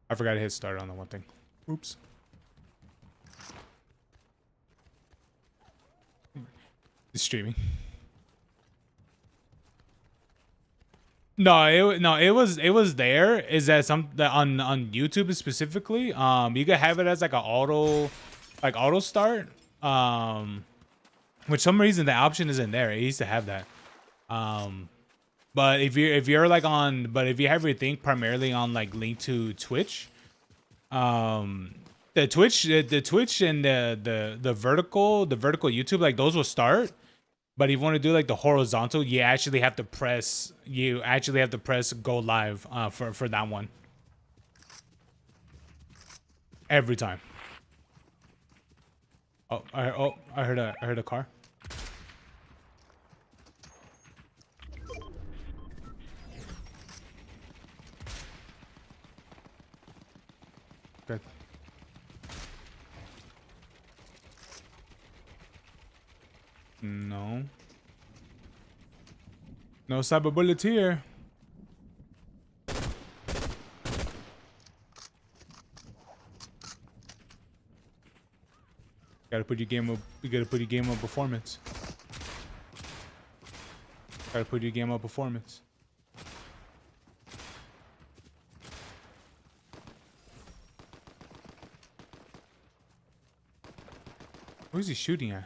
I forgot to hit start on the one thing. Oops. It's streaming. No, it was there. Is that that on YouTube specifically? You can have it as like an auto start. Which some reason the option isn't there. It used to have that. But if you're like on, but if you have your thing primarily on like link to Twitch, the Twitch and the vertical YouTube, like those will start. But if you want to do like the horizontal, you actually have to press go live for that one every time. Oh, I heard a car. Good. No. No cyber bullets here. Gotta put your game up. You gotta put your game up performance. Gotta put your game up performance. Who's he shooting at?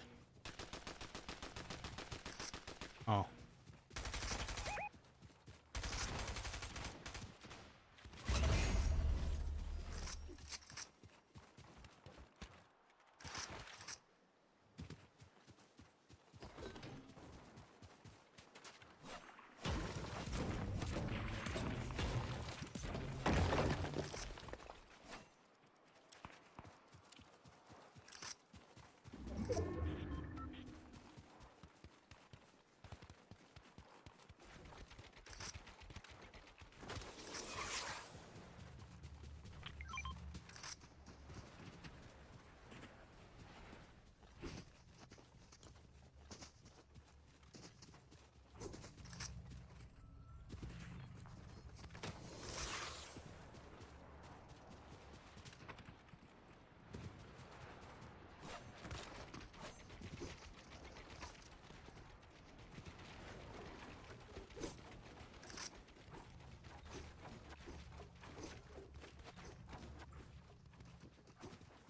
Oh.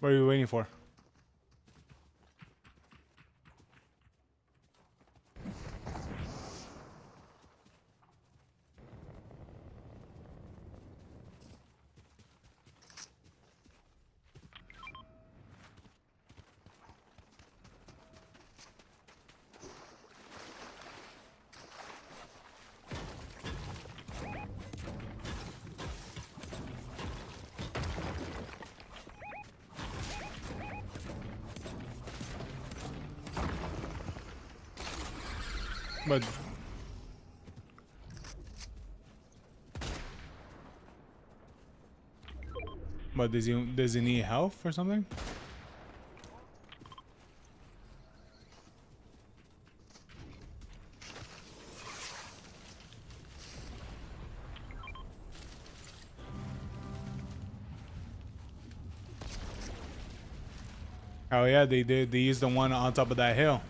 What are you waiting for? But does he need health or something? Oh yeah, they did. They used the one on top of that hill.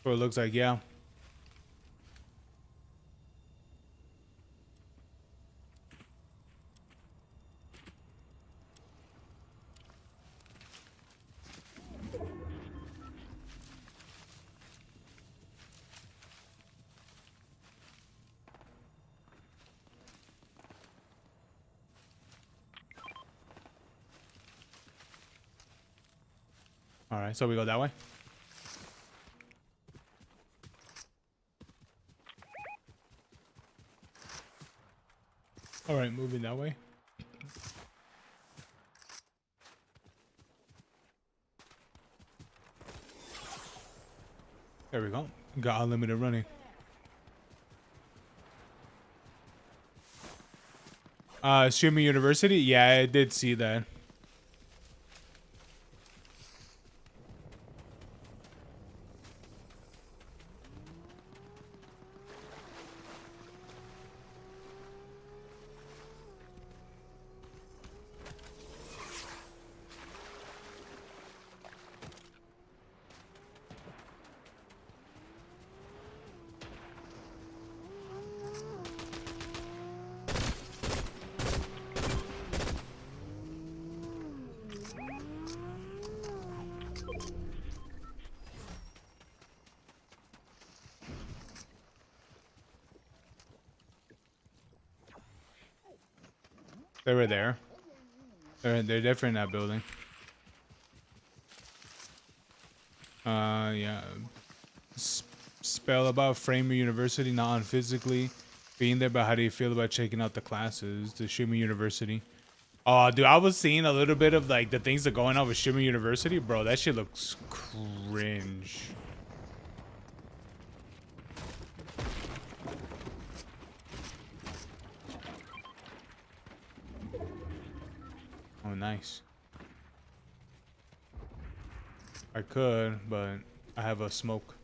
What it looks like, yeah. All right, so we go that way. All right, moving that way. There we go. Got unlimited running. Streaming University? Yeah, I did see that. They were there. They're different in that building. Yeah. Spell about Framer University, not on physically being there, but how do you feel about checking out the classes, the Shimmer University? Oh, dude, I was seeing a little bit of like the things that are going on with Shimmer University, bro. That shit looks cringe. Oh, nice. I could, but I have a smoke.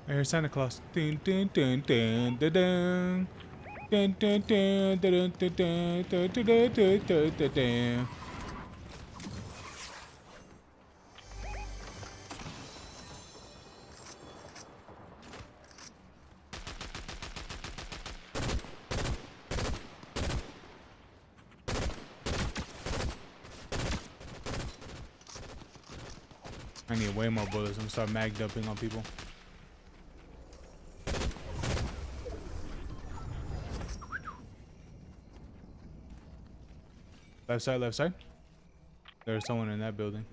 Here's Santa Claus. Dun, dun, dun, dun, dun, dun. Dun, dun, dun, dun, dun, dun, dun, dun, dun, dun, dun, dun, dun. I need way more bullets. I'm gonna start mag dumping on people. Left side, left side. There's someone in that building.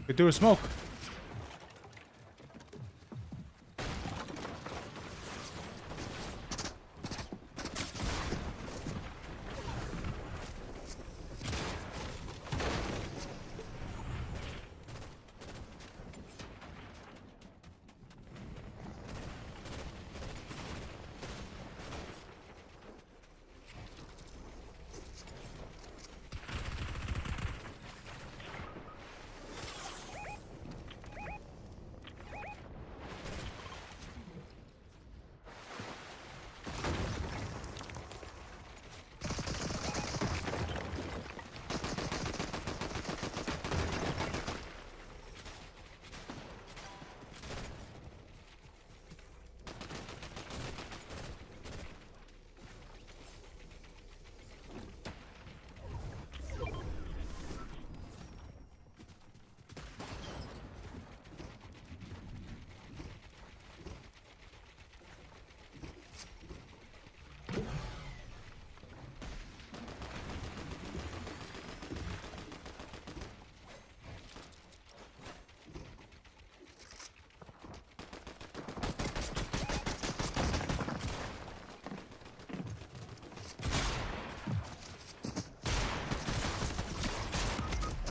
They threw a smoke.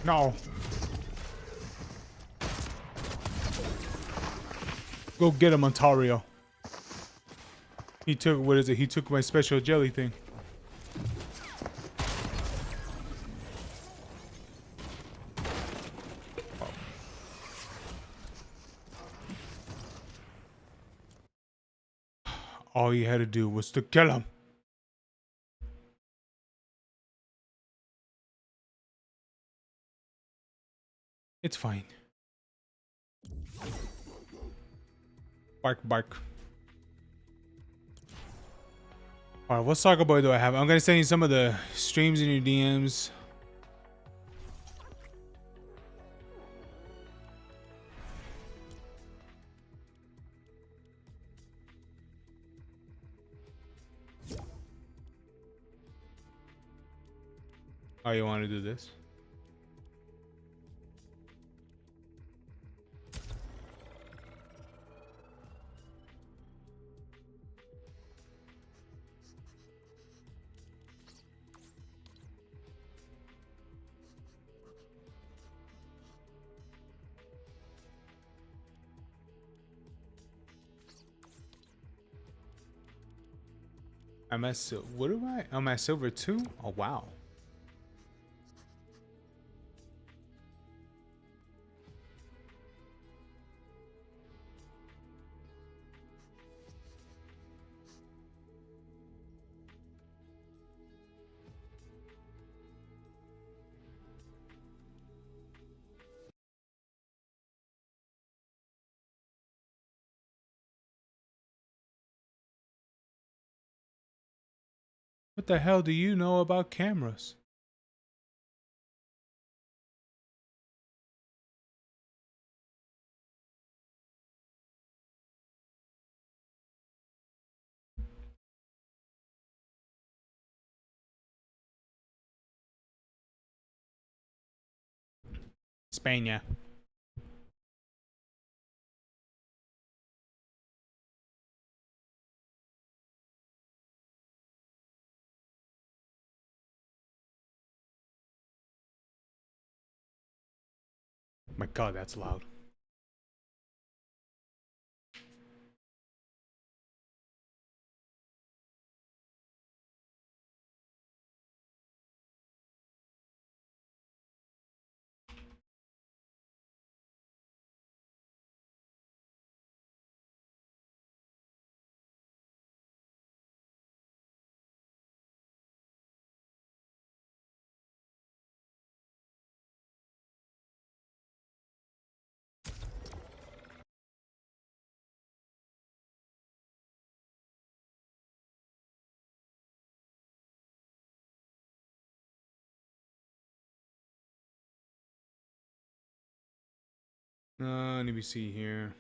No. Go get him, Ontario. He took, what is it? He took my special jelly thing. All he had to do was to kill him. It's fine. Bark, bark. All right, what soccer boy do I have? I'm gonna send you some of the streams in your DMs. Oh, you want to do this? I'm at what do I? I'm at silver 2. Oh wow. What the hell do you know about cameras? Spain, yeah. My God, that's loud. Let me see here.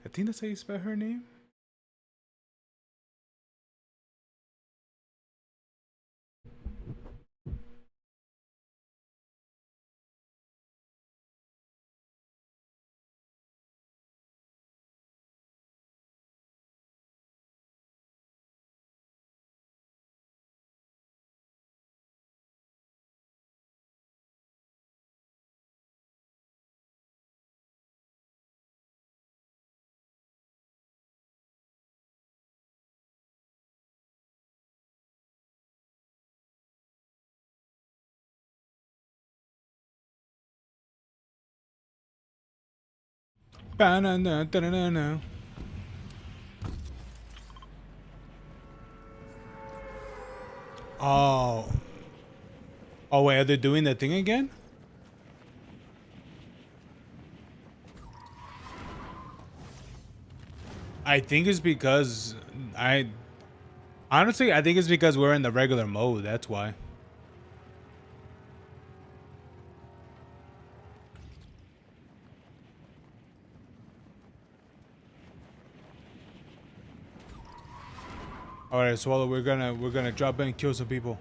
I think that's how you spell her name. Ba-na-na-na-na-na. Oh. Oh wait, are they doing that thing again? I think it's because I honestly I think it's because we're in the regular mode. That's why. All right, Swallow. We're gonna drop in and kill some people.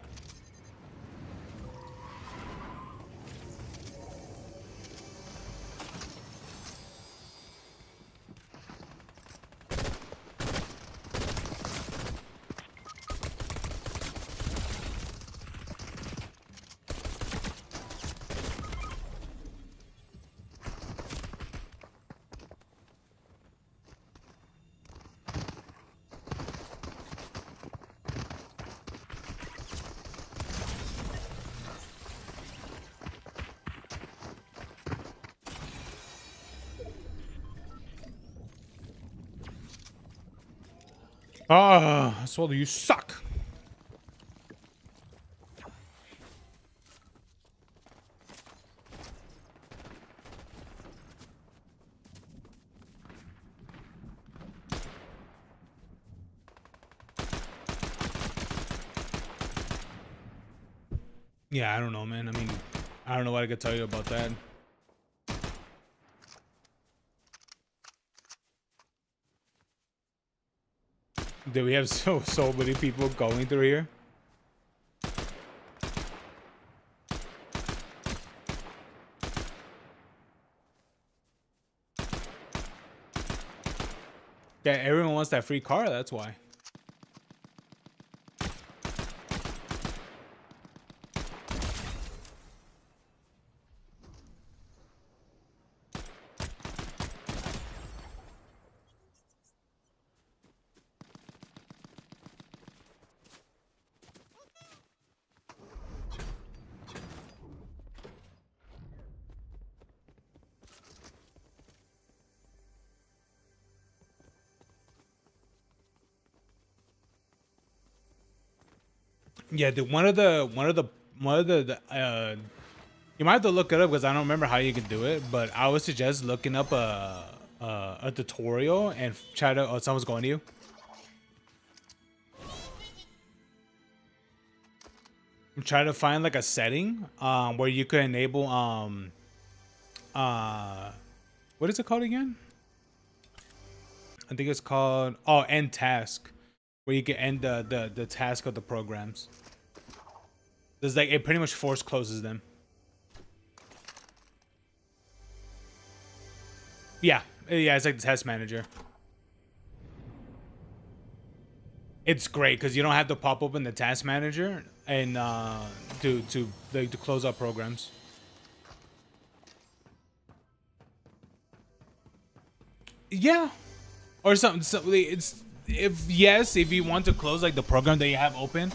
Ah, Swallow, you suck. Yeah, I don't know, man. I mean, I don't know what I could tell you about that. Do we have so many people going through here? Yeah, everyone wants that free car, that's why. Yeah, dude, you might have to look it up because I don't remember how you can do it, but I would suggest looking up a tutorial and try to. Oh, someone's going to you. Try to find like a setting where you could enable uh what is it called again? I think it's called end task, where you can end the task of the programs. There's like it pretty much force closes them. Yeah, yeah, it's like the test manager. It's great because you don't have to pop open the task manager and to close up programs. Yeah, or something. So it's if you want to close like the program that you have open,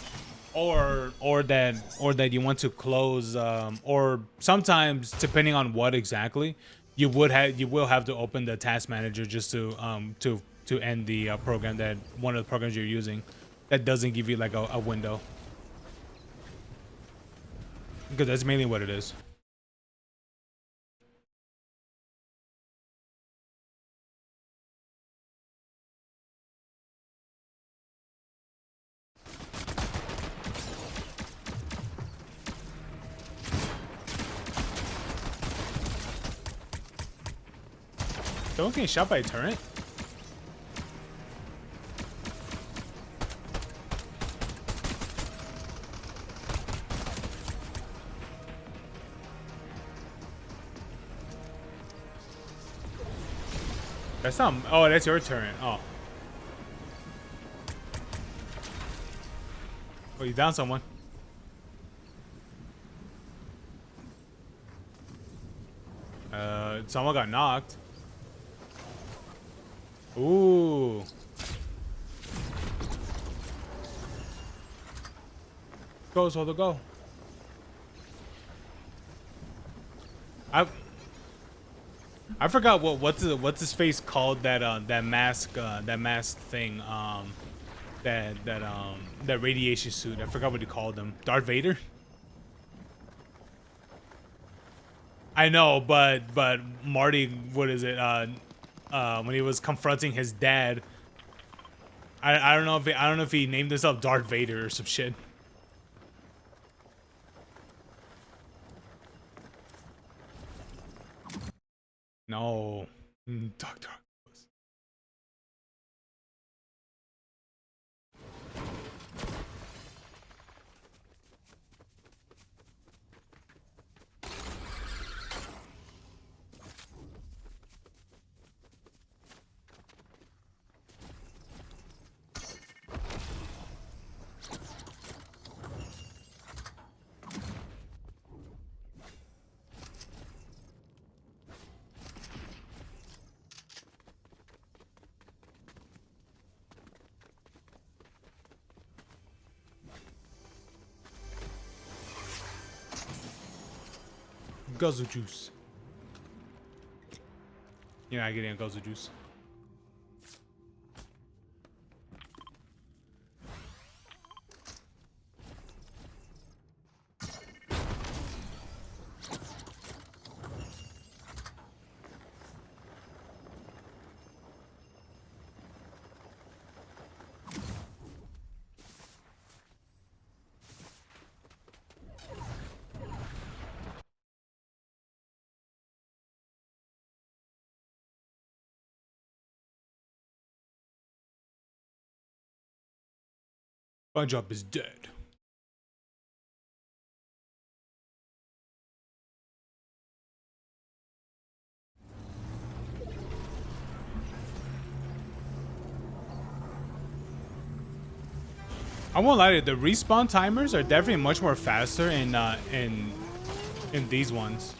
or that you want to close, or sometimes depending on what exactly, you will have to open the task manager just to end the program that one of the programs you're using that doesn't give you like a window, because that's mainly what it is. Someone getting shot by a turret. That's not. Oh, that's your turret. Oh. Oh, you down someone. Someone got knocked. Ooh. Go, Soldo, go. I forgot what's his face called that mask thing, that radiation suit. I forgot what he called him. Darth Vader? I know, but Marty, what is it? When he was confronting his dad, I don't know if he named himself Darth Vader or some shit. No, Doctor. Guzzle juice. You're not getting a guzzle juice. SpongeBob is dead. I won't lie to you, the respawn timers are definitely much more faster in these ones.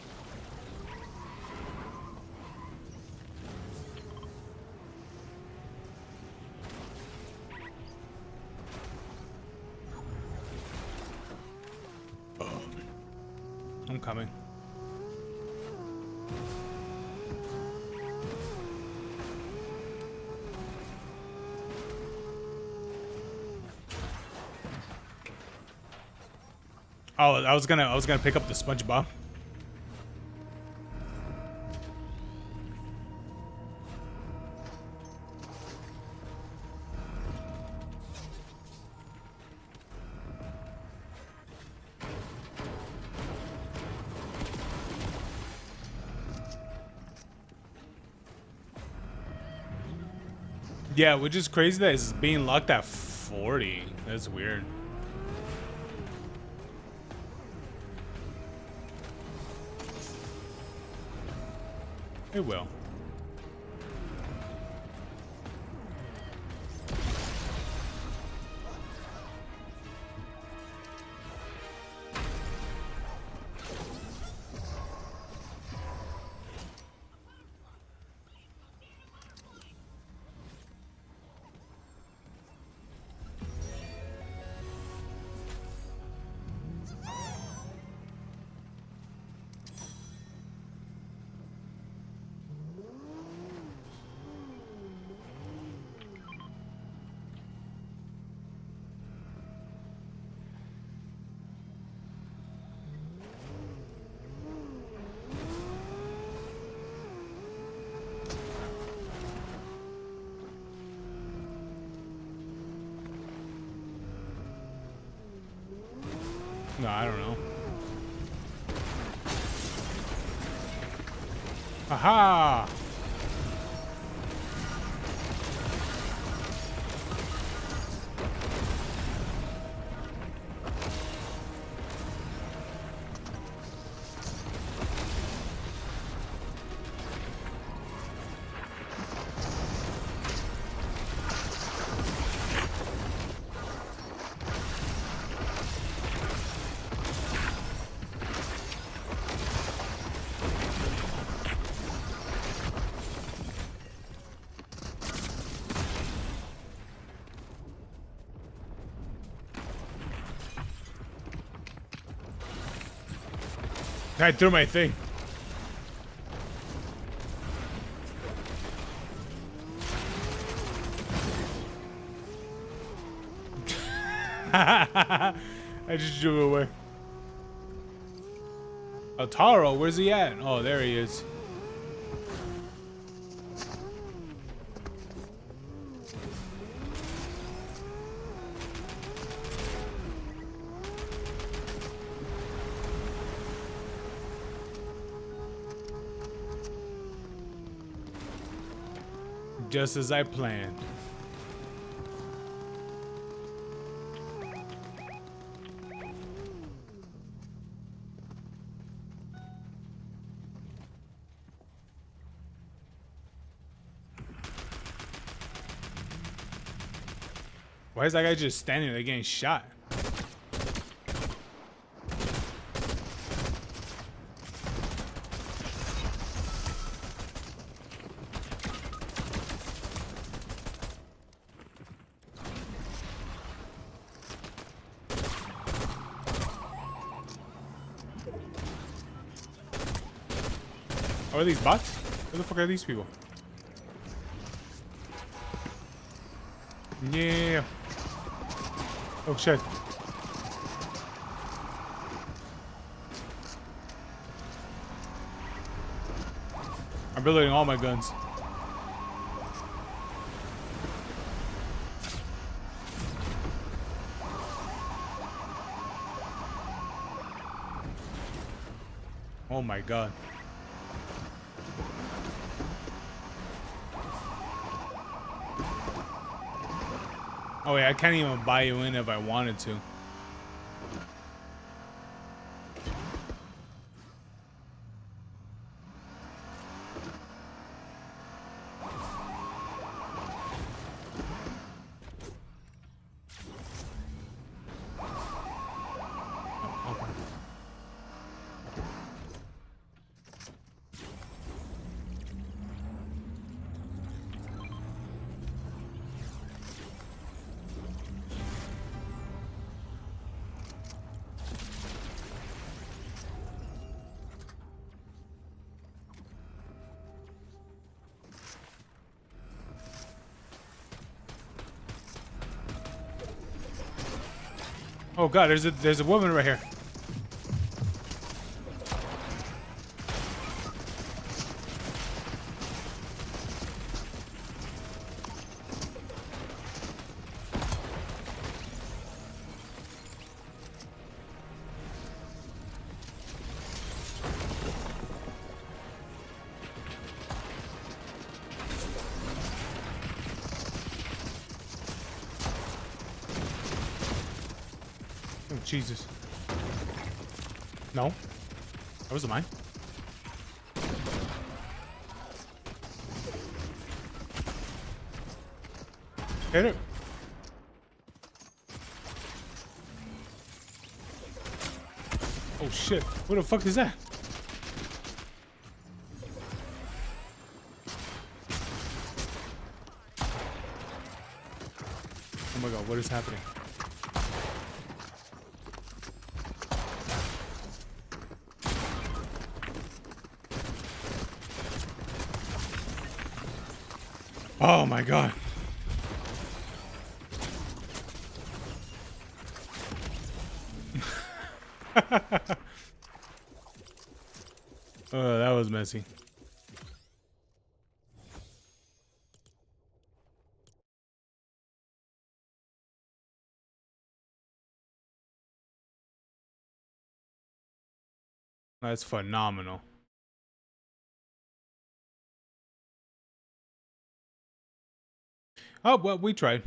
I'm coming. Oh, I was gonna pick up the SpongeBob. Yeah, which is crazy that it's being locked at 40. That's weird. It will. No, I don't know. Aha! I threw my thing. I just drew it away. Taro, where's he at? Oh, there he is. Just as I planned. Why is that guy just standing there getting shot? Are these bots? Where the fuck are these people? Yeah. Oh shit. I'm reloading all my guns. Oh my god. Oh yeah, I can't even buy you in if I wanted to. Oh god, there's a woman right here. Oh Jesus. No. That was mine. Hit it. Oh shit. What the fuck is that? Oh my god, what is happening? Oh my god. Oh, that was messy. That's phenomenal. Oh, well, we tried.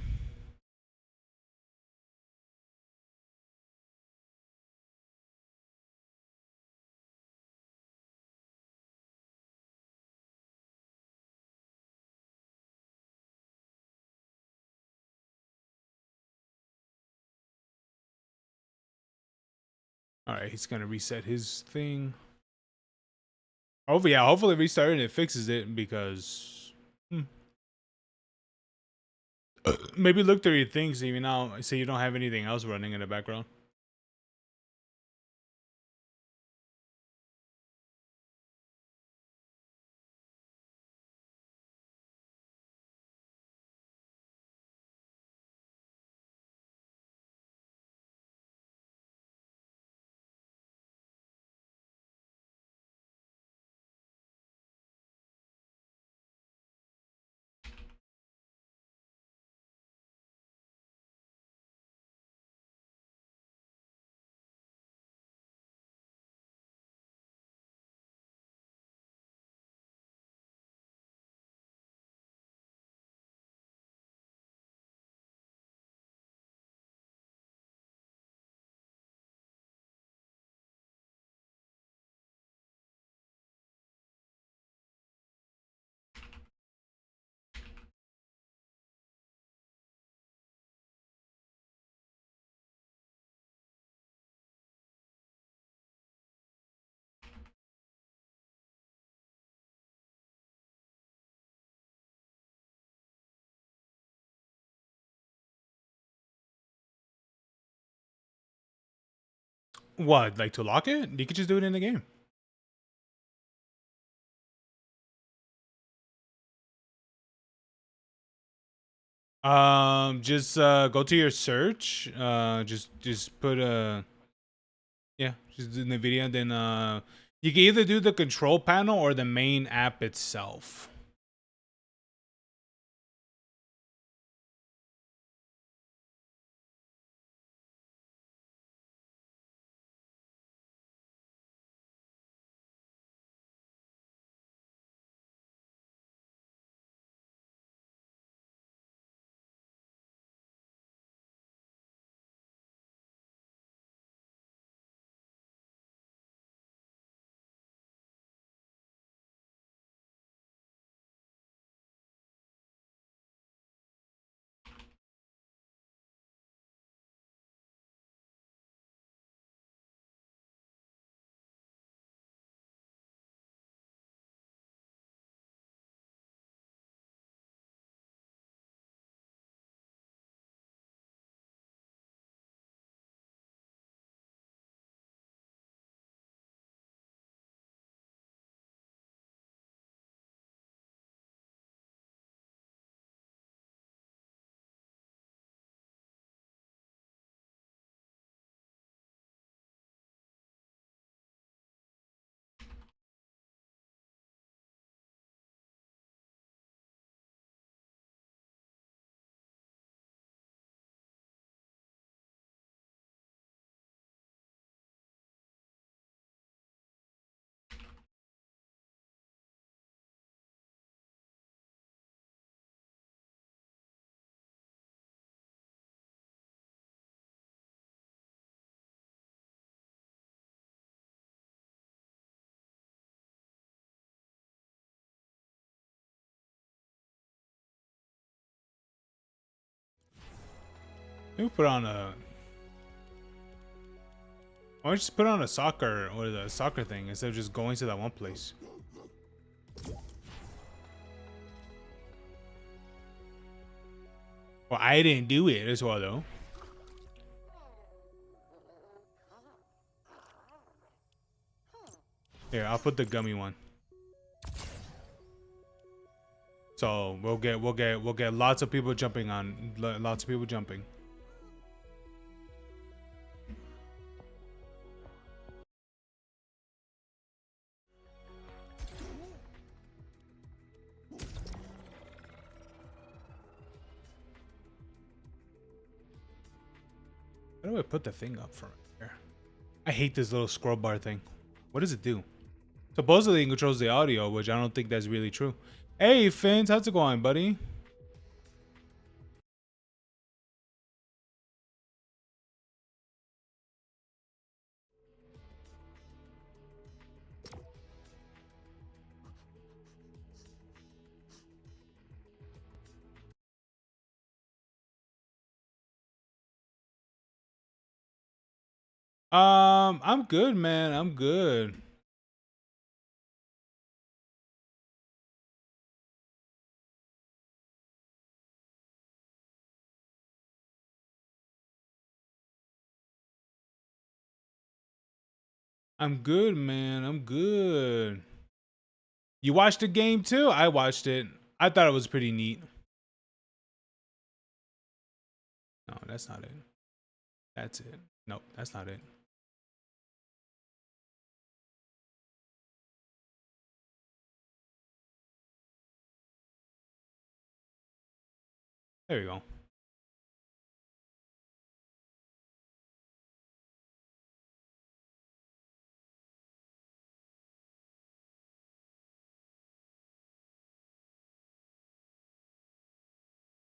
All right, he's gonna reset his thing. Oh yeah, hopefully restarting it fixes it because maybe look through your things even now so you don't have anything else running in the background. What, like to lock it? You could just do it in the game. Just go to your search. Just put yeah, just in the video. Then you can either do the control panel or the main app itself. Maybe put on a. Why don't you just put on a soccer or the soccer thing instead of just going to that one place? Well, I didn't do it as well though. Here, I'll put the gummy one. So we'll get lots of people jumping on, lots of people jumping. How do I put the thing up from here? I hate this little scroll bar thing. What does it do? Supposedly it controls the audio, which I don't think that's really true. Hey, Fins, how's it going, buddy? I'm good, man. I'm good. I'm good, man. I'm good. You watched the game too? I watched it. I thought it was pretty neat. No, that's not it. That's it. Nope, that's not it. There we go.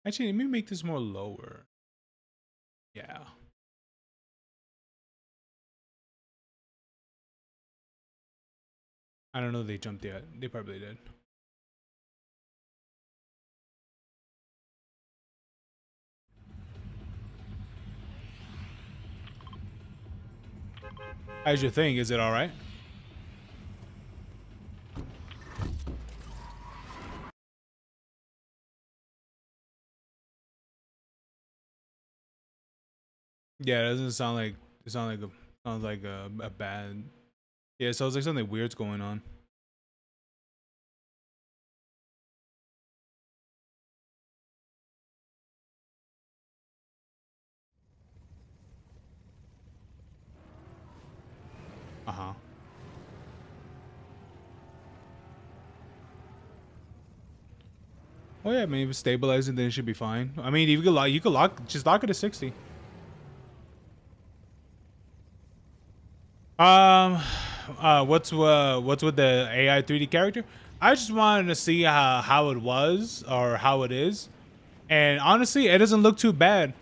Actually, let me make this more lower. Yeah. I don't know if they jumped yet. They probably did. How's your thing? Is it all right? Yeah, it doesn't sound like it sounds like a bad. Yeah, it sounds like something weird's going on. Uh-huh. Oh yeah, I mean if it's stabilizing, then it should be fine. I mean, you could lock, just lock it to 60. What's with the AI 3D character? I just wanted to see how it was or how it is, and honestly, it doesn't look too bad.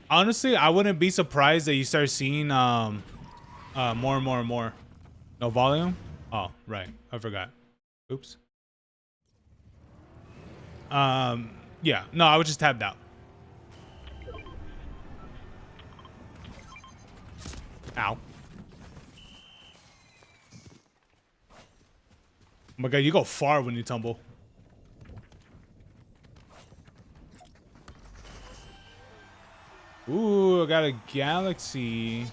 Honestly, I wouldn't be surprised that you start seeing more and more and more. No volume? Oh, right, I forgot. Oops. Yeah, no, I was just tabbed out. Ow. Oh my god, you go far when you tumble. Ooh, I got a galaxy.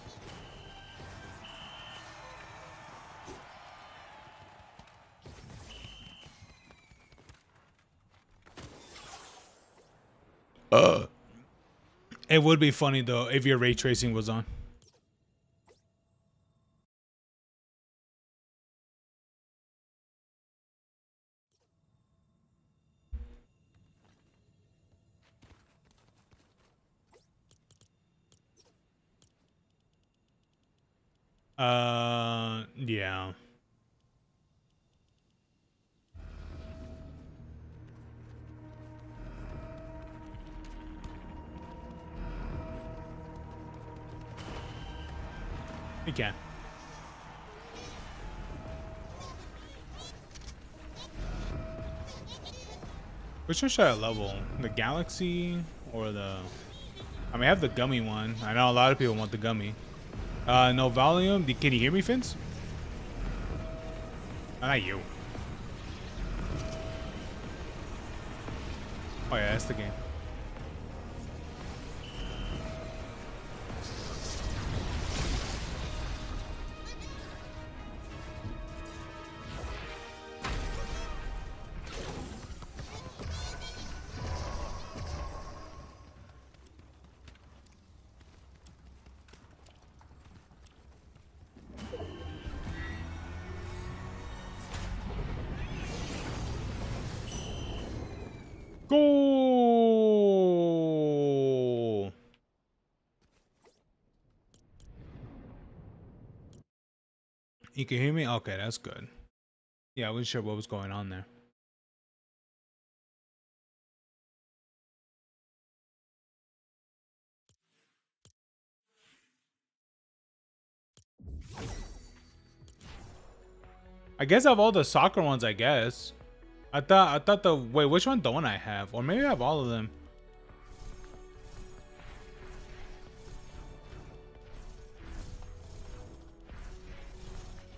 It would be funny though if your ray tracing was on. Yeah. You can. Which one should I level? The galaxy or the... I mean, I have the gummy one. I know a lot of people want the gummy. No volume. Can you hear me, Fins? Not you. Oh yeah, that's the game. Goal! You can hear me? Okay, that's good. Yeah, I wasn't sure what was going on there. I guess I have all the soccer ones, I guess. I thought the wait, which one don't I have? Or maybe I have all of them.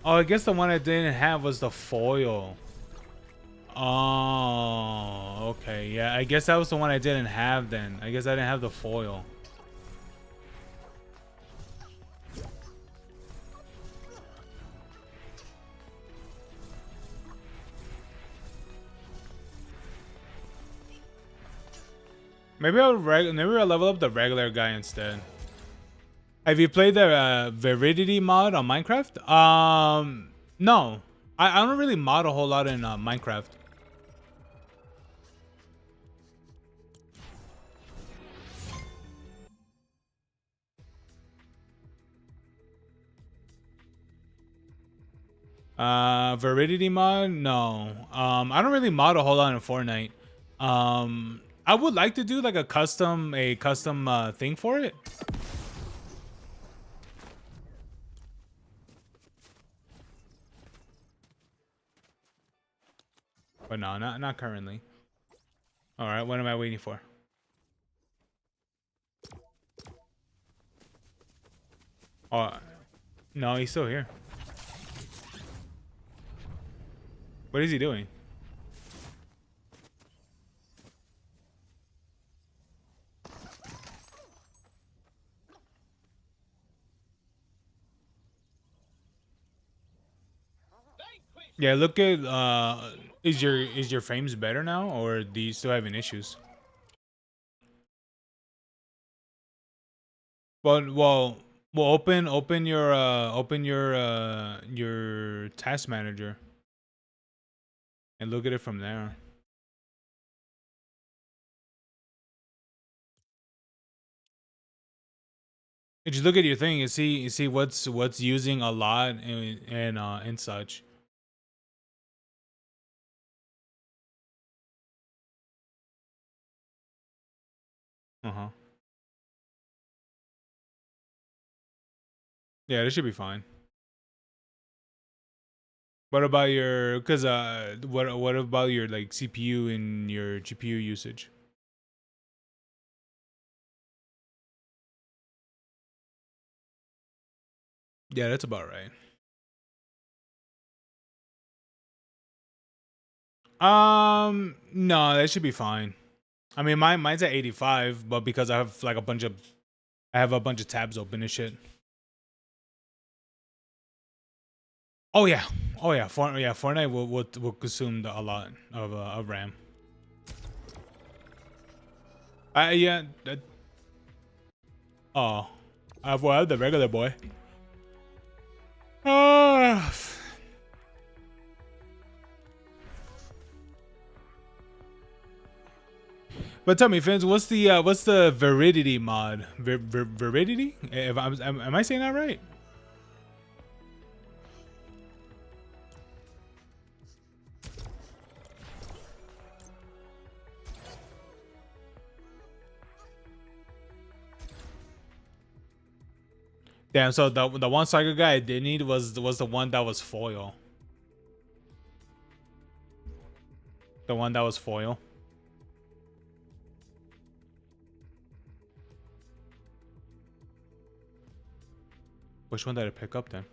Oh, I guess the one I didn't have was the foil. Oh, okay. Yeah, I guess that was the one I didn't have then. I guess I didn't have the foil. Maybe I'll level up the regular guy instead. Have you played the Veridity mod on Minecraft? No. I don't really mod a whole lot in Minecraft. Veridity mod? No. I don't really mod a whole lot in Fortnite. I would like to do like a custom thing for it. But no, not currently. All right, what am I waiting for? Oh, no, he's still here. What is he doing? Yeah, look at is your frames better now, or do you still having issues? Well, open your task manager and look at it from there. You just look at your thing and see what's using a lot and such. Uh-huh. Yeah, this should be fine. What about your what about your like CPU and your GPU usage? Yeah, that's about right. No, that should be fine. I mean, mine's at 85, but because I have like I have a bunch of tabs open and shit. Oh yeah, oh yeah, Fortnite will consume a lot of RAM. Yeah. Oh, I have the regular boy. Uh, but tell me, Fins, what's the Veridity mod? Veridity? If am I saying that right? Damn. So the one cycle guy I did need was the one that was foil. The one that was foil. Which one did I pick up then?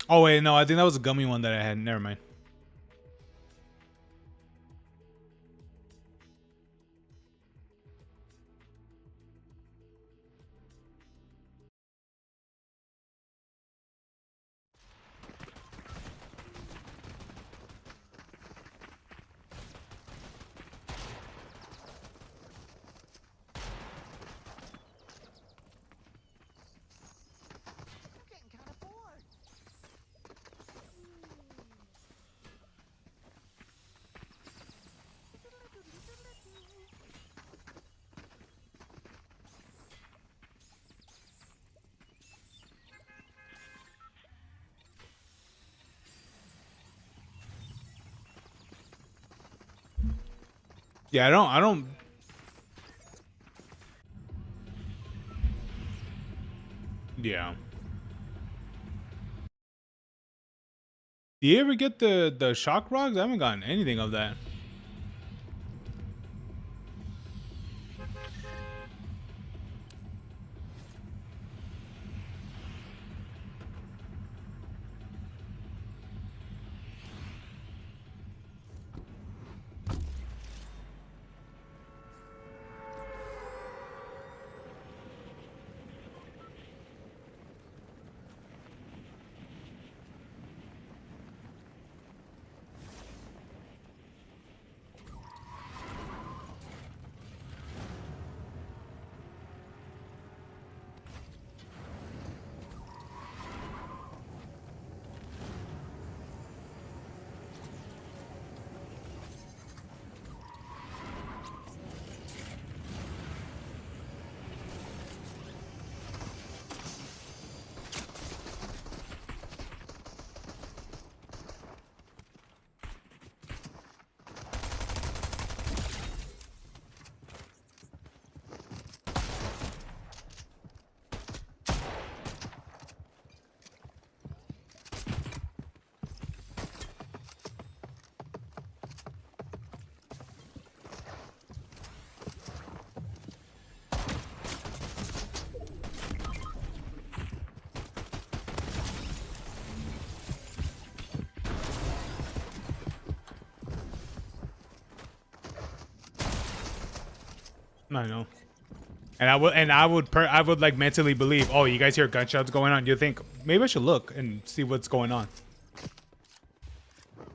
Oh wait, no, I think that was a gummy one that I had. Never mind. Yeah, I don't. Yeah. Do you ever get the shock rocks? I haven't gotten anything of that. I know. And I would like mentally believe, oh, you guys hear gunshots going on. You think maybe I should look and see what's going on.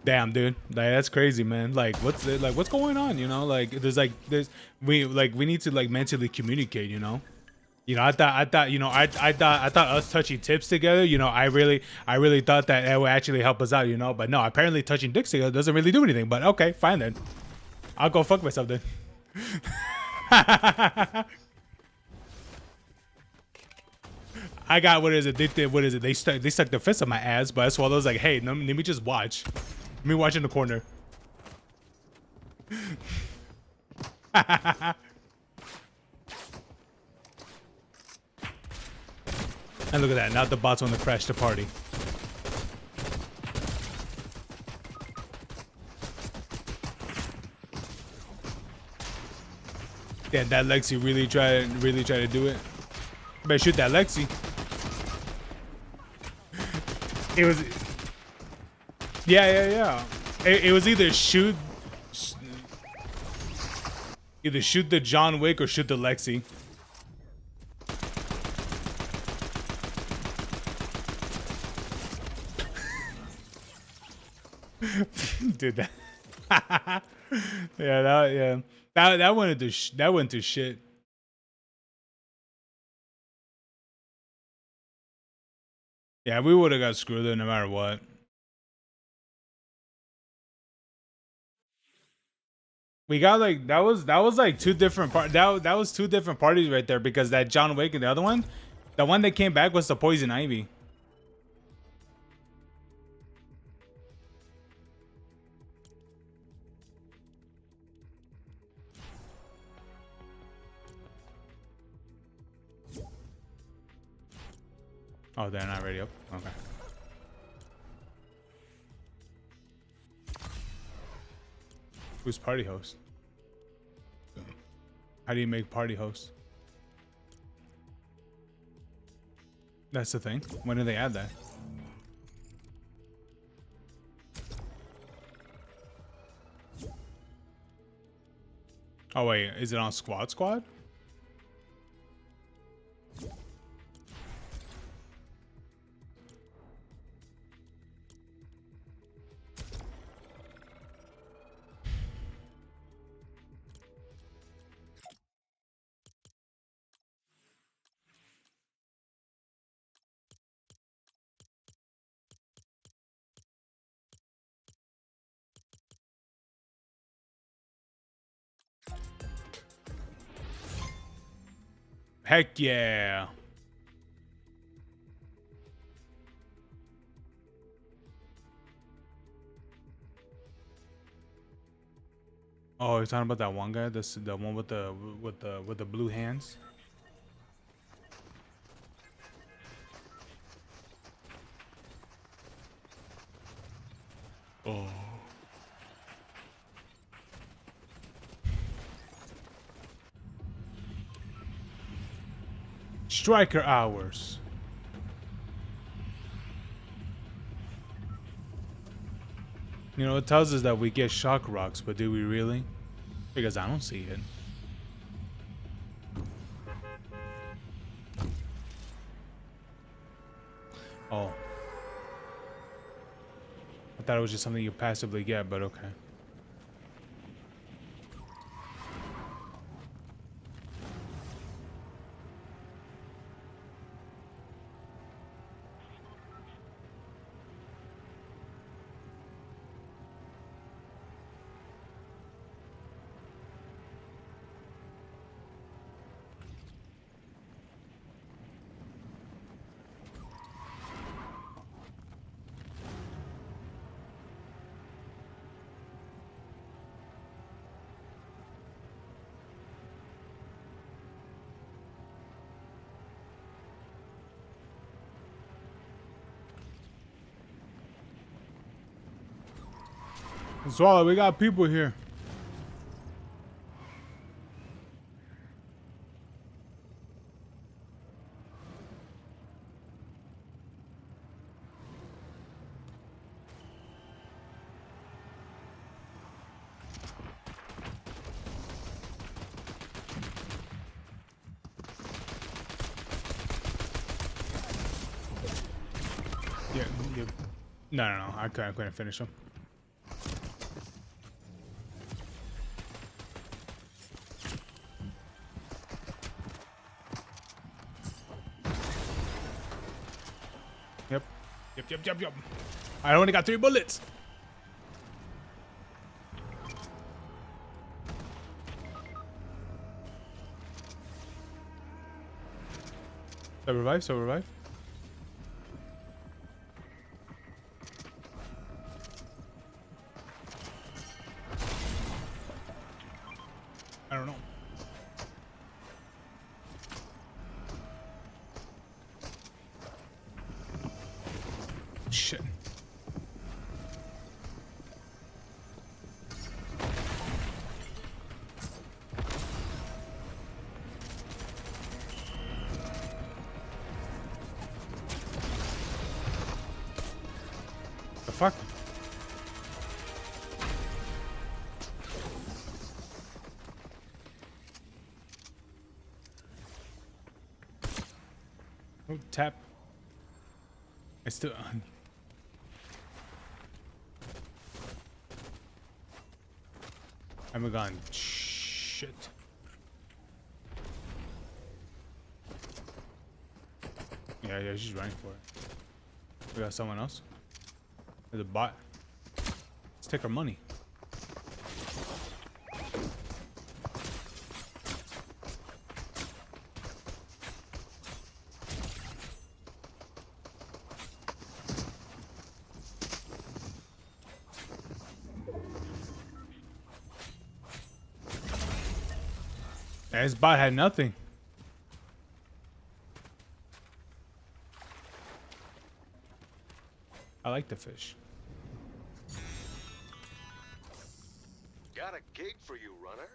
Damn, dude, like that's crazy, man. Like what's going on? You know, like we need to like mentally communicate. You know, I thought I thought us touching tips together. You know, I really thought that it would actually help us out. You know, but no, apparently touching dicks together doesn't really do anything. But okay, fine then. I'll go fuck myself then. I got what is it? They did what is it? They stuck their fist on my ass, but that's why I was like, hey, let me just watch. Let me watch in the corner. And look at that. Now the bots want to crash the party. Yeah, that Lexi really try to do it. Better shoot that Lexi. It was, yeah. It was either shoot the John Wick or shoot the Lexi. Dude, that that went to shit. Yeah, we would have got screwed there no matter what. We got like that was like two different that was two different parties right there, because that John Wick and the other one, the one that came back was the Poison Ivy. Oh, they're not ready up. Okay. Who's party host? How do you make party host? That's the thing. When did they add that? Oh wait, is it on Squad Squad? Heck yeah. Oh, you're talking about that one guy? This the one with the blue hands? Oh. Striker hours. You know, it tells us that we get shock rocks, but do we really? Because I don't see it. Oh. I thought it was just something you passively get, but okay. Swallow, we got people here. Yeah, yeah. No. I couldn't finish him. Yep. I only got 3 bullets. So revive. I don't know. Shit. The fuck? Oh, tap. I still. I'm gone. Shit. Yeah, she's running for it. We got someone else. There's a bot. Let's take our money. Yeah, this bot had nothing. I like the fish. Got a gig for you, runner.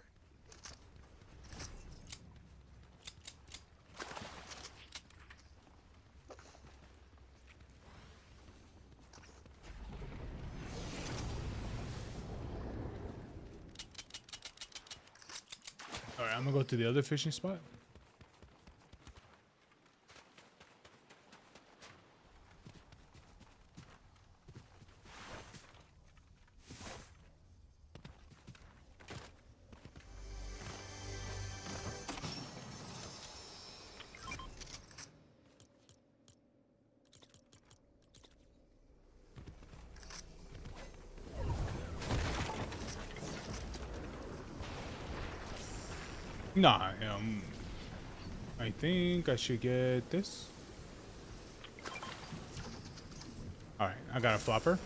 right, I'm gonna go to the other fishing spot. Nah, I think I should get this. All right, I got a flopper.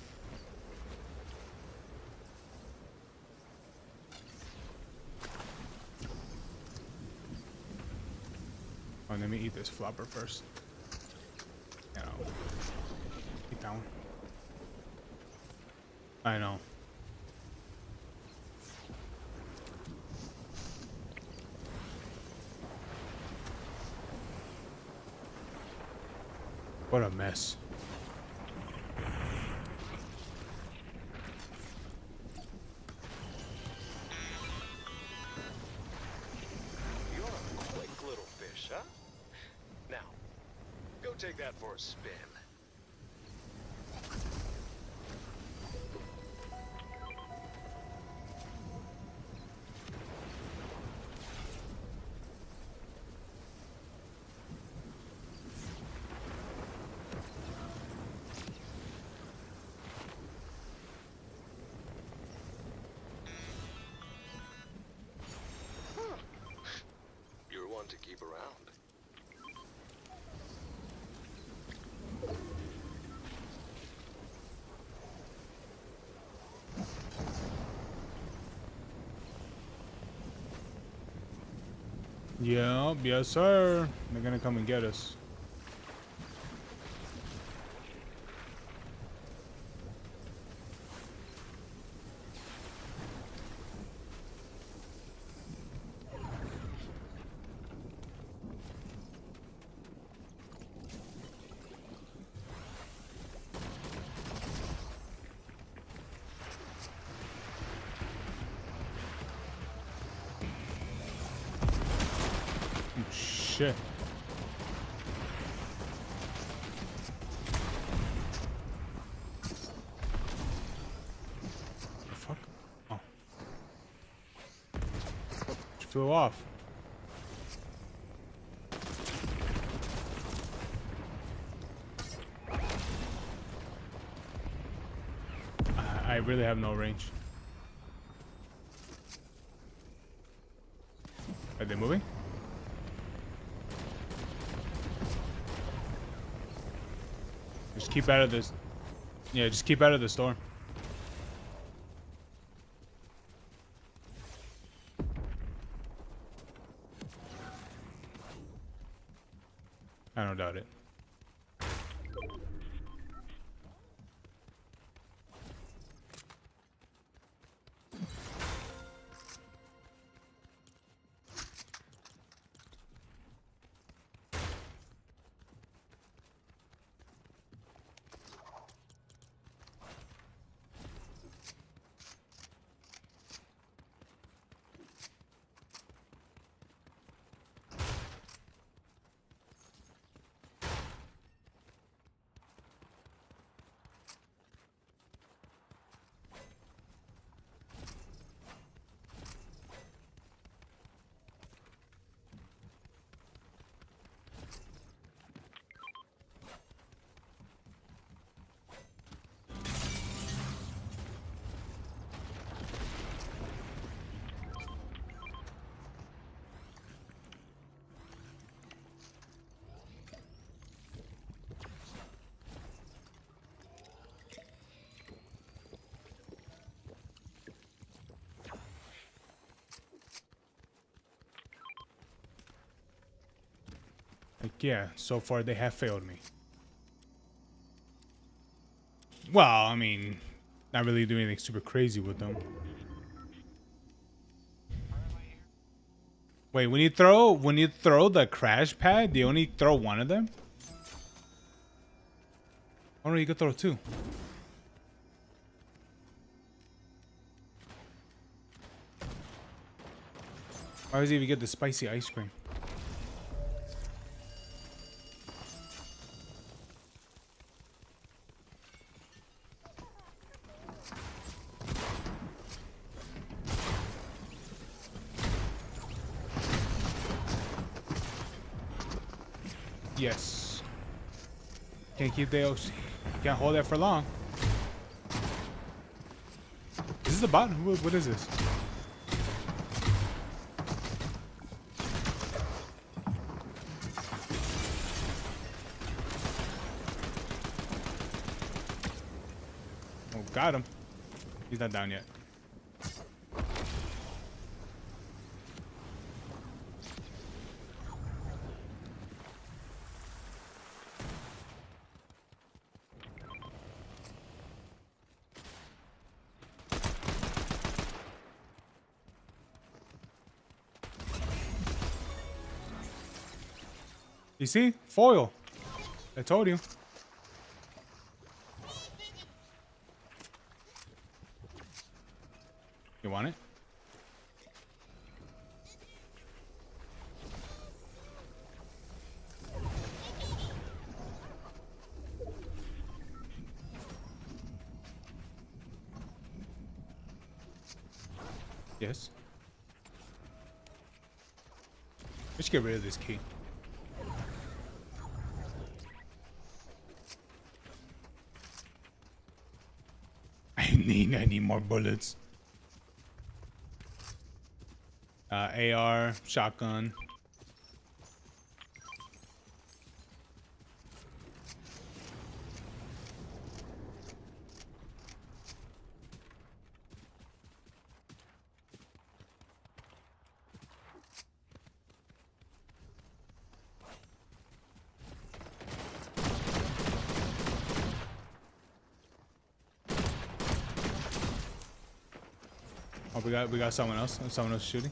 Oh, let me eat this flopper first. Yeah, eat that one. I know. What a mess. You're a quick little fish, huh? Now, go take that for a spin. You're one to keep around. Yeah, yes, sir. They're gonna come and get us. Oh, shit. The fuck? Oh. It flew off. I really have no range. Are they moving? Just keep out of this. Yeah, just keep out of the storm. I don't doubt it. Like, yeah, so far they have failed me. Well, I mean, not really doing anything super crazy with them. Wait, when you throw the crash pad, do you only throw one of them? Oh no, you could throw two. Why does he even get the spicy ice cream? Yes. Can't keep the ocean. Can't hold that for long. Is this the bot? What is this? Oh, got him. He's not down yet. You see? Foil. I told you. You want it? Yes. Let's get rid of this key. I need more bullets. AR, shotgun. Oh, we got someone else. Someone else shooting.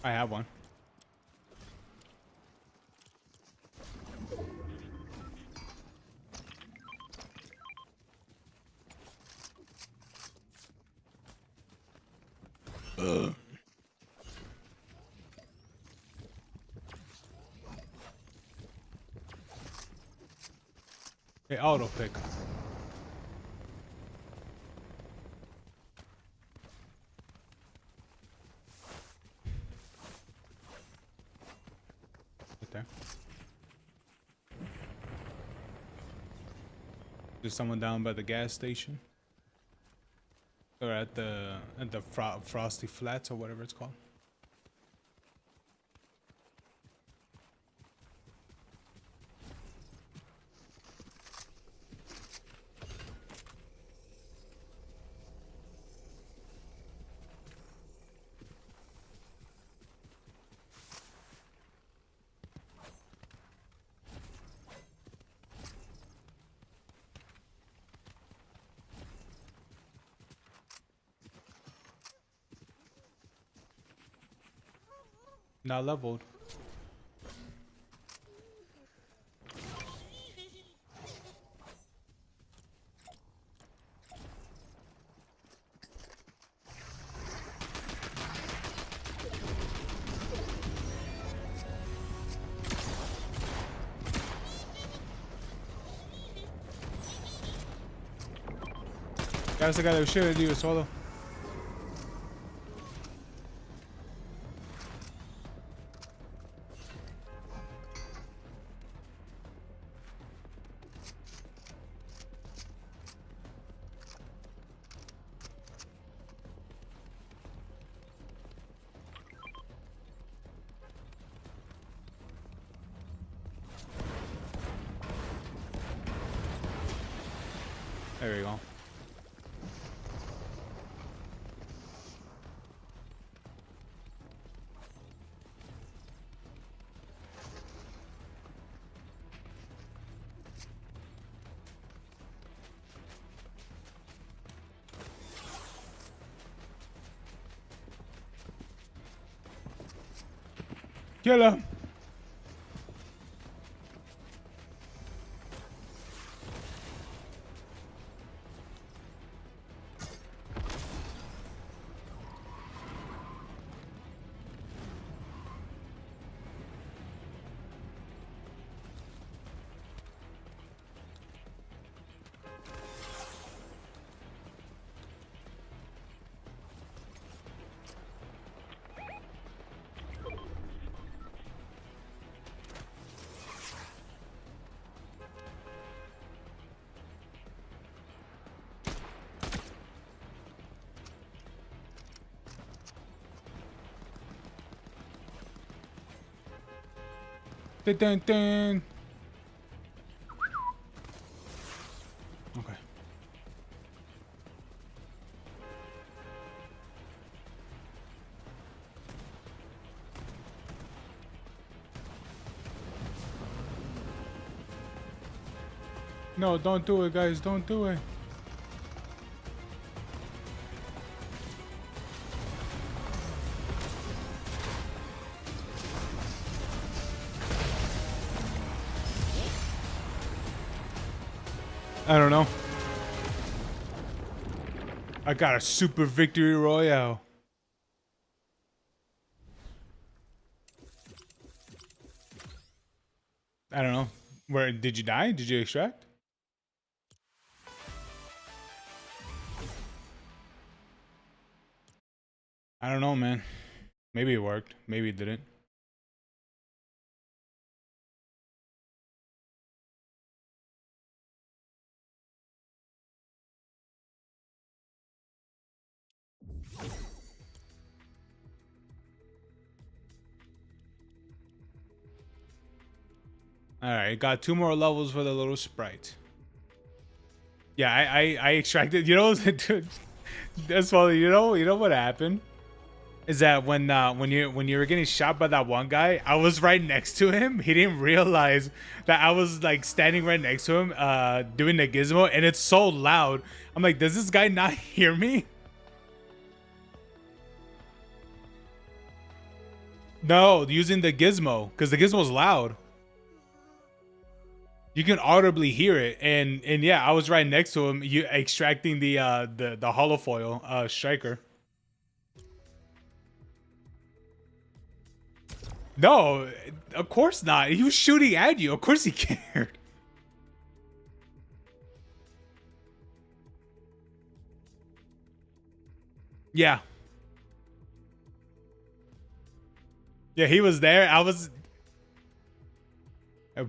I have one. Hey, auto pick. Right there. There's someone down by the gas station. Or at the Frosty Flats or whatever it's called. Not leveled. That's the guy that was shooting at you, Solo. There we go. Kill him. Dun, dun, dun. Okay. No, don't do it, guys. Don't do it. I don't know. I got a super victory royale. I don't know. Where did you die? Did you extract? I don't know, man. Maybe it worked. Maybe it didn't. All right, got 2 more levels for the little sprite. Yeah, I extracted. You know, dude, that's funny. You know what happened is that when you were getting shot by that one guy, I was right next to him. He didn't realize that I was like standing right next to him, doing the gizmo, and it's so loud. I'm like, does this guy not hear me? No, using the gizmo because the gizmo's loud. You can audibly hear it, and yeah, I was right next to him. You extracting the holofoil striker. No, of course not. He was shooting at you. Of course he cared. Yeah, yeah, he was there. I was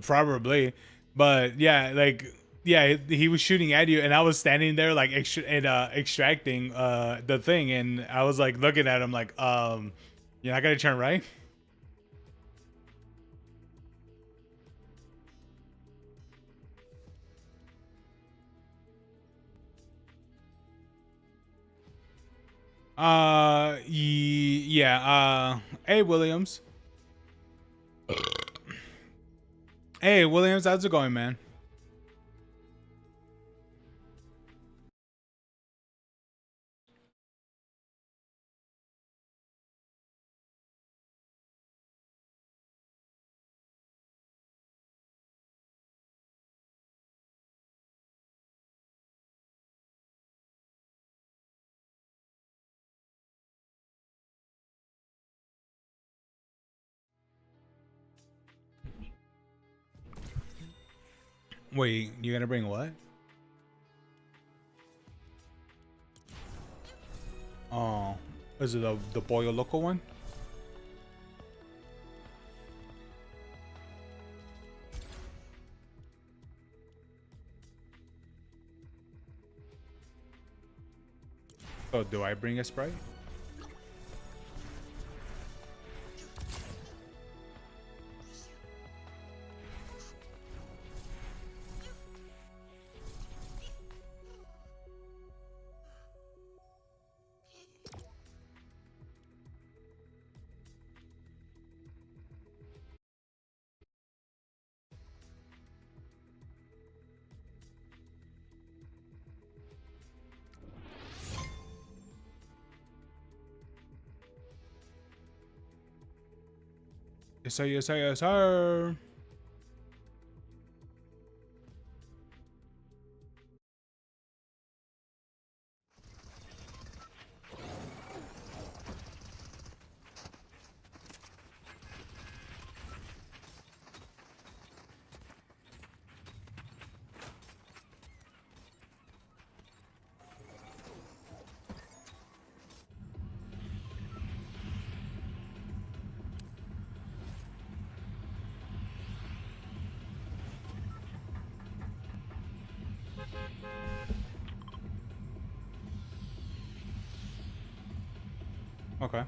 probably, but yeah, like yeah, he was shooting at you, and I was standing there like extracting the thing, and I was like looking at him like you're not gonna turn right. Yeah. Hey Williams. Hey Williams, how's it going, man? Wait, you gonna bring what? Oh, is it the Boyo Loco one? Oh, do I bring a Sprite? Yes, sir. Yes, sir. Yes, sir. Okay.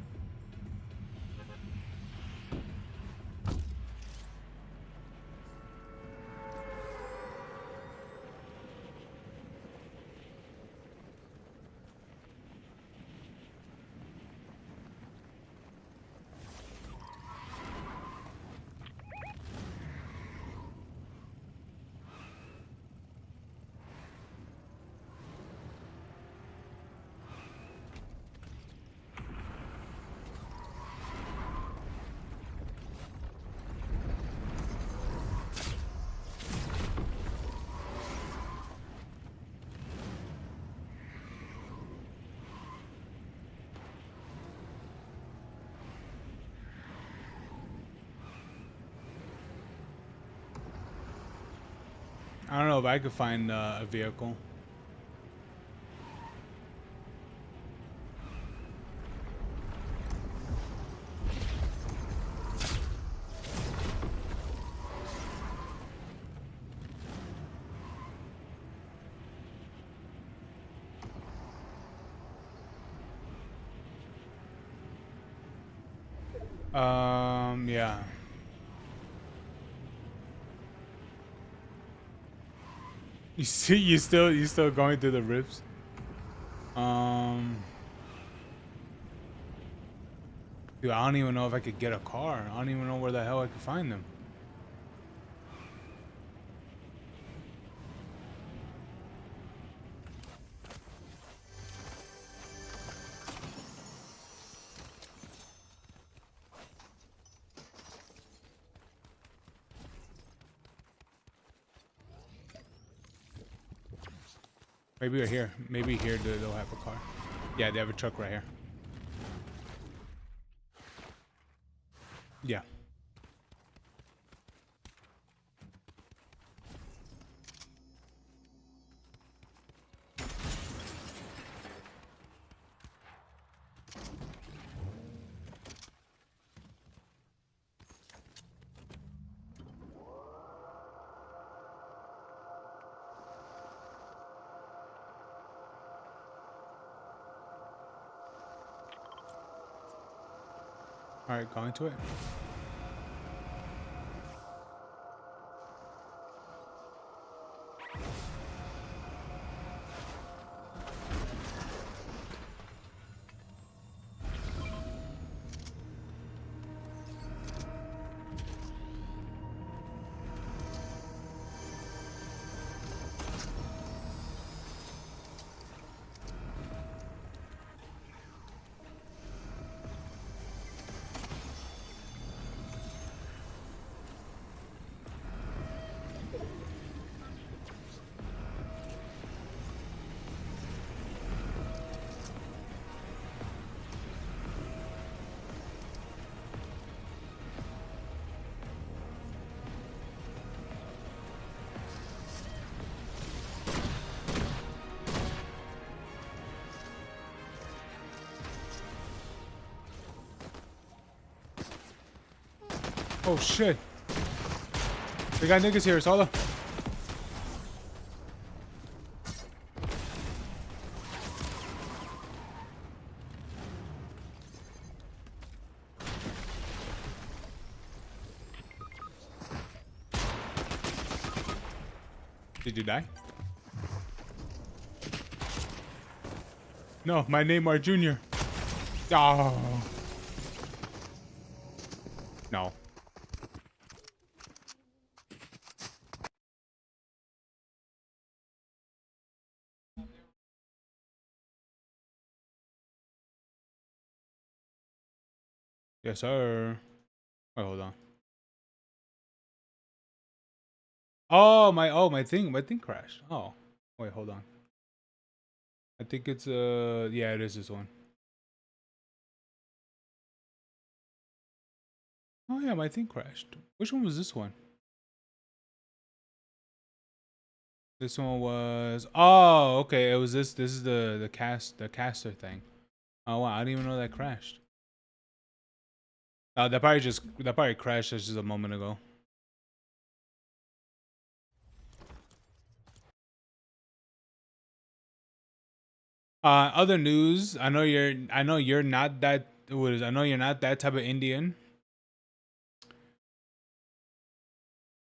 I don't know if I could find a vehicle. Yeah. You see, you still going through the rifts. Dude, I don't even know if I could get a car. I don't even know where the hell I could find them. Maybe we're here. Maybe here they'll have a car. Yeah, they have a truck right here. Yeah. All right, going to it. Oh shit. They got niggas here, Solo. Did you die? No, my name are Junior. Oh. No. Yes, sir. Wait, hold on. Oh, my thing crashed. Oh. Wait, hold on. I think it's yeah, it is this one. Oh yeah, my thing crashed. Which one was this one? This one was oh okay, it was this is the caster thing. Oh wow, I didn't even know that crashed. That probably crashed just a moment ago. Other news. I know you're not that. I know you're not that type of Indian.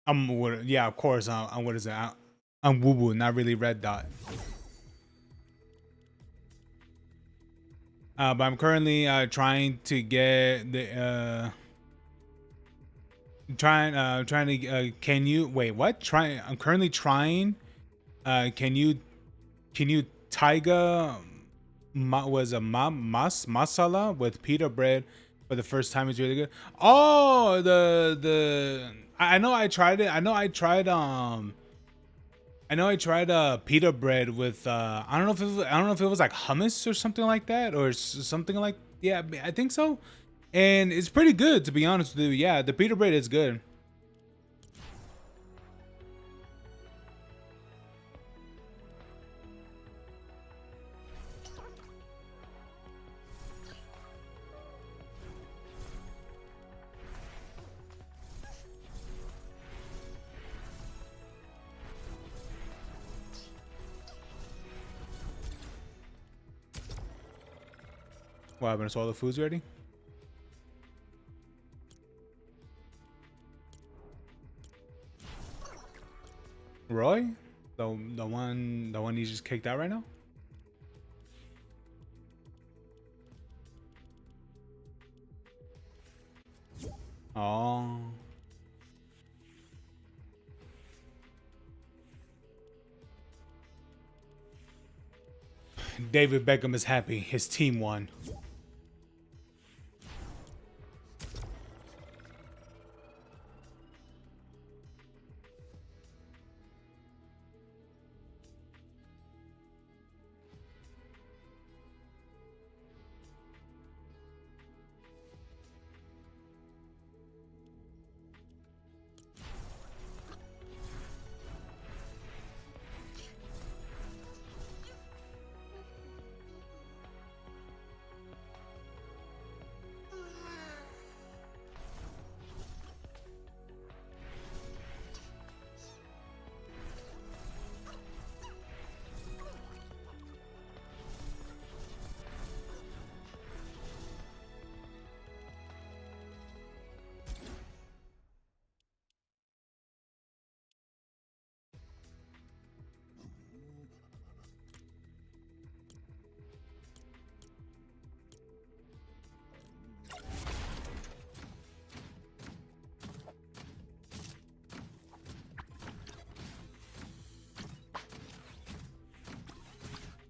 Yeah, of course. I'm what is it? I'm woo woo, not really red dot. But I'm currently trying to get the trying to can you wait what try I'm currently trying can you taiga masala with pita bread for the first time is really good. Oh, I know I tried it. I know I tried pita bread with I don't know if it was like hummus or something like that or something like yeah, I think so. And it's pretty good to be honest with you. Yeah, the pita bread is good. What happened? So all the food's ready? Roy? The one you just kicked out right now? Oh. David Beckham is happy. His team won.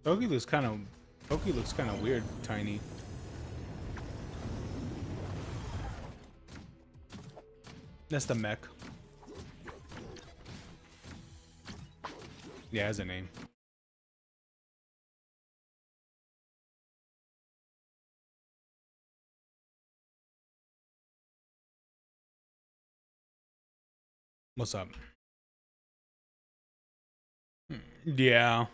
Toki looks kind of weird, tiny. That's the mech. Yeah, it has a name. What's up? Yeah.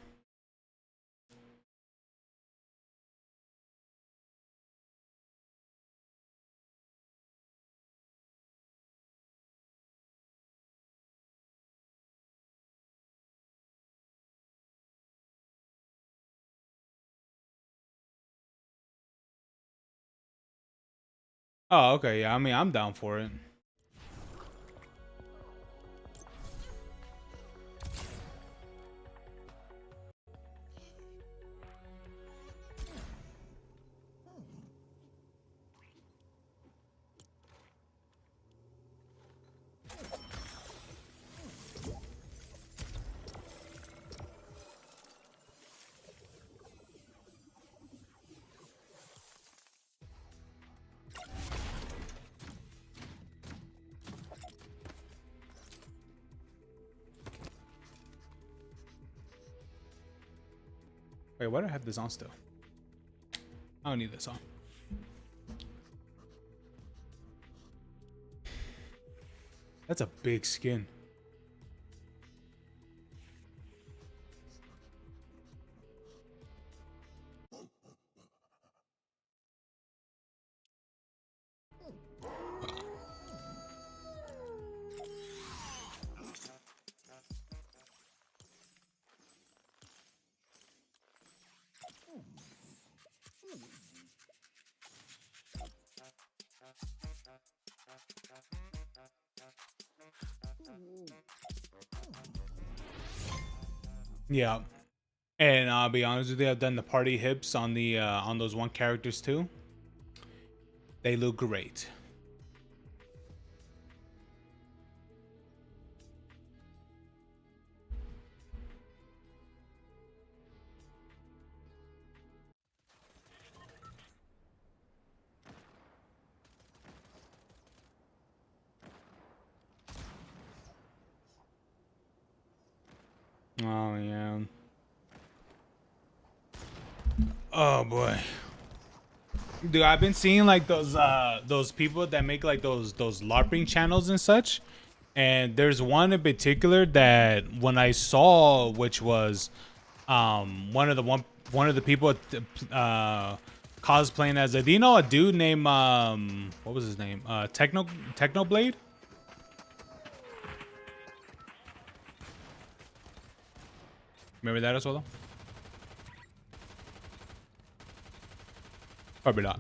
Oh, okay. Yeah, I mean, I'm down for it. Wait, why do I have this on still? I don't need this on. That's a big skin. Yeah. And I'll be honest with you, I've done the party hips on the on those one characters too. They look great. Oh yeah. Oh boy. Dude, I've been seeing like those people that make like those LARPing channels and such. And there's one in particular that when I saw, which was one of the people cosplaying as a, do you know a dude named what was his name? Technoblade? Remember that as well? Probably not.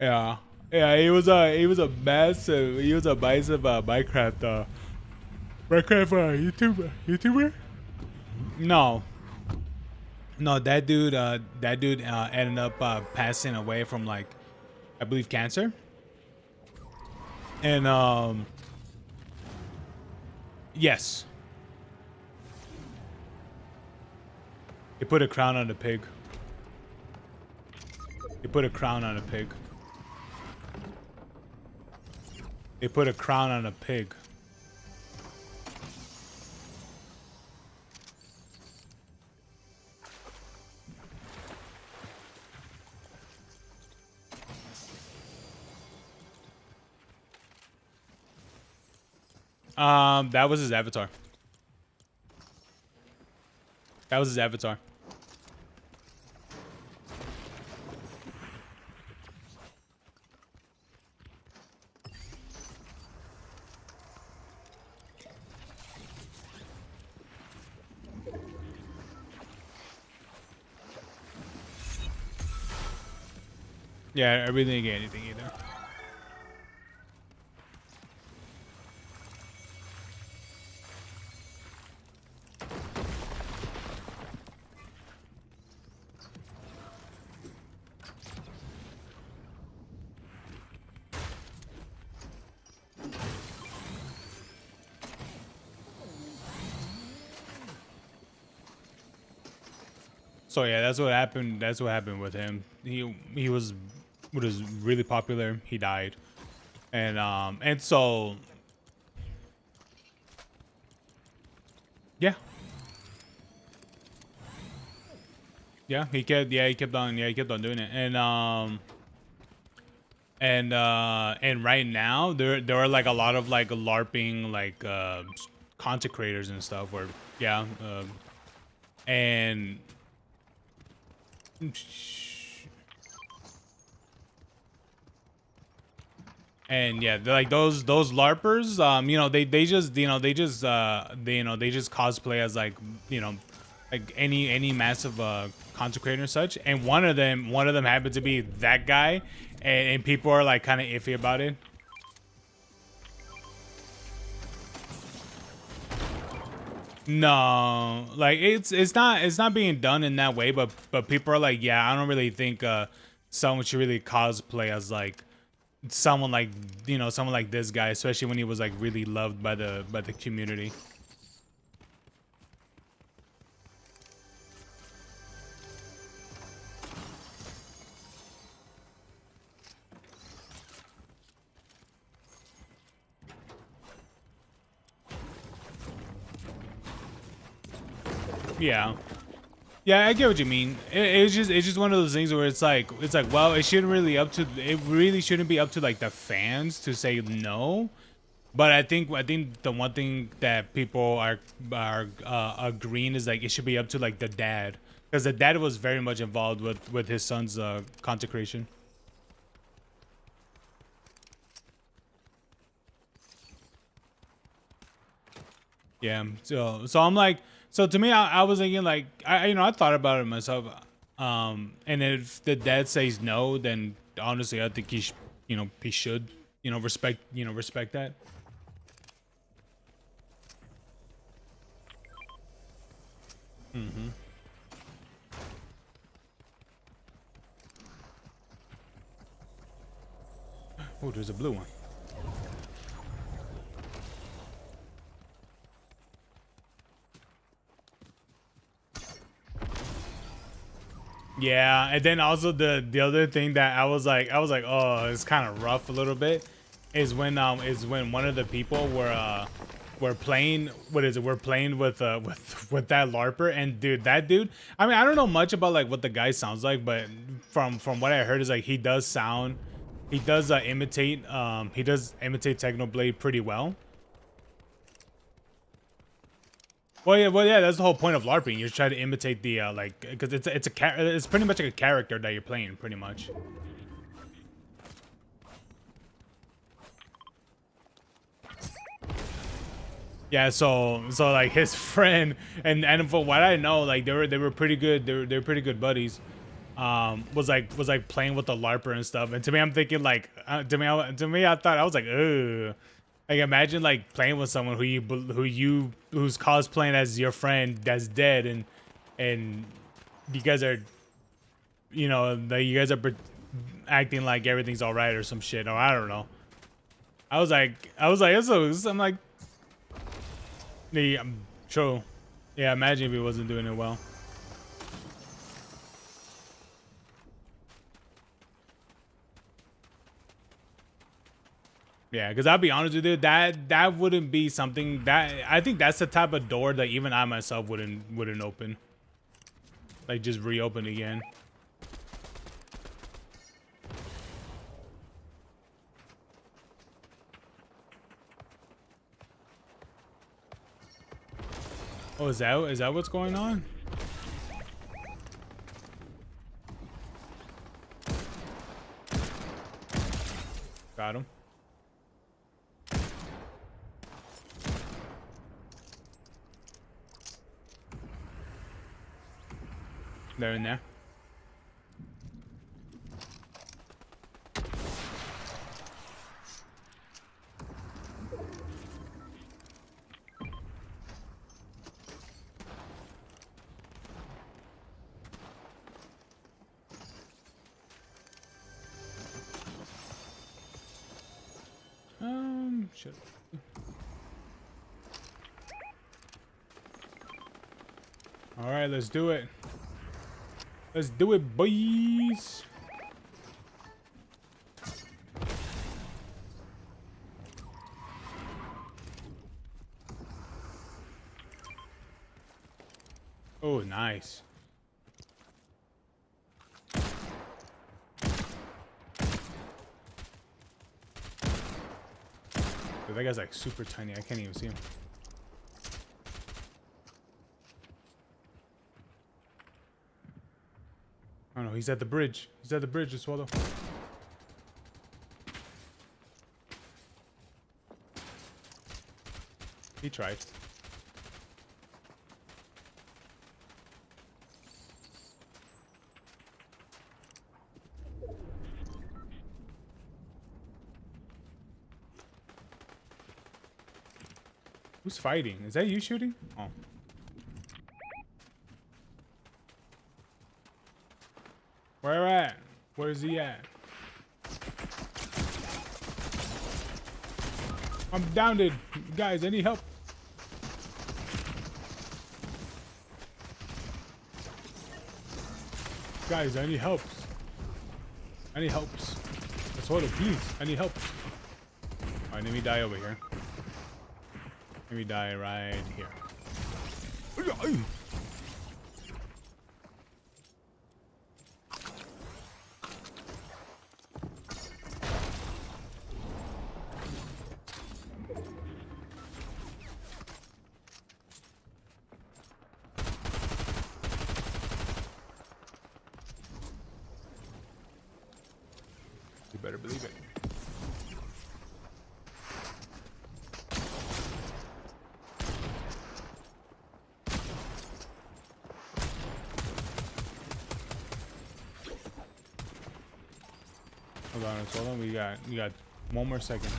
Yeah. Yeah, he was a massive Minecraft YouTuber? No. No, that dude ended up passing away from like I believe cancer. And yes. He put a crown on the pig. He put a crown on a pig. They put a crown on a pig. That was his avatar. That was his avatar. Yeah, I really didn't get anything either. So yeah, that's what happened. That's what happened with him. He was really popular. He died, and so yeah, he kept on doing it, and right now there are like a lot of like LARPing like content creators and stuff where yeah, and and yeah, they're like those larpers you know they just they just cosplay as like like any massive content creator and such, and one of them happened to be that guy, and people are like kind of iffy about it. No, like it's not being done in that way, but people are like, yeah, I don't really think someone should really cosplay as like someone like someone like this guy, especially when he was like really loved by the community. Yeah. Yeah, I get what you mean. It's just one of those things where it's like well, it really shouldn't be up to like the fans to say no. But I think the one thing that people are agreeing is like it should be up to like the dad, because the dad was very much involved with his son's content creation. Yeah. So I'm like, so to me, I was thinking like I thought about it myself. And if the dad says no, then honestly I think he should respect that. Oh, there's a blue one. Yeah, and then also the other thing that I was like, oh, it's kind of rough a little bit, is when one of the people were playing, what is it? We're playing with that LARPer, and dude, that dude. I mean, I don't know much about like what the guy sounds like, but from what I heard is like he does imitate Technoblade pretty well. Well, yeah, that's the whole point of LARPing. You try to imitate the like, because it's pretty much like a character that you're playing, pretty much. Yeah, so like his friend and from what I know, like they were pretty good. They were pretty good buddies. was like playing with the larper and stuff. And to me, I'm thinking like to me I thought, I was like, ugh. Like, imagine like playing with someone who's cosplaying as your friend that's dead, and you guys are, you guys are acting like everything's all right or some shit, or I don't know. I was like, I'm like, yeah, I'm true. Yeah, imagine if he wasn't doing it well. Yeah, because I'll be honest with you, that wouldn't be something that I think that's the type of door that even I myself wouldn't open. Like, just reopen again. Oh, is that what's going on? Got him. They're in there. Shit. All right, let's do it. Let's do it, boys. Oh, nice. Dude, that guy's like super tiny. I can't even see him. Oh no, he's at the bridge. He's at the bridge, just swallow. He tried. Who's fighting? Is that you shooting? Oh. Where at? Where's he at? I'm downed. Guys, I need help. Guys, I need help. I need helps. That's what it, please. I need help. Alright, let me die over here. Let me die right here. You better believe it. Hold on. We got one more second.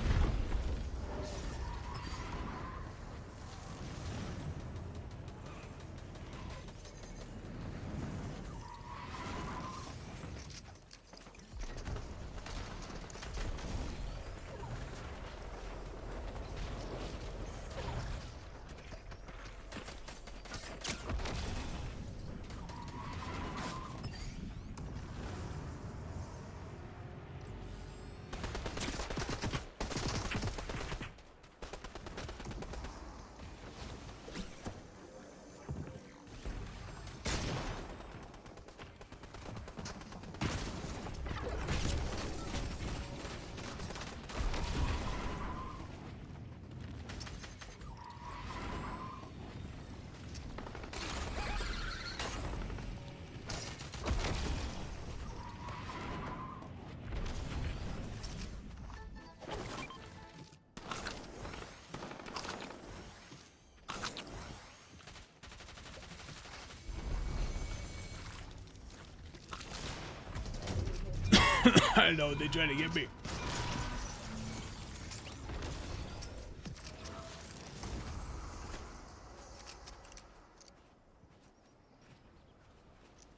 I know they're trying to get me.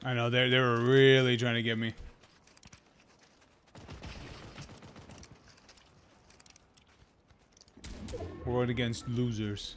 I know they were really trying to get me. We're going against losers.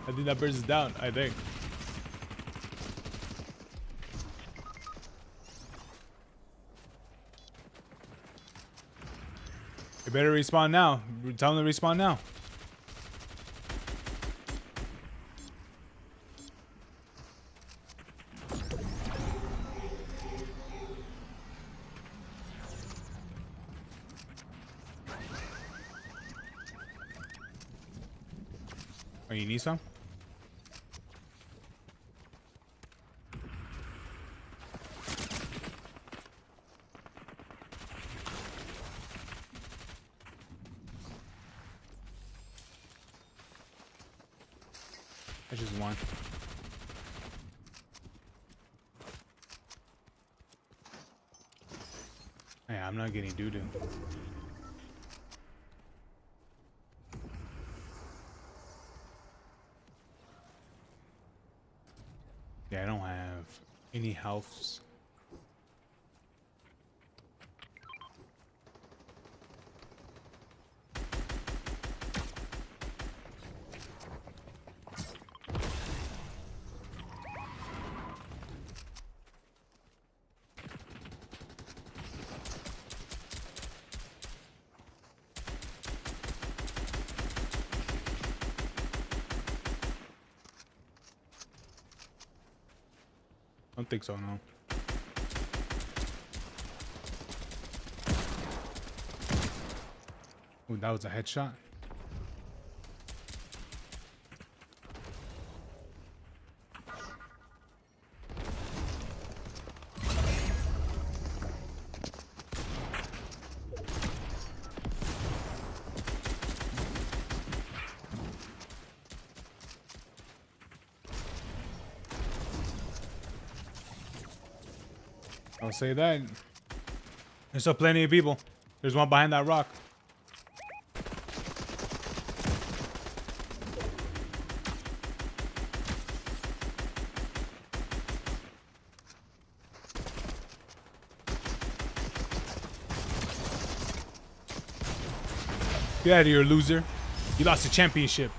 I think that person's down, I think. You better respawn now. Tell them to respawn now. Oh, you need some? I just one. Hey, I'm not getting doo-doo. Yeah, I don't have any healths. I don't think so, no. Ooh, that was a headshot. I'll say that. There's still plenty of people. There's one behind that rock. Get out of here, loser. You lost the championship.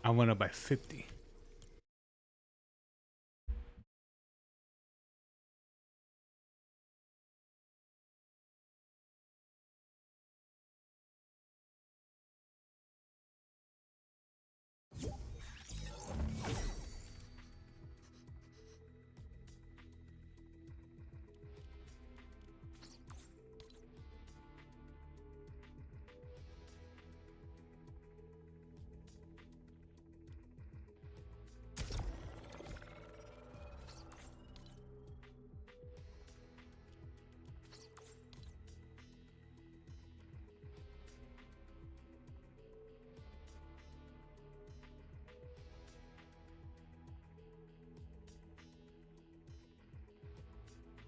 I went up by 50.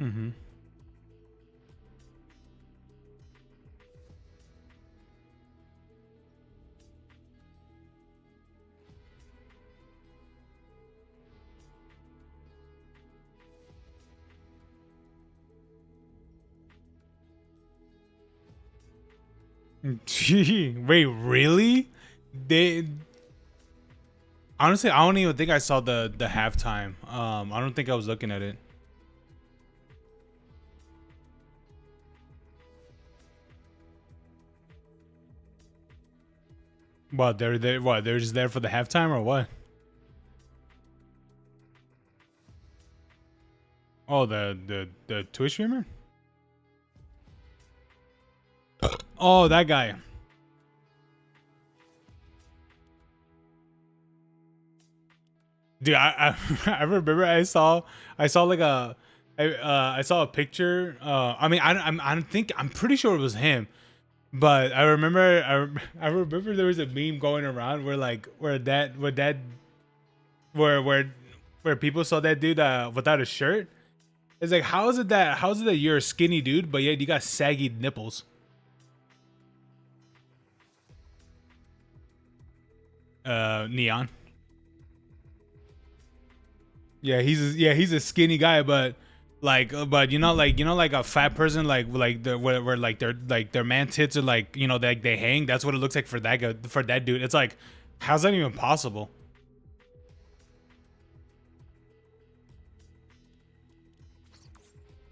Mm-hmm. Wait, really? They honestly, I don't even think I saw the halftime. I don't think I was looking at it. What they're there? What they're just there for the halftime or what? Oh, the Twitch streamer. Oh, that guy. Dude, I remember I saw like I saw a picture. I mean I don't think I'm pretty sure it was him, but I remember I remember there was a meme going around where like where people saw that dude without a shirt. It's like how is it that you're a skinny dude but yet you got saggy nipples? Neon. Yeah, he's a skinny guy, but but like a fat person, like the where like their man tits are like they hang. That's what it looks like for that guy, for that dude. It's like, how's that even possible?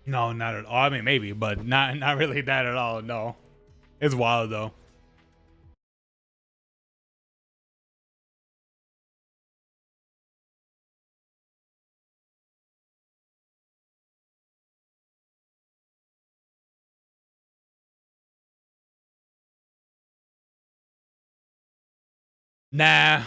No, not at all. I mean, maybe, but not really that at all. No, it's wild though. Nah.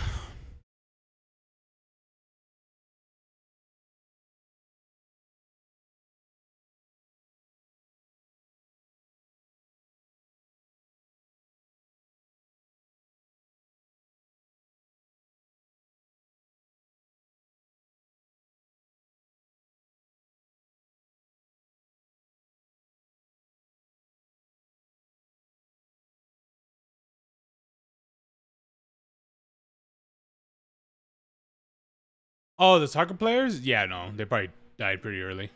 Oh, the soccer players? Yeah, no, they probably died pretty early.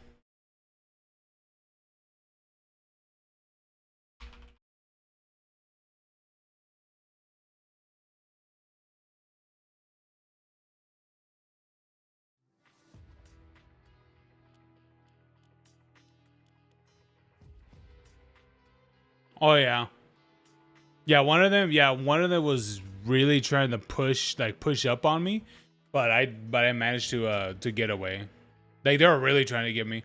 Oh yeah. Yeah, one of them. Yeah, one of them was really trying to push up on me, but I managed to get away. Like they were really trying to get me.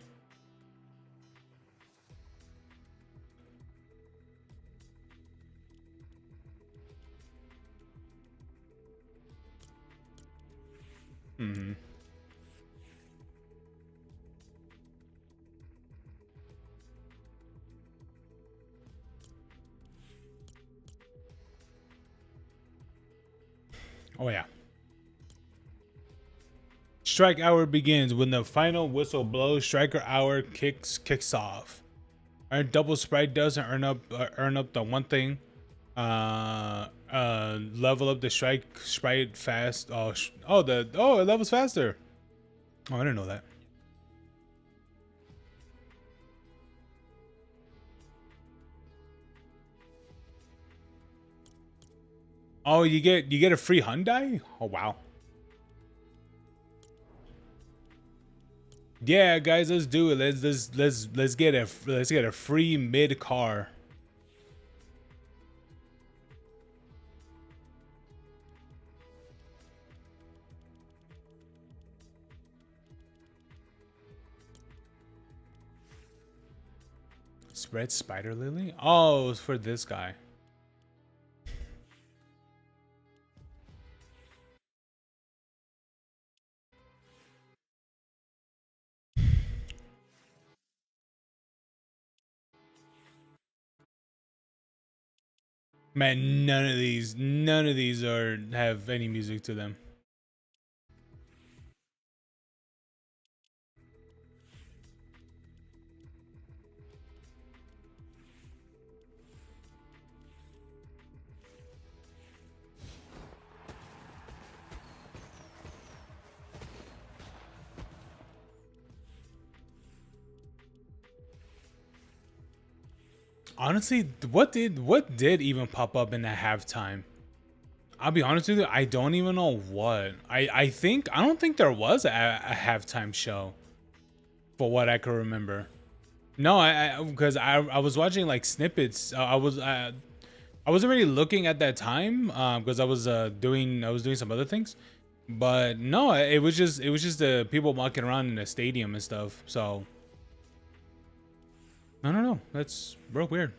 Hmm. Oh yeah. Strike hour begins when the final whistle blows. Striker hour kicks off. Earn double Sprite does and earn up the one thing. Level up the Sprite fast. Oh it levels faster. Oh, I didn't know that. Oh, you get a free Hyundai? Oh wow. Yeah, guys, let's do it. Let's get a free mid car. Spread Spider Lily? Oh, it was for this guy. Man, none of these are have any music to them. Honestly, what did even pop up in the halftime? I'll be honest with you, I don't even know what. I don't think there was a halftime show for what I can remember. No, I because I was watching like snippets. I wasn't really looking at that time because I was doing some other things. But no, it was just the people walking around in the stadium and stuff. So I don't know. That's real weird.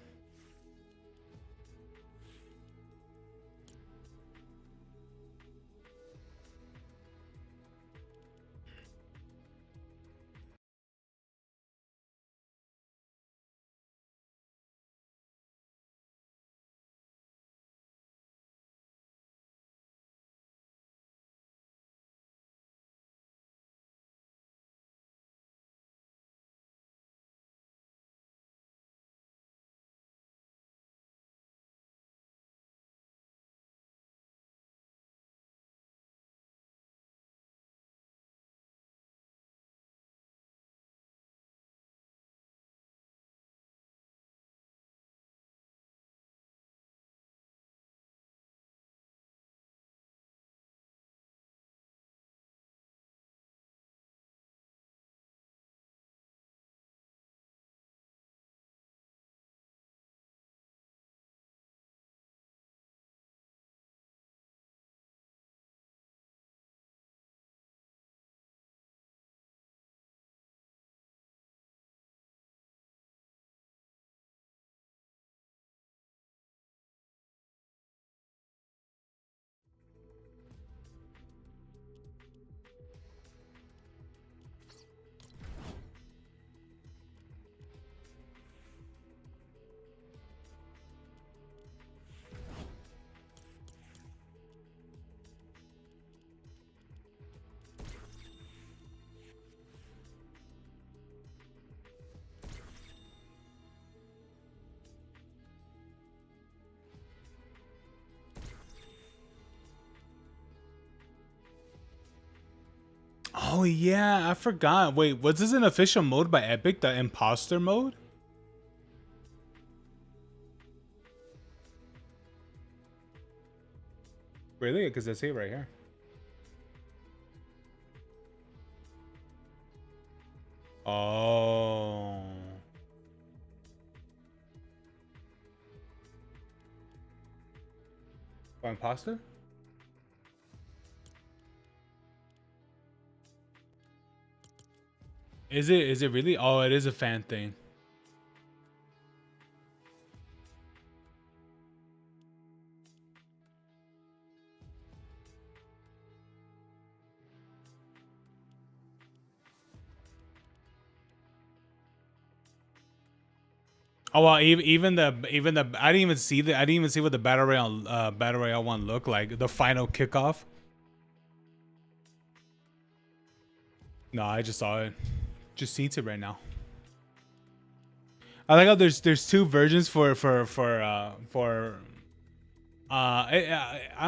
Oh yeah, I forgot. Wait, was this an official mode by Epic, the imposter mode? Really? Because I see it right here. Oh. For imposter? Is it? Is it really? Oh, it is a fan thing. Oh well, even the I didn't even see the I didn't even see what the battle royale one looked like. The final kickoff. No, I just saw it. Just seen it right now. I like how there's two versions I don't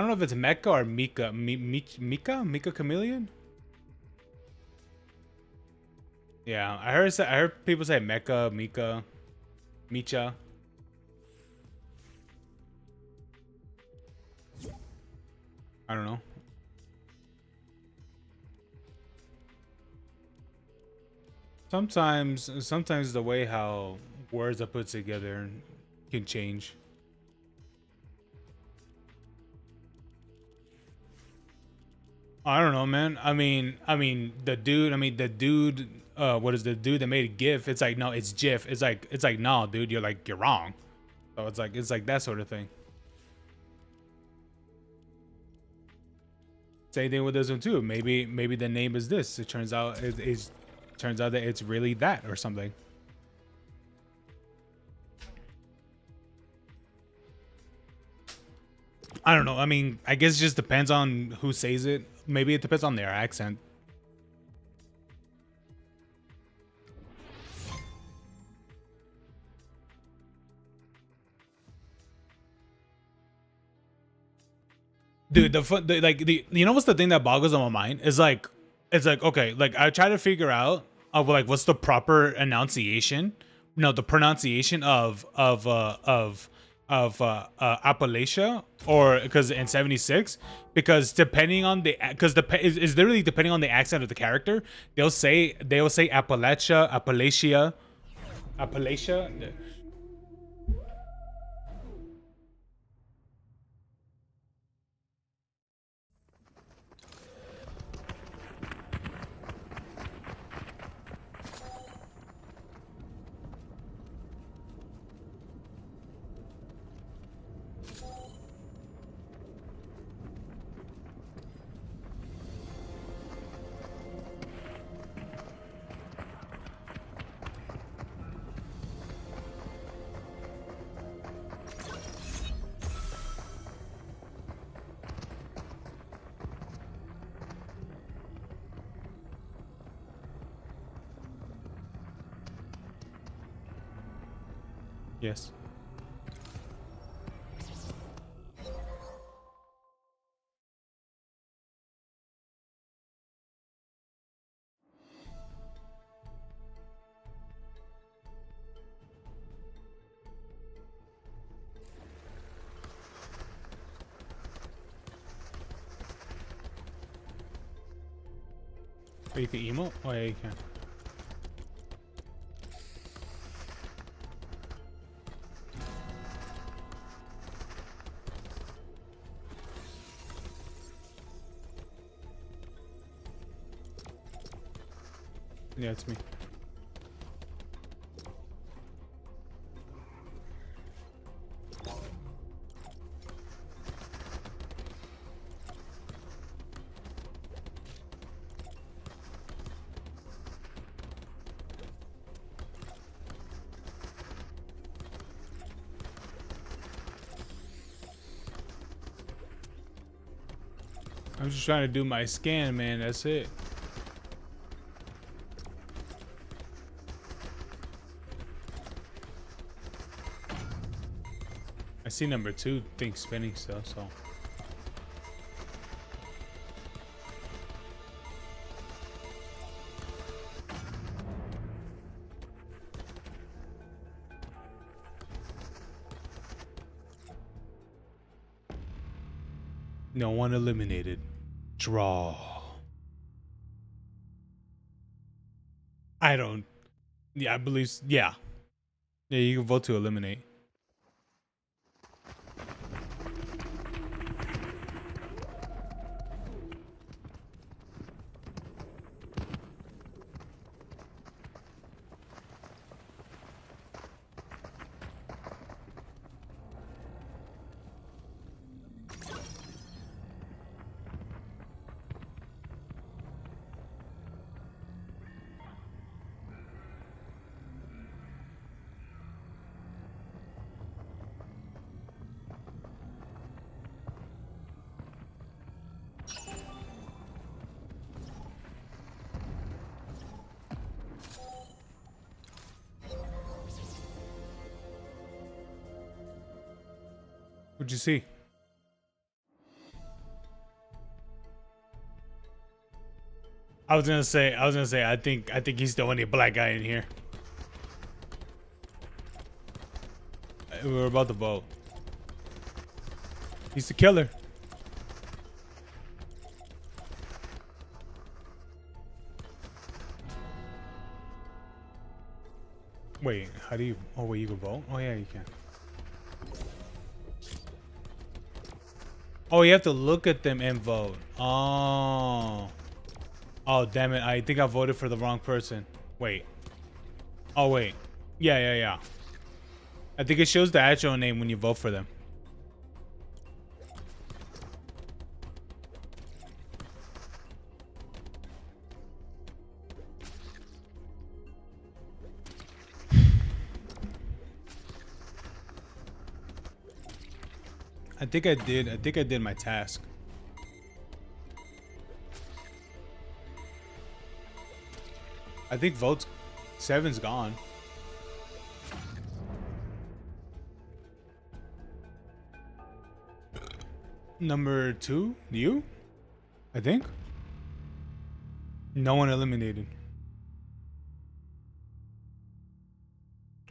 know if it's Mecha or Mika. Mika Chameleon. Yeah, I heard people say Mecha, Mika, Micha. I don't know. Sometimes the way how words are put together can change. I don't know, man. The dude. What is the dude that made a GIF? It's like no, it's GIF. It's like no, dude. You're wrong. So it's like that sort of thing. Same thing with this one too. Maybe the name is this. It turns out that it's really that or something. I don't know. I mean, I guess it just depends on who says it. Maybe it depends on their accent. Dude, you know what's the thing that boggles on my mind is like, it's like okay, like I try to figure out of like what's the proper enunciation, no, the pronunciation of Appalachia, or because in 76, because depending on the, because is literally depending on the accent of the character, they'll say Appalachia, Appalachia. Yes. Oh, you can emote? Oh, yeah, you can. Yeah, it's me. I'm just trying to do my scan, man. That's it. I see number 2 thing spinning still, so. No one eliminated. Draw. I don't. Yeah, I believe. Yeah. Yeah, you can vote to eliminate. What'd you see? I was gonna say, I think he's the only black guy in here. We were about to vote. He's the killer. Wait, how do you? Oh wait, you can vote. Oh yeah, you can. Oh, you have to look at them and vote. Oh. Oh, damn it. I think I voted for the wrong person. Wait. Oh, wait. Yeah. I think it shows the actual name when you vote for them. I think I did my task. I think votes 7's gone. Number 2, you? I think. No one eliminated.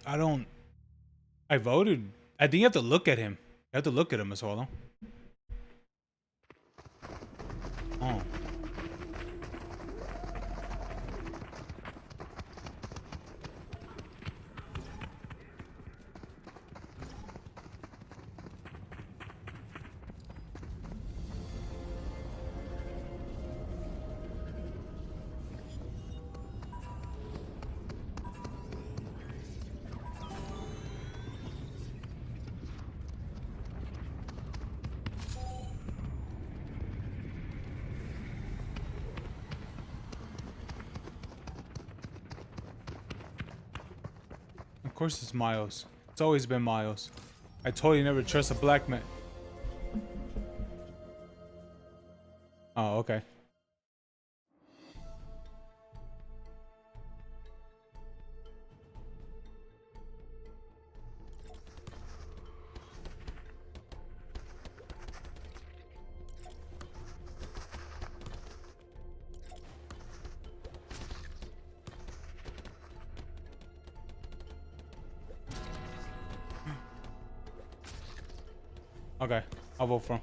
I don't. I voted. I think you have to look at him. You have to look at him as well. No? Oh. Of course it's Miles. It's always been Miles. I totally never trust a black man. Oh, okay. Okay, I'll vote for him.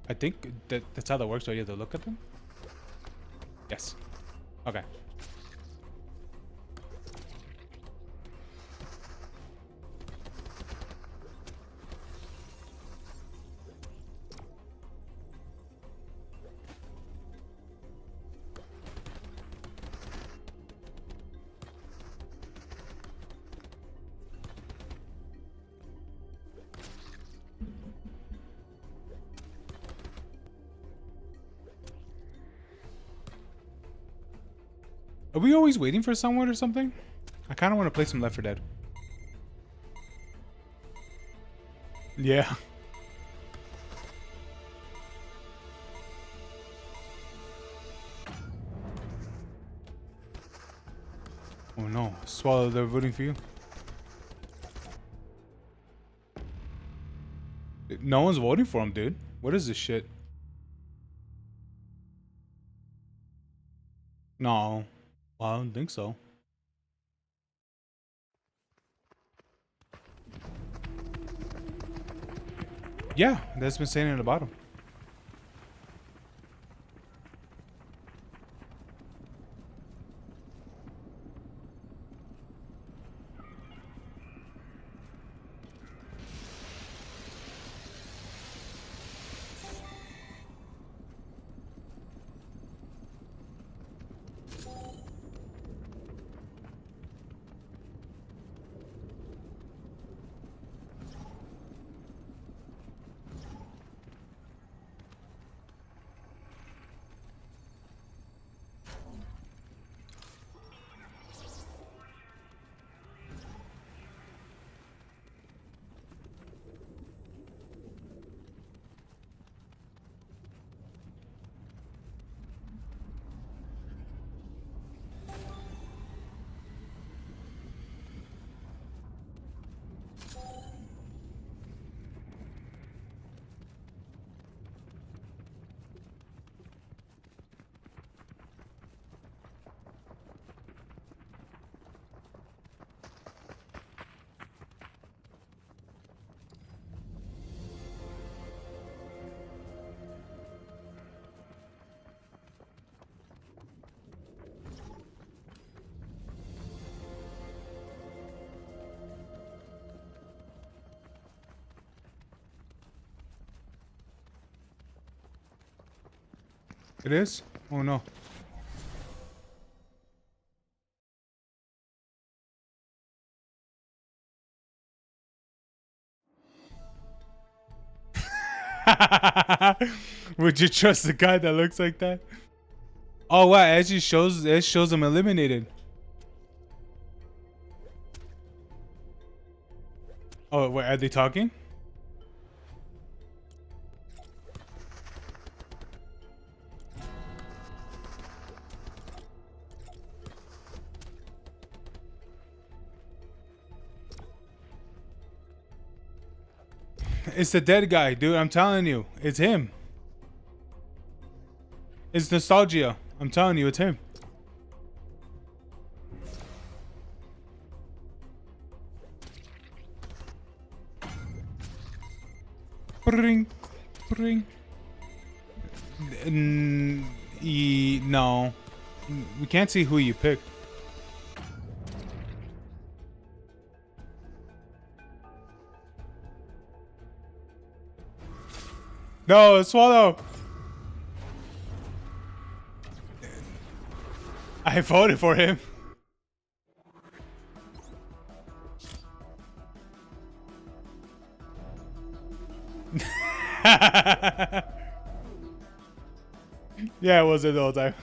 I think that's how that works. So you have to look at them. Yes. Okay. Are we always waiting for someone or something? I kind of want to play some Left 4 Dead. Yeah. Oh no, Swallow, they're voting for you. No one's voting for him, dude. What is this shit? No. Well, I don't think so. Yeah, that's been saying at the bottom. It is? Oh no. Would you trust a guy that looks like that? Oh wow, it shows them eliminated. Oh wait, are they talking? It's the dead guy, dude. I'm telling you, it's him. It's nostalgia. I'm telling you, it's him. Bring, bring. No, we can't see who you picked. No, swallow. I voted for him. Yeah, it was it the whole time.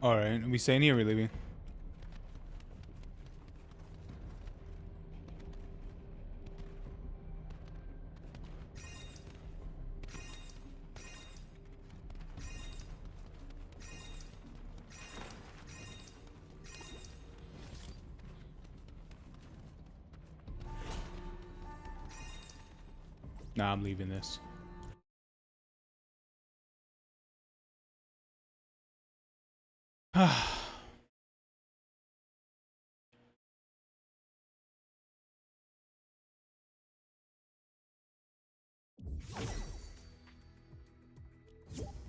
All right, we staying here, or we leaving? Nah, I'm leaving this.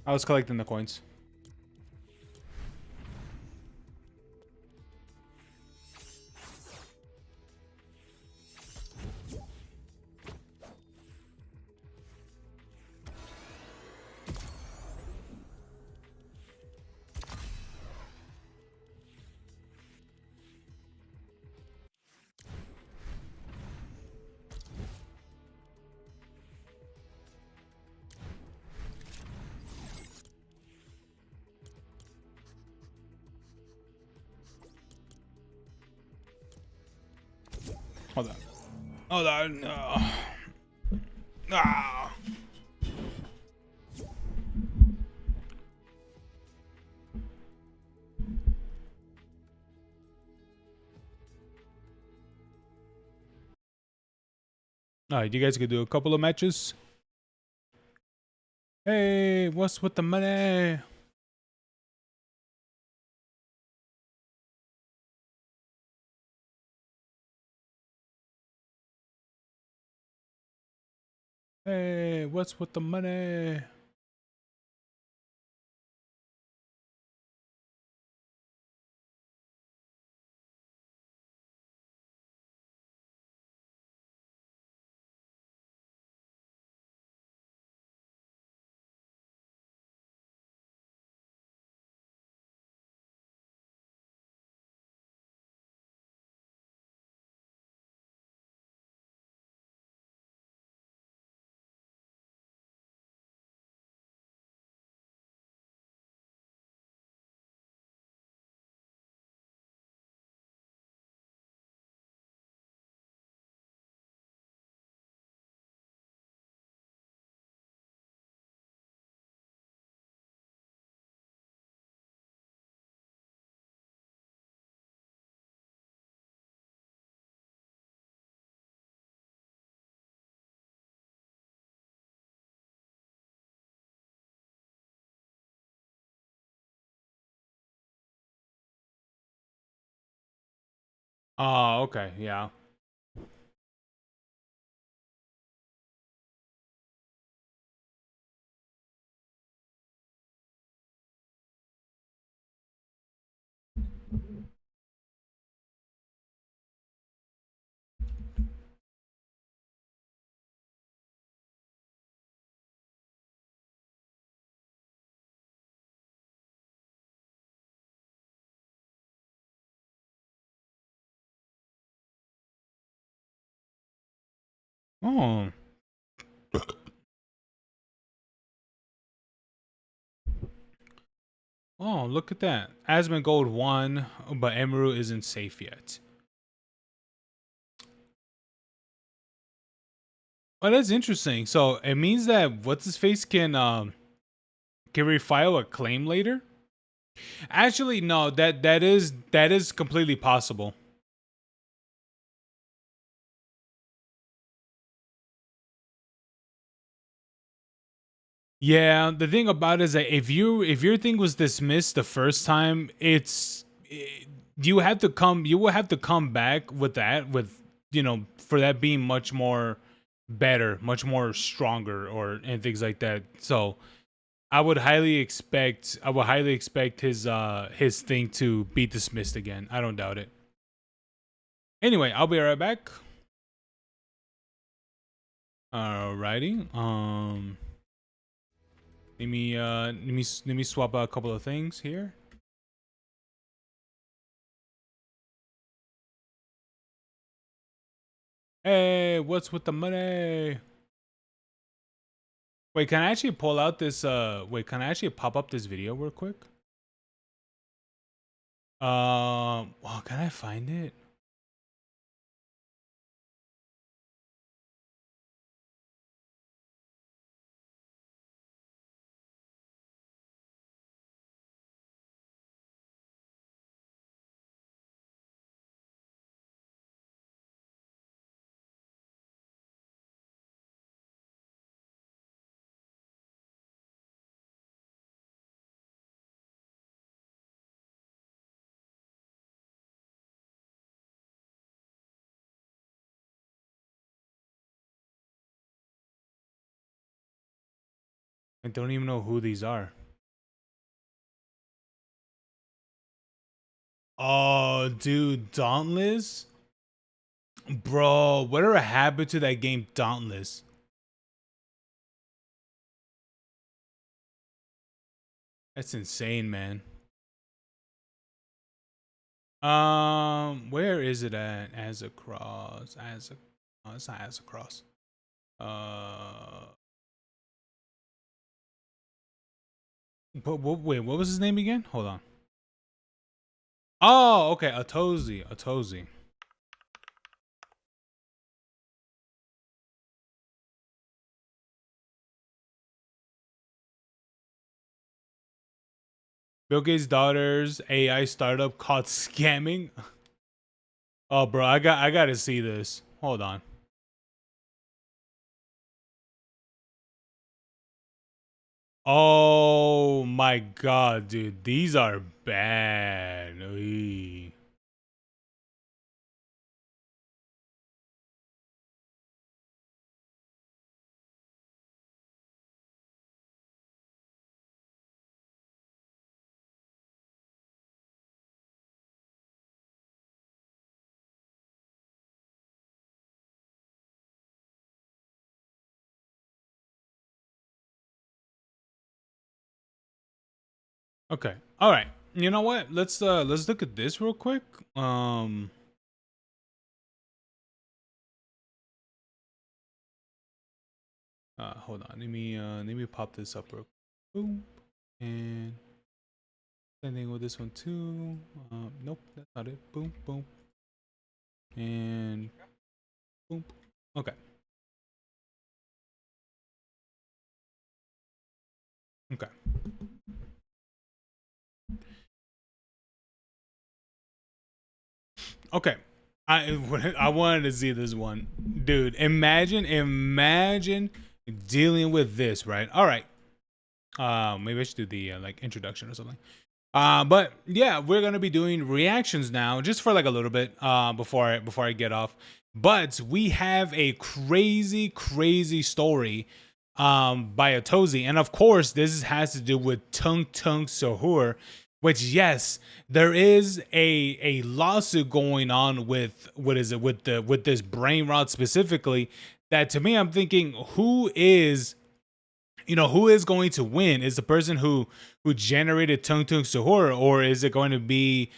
I was collecting the coins. Hold on. Hold on. No. Ah. All right, you guys could do a couple of matches. Hey, what's with the money? Hey, what's with the money? Oh, okay, yeah. Oh, Oh, look at that. Asmongold won, but Emiru isn't safe yet. Oh, that's interesting. So it means that what's his face can refile a claim later. Actually, no. That is completely possible. Yeah, the thing about it is that if your thing was dismissed the first time, you will have to come back with that with for that being much more better, much more stronger or and things like that. So I would highly expect his thing to be dismissed again. I don't doubt it. Anyway, I'll be right back. Alrighty. Let me swap out a couple of things here. Hey, what's with the money? Wait, can I actually pull out this wait, can I actually pop up this video real quick? Well, can I find it? I don't even know who these are. Oh, dude, Dauntless? Bro, whatever happened to that game Dauntless? That's insane, man. Where is it at? As a cross. Oh, it's not as a cross. Uh but wait, what was his name again? Hold on. Oh, okay, Atozi. Bill Gates' daughter's AI startup caught scamming. Oh, bro, I gotta see this. Hold on. Oh my god, dude, these are bad. Oy. Okay, all right. You know what? Let's look at this real quick. Um, hold on. Let me pop this up real quick. Boom, and same thing with this one too. Nope, that's not it. Boom, boom, and boom. Okay. Okay. Okay. I I wanted to see this one. Dude, imagine dealing with this, right? All right. Maybe I should do the like introduction or something. But yeah, we're gonna be doing reactions now, just for like a little bit, before I get off. But we have a crazy story, by Atozi, and of course, this has to do with Tung Tung Sahur, which yes, there is a lawsuit going on with what is it with this brain rot specifically. That to me, I'm thinking, who is going to win? Is the person who generated Tung Tung Sahur, or is it going to be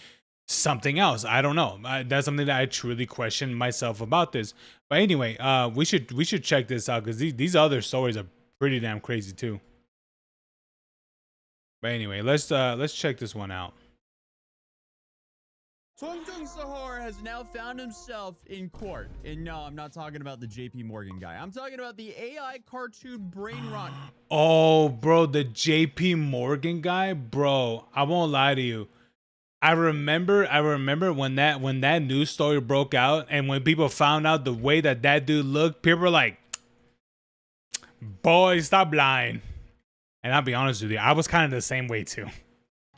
something else? I don't know. That's something that I truly question myself about this. But anyway, we should check this out because these other stories are pretty damn crazy too. But anyway, let's check this one out. Tung Tung Sahar has now found himself in court. And no, I'm not talking about the JP Morgan guy. I'm talking about the AI cartoon brain rot. Oh, bro, the JP Morgan guy, bro. I won't lie to you. I remember when that news story broke out, and when people found out the way that dude looked, people were like, "Boy, stop lying." And I'll be honest with you, I was kind of the same way too.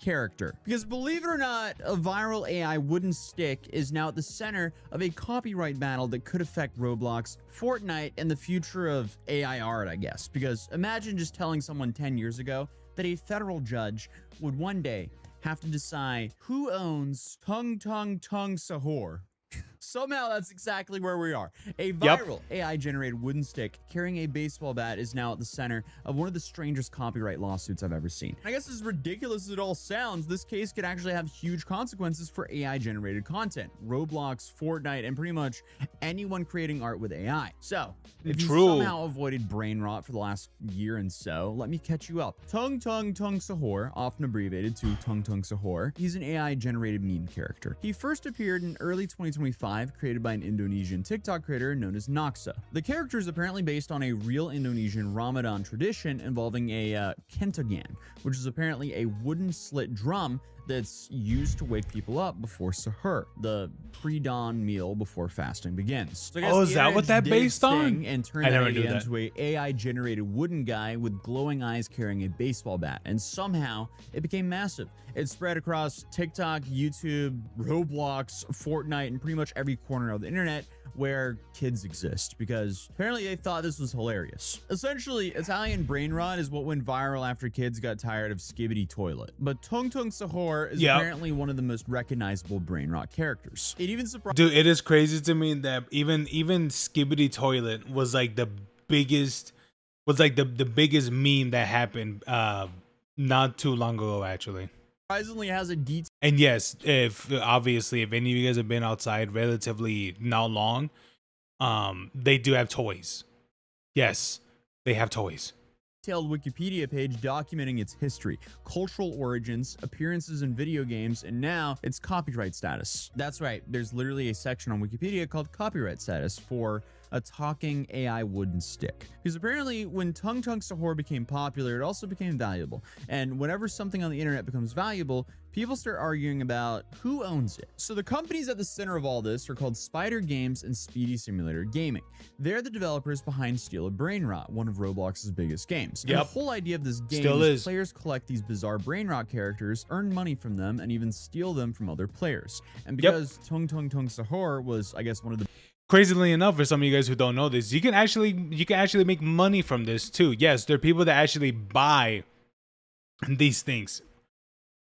Character. Because believe it or not, a viral AI wooden stick is now at the center of a copyright battle that could affect Roblox, Fortnite, and the future of AI art, I guess. Because imagine just telling someone 10 years ago that a federal judge would one day have to decide who owns Tung Tung Tung Sahur. Somehow that's exactly where we are. A viral AI-generated wooden stick carrying a baseball bat is now at the center of one of the strangest copyright lawsuits I've ever seen. I guess as ridiculous as it all sounds, this case could actually have huge consequences for AI-generated content. Roblox, Fortnite, and pretty much anyone creating art with AI. So, if you somehow avoided brain rot for the last year and so, let me catch you up. Tung Tung Tung Sahur, often abbreviated to Tung Tung Sahur, he's an AI-generated meme character. He first appeared in early 2025, created by an Indonesian TikTok creator known as Noxa. The character is apparently based on a real Indonesian Ramadan tradition involving a kentagan, which is apparently a wooden slit drum that's used to wake people up before sahur, the pre-dawn meal before fasting begins. So oh, is that what that based on? And turned that idea into a AI-generated wooden guy with glowing eyes carrying a baseball bat, and somehow it became massive. It spread across TikTok, YouTube, Roblox, Fortnite, and pretty much every corner of the internet where kids exist, because apparently they thought this was hilarious. Essentially, Italian brain rot is what went viral after kids got tired of Skibbity Toilet. But Tung Tung Sahur is apparently one of the most recognizable brain rot characters. It even surprised— Dude, it is crazy to me that even Skibbity Toilet was like the biggest biggest meme that happened not too long ago, actually. Surprisingly has a detail. And yes, if obviously if any of you guys have been outside relatively not long, they do have toys. Yes, they have toys. Detailed Wikipedia page documenting its history, cultural origins, appearances in video games, and now its copyright status. That's right, there's literally a section on Wikipedia called copyright status for a talking AI wooden stick. Because apparently when Tung Tung Sahur became popular, it also became valuable. And whenever something on the internet becomes valuable, people start arguing about who owns it. So the companies at the center of all this are called Spider Games and Speedy Simulator Gaming. They're the developers behind Steal a Brain Rot, one of Roblox's biggest games. And the whole idea of this game is players collect these bizarre brain rot characters, earn money from them, and even steal them from other players. And because Tung Tung Tung Sahur was, I guess, one of the— Crazily enough, for some of you guys who don't know this, you can actually make money from this too. Yes, there are people that actually buy these things.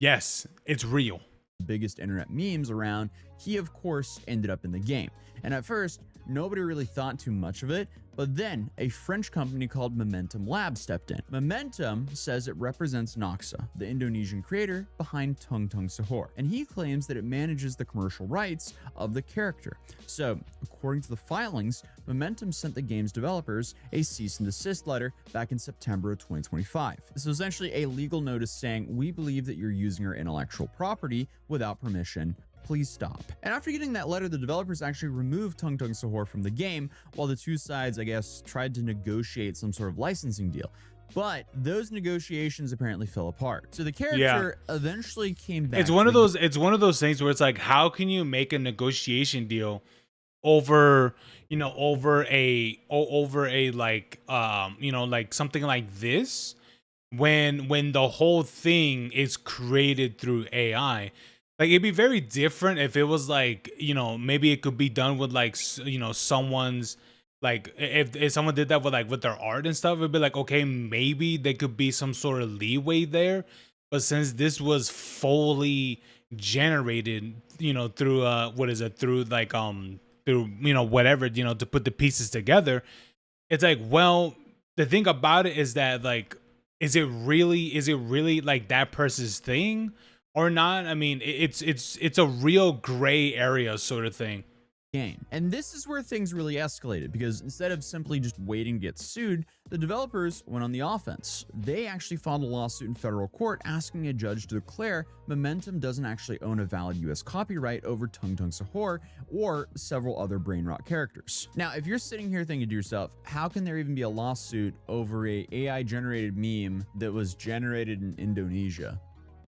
Yes, it's real. Biggest internet memes around, he of course ended up in the game. And at first, nobody really thought too much of it, but then a French company called Momentum Labs stepped in. Momentum says it represents Noxa, the Indonesian creator behind Tung Tung Sahur, and he claims that it manages the commercial rights of the character. So, according to the filings, Momentum sent the game's developers a cease and desist letter back in September of 2025. This is essentially a legal notice saying, we believe that you're using our intellectual property without permission. Please stop. And after getting that letter, the developers actually removed Tung Tung Sahur from the game, while the two sides, I guess, tried to negotiate some sort of licensing deal. But those negotiations apparently fell apart. So the character eventually came back. It's one of those things where it's like, how can you make a negotiation deal over a like like something like this when the whole thing is created through AI? Like, it'd be very different if it was like, maybe it could be done with like, someone's, like, if someone did that with their art and stuff, it'd be like, okay, maybe there could be some sort of leeway there. But since this was fully generated, through whatever, to put the pieces together, it's like, well, the thing about it is that, like, is it really like that person's thing or not? I mean, it's a real gray area sort of thing. game. And this is where things really escalated, because instead of simply just waiting to get sued, the developers went on the offense. They actually filed a lawsuit in federal court asking a judge to declare Momentum doesn't actually own a valid US copyright over Tung Tung Sahur or several other brain rot characters. Now, if you're sitting here thinking to yourself, how can there even be a lawsuit over a AI generated meme that was generated in Indonesia?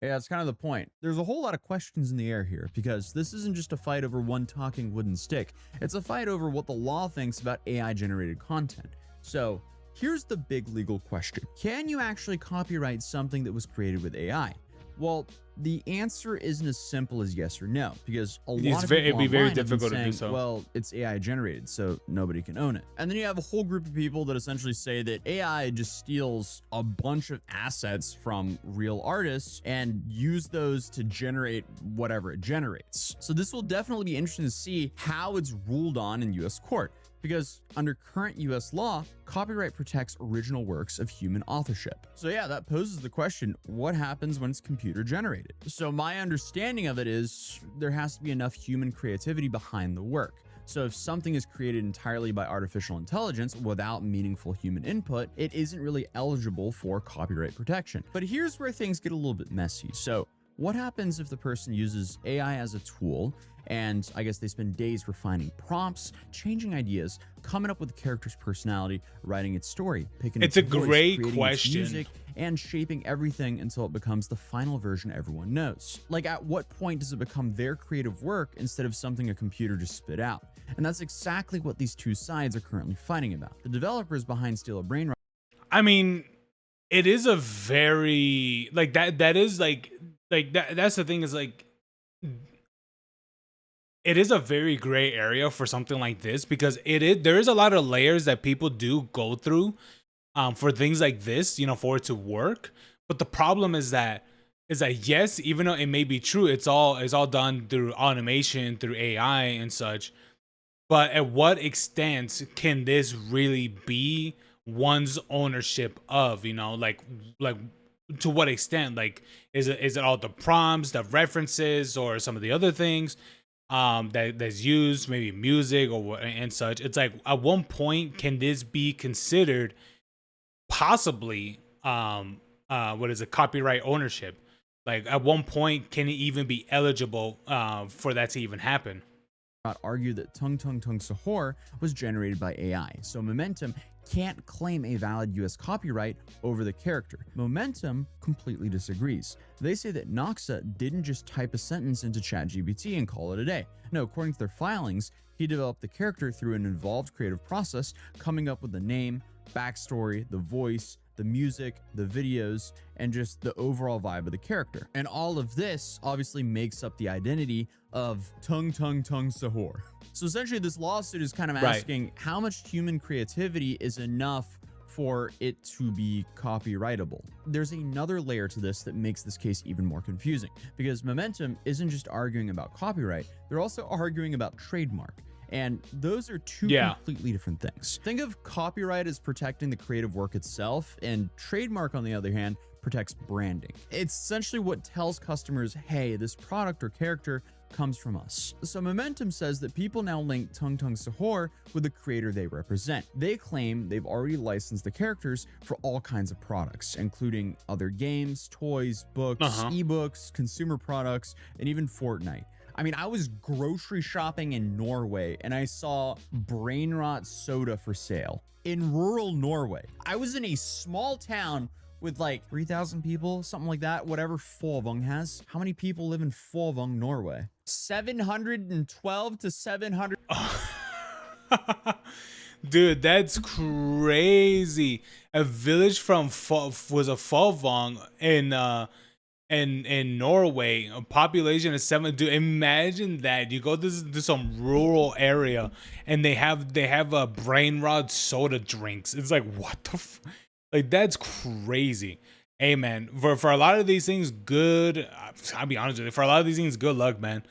Yeah, it's kind of the point. There's a whole lot of questions in the air here, because this isn't just a fight over one talking wooden stick. It's a fight over what the law thinks about AI generated content. So here's the big legal question. Can you actually copyright something that was created with AI? Well, the answer isn't as simple as yes or no, because a lot of people it'd be very online have been difficult to do saying, so. well, it's AI generated, so nobody can own it. And then you have a whole group of people that essentially say that AI just steals a bunch of assets from real artists and use those to generate whatever it generates. So this will definitely be interesting to see how it's ruled on in US court, because under current US law, copyright protects original works of human authorship. So yeah, that poses the question, what happens when it's computer generated? So my understanding of it is there has to be enough human creativity behind the work. So if something is created entirely by artificial intelligence without meaningful human input, it isn't really eligible for copyright protection. But here's where things get a little bit messy. So what happens if the person uses AI as a tool, and I guess they spend days refining prompts, changing ideas, coming up with the character's personality, writing its story, picking It's its a voice, great creating its question. music, and shaping everything until it becomes the final version everyone knows? Like, at what point does it become their creative work instead of something a computer just spit out? And that's exactly what these two sides are currently fighting about. The developers behind Steal a Brain. I mean, it is a very like that is like that that's the thing is like it is a very gray area for something like this, because there is a lot of layers that people do go through for things like this, you know, for it to work. But the problem is that yes, even though it may be true, it's all done through automation, through AI and such. But at what extent can this really be one's ownership of, you know, like to what extent? Like, is it all the prompts, the references, or some of the other things that's used, maybe music or and such? It's like, at one point can this be considered possibly what is it, copyright ownership? Like, at one point can it even be eligible for that to even happen? Argue that Tung Tung Tung Sahur was generated by AI, so Momentum can't claim a valid US copyright over the character. Momentum completely disagrees. They say that Noxa didn't just type a sentence into ChatGPT and call it a day. No, according to their filings, he developed the character through an involved creative process, coming up with the name, backstory, the voice, the music, the videos, and just the overall vibe of the character. And all of this obviously makes up the identity of Tung Tung Tung Sahur. So essentially this lawsuit is kind of asking how much human creativity is enough for it to be copyrightable. There's another layer to this that makes this case even more confusing, because Momentum isn't just arguing about copyright, they're also arguing about trademark. And those are two completely different things. Think of copyright as protecting the creative work itself, and trademark, on the other hand, protects branding. It's essentially what tells customers, hey, this product or character comes from us. So Momentum says that people now link Tung Tung Sahur with the creator they represent. They claim they've already licensed the characters for all kinds of products, including other games, toys, books, ebooks, consumer products, and even Fortnite. I mean, I was grocery shopping in Norway and I saw brain rot soda for sale in rural Norway. I was in a small town with like 3,000 people, something like that, whatever Folvung has. How many people live in Folvung, Norway? 712 to 700. Dude, that's crazy. A village from was a Folvung in Norway, a population of 7. Dude, imagine that you go to some rural area and they have a brain rot soda drinks. It's like, what the like, that's crazy. Hey man, for a lot of these things, I'll be honest with you, for a lot of these things, good luck, man.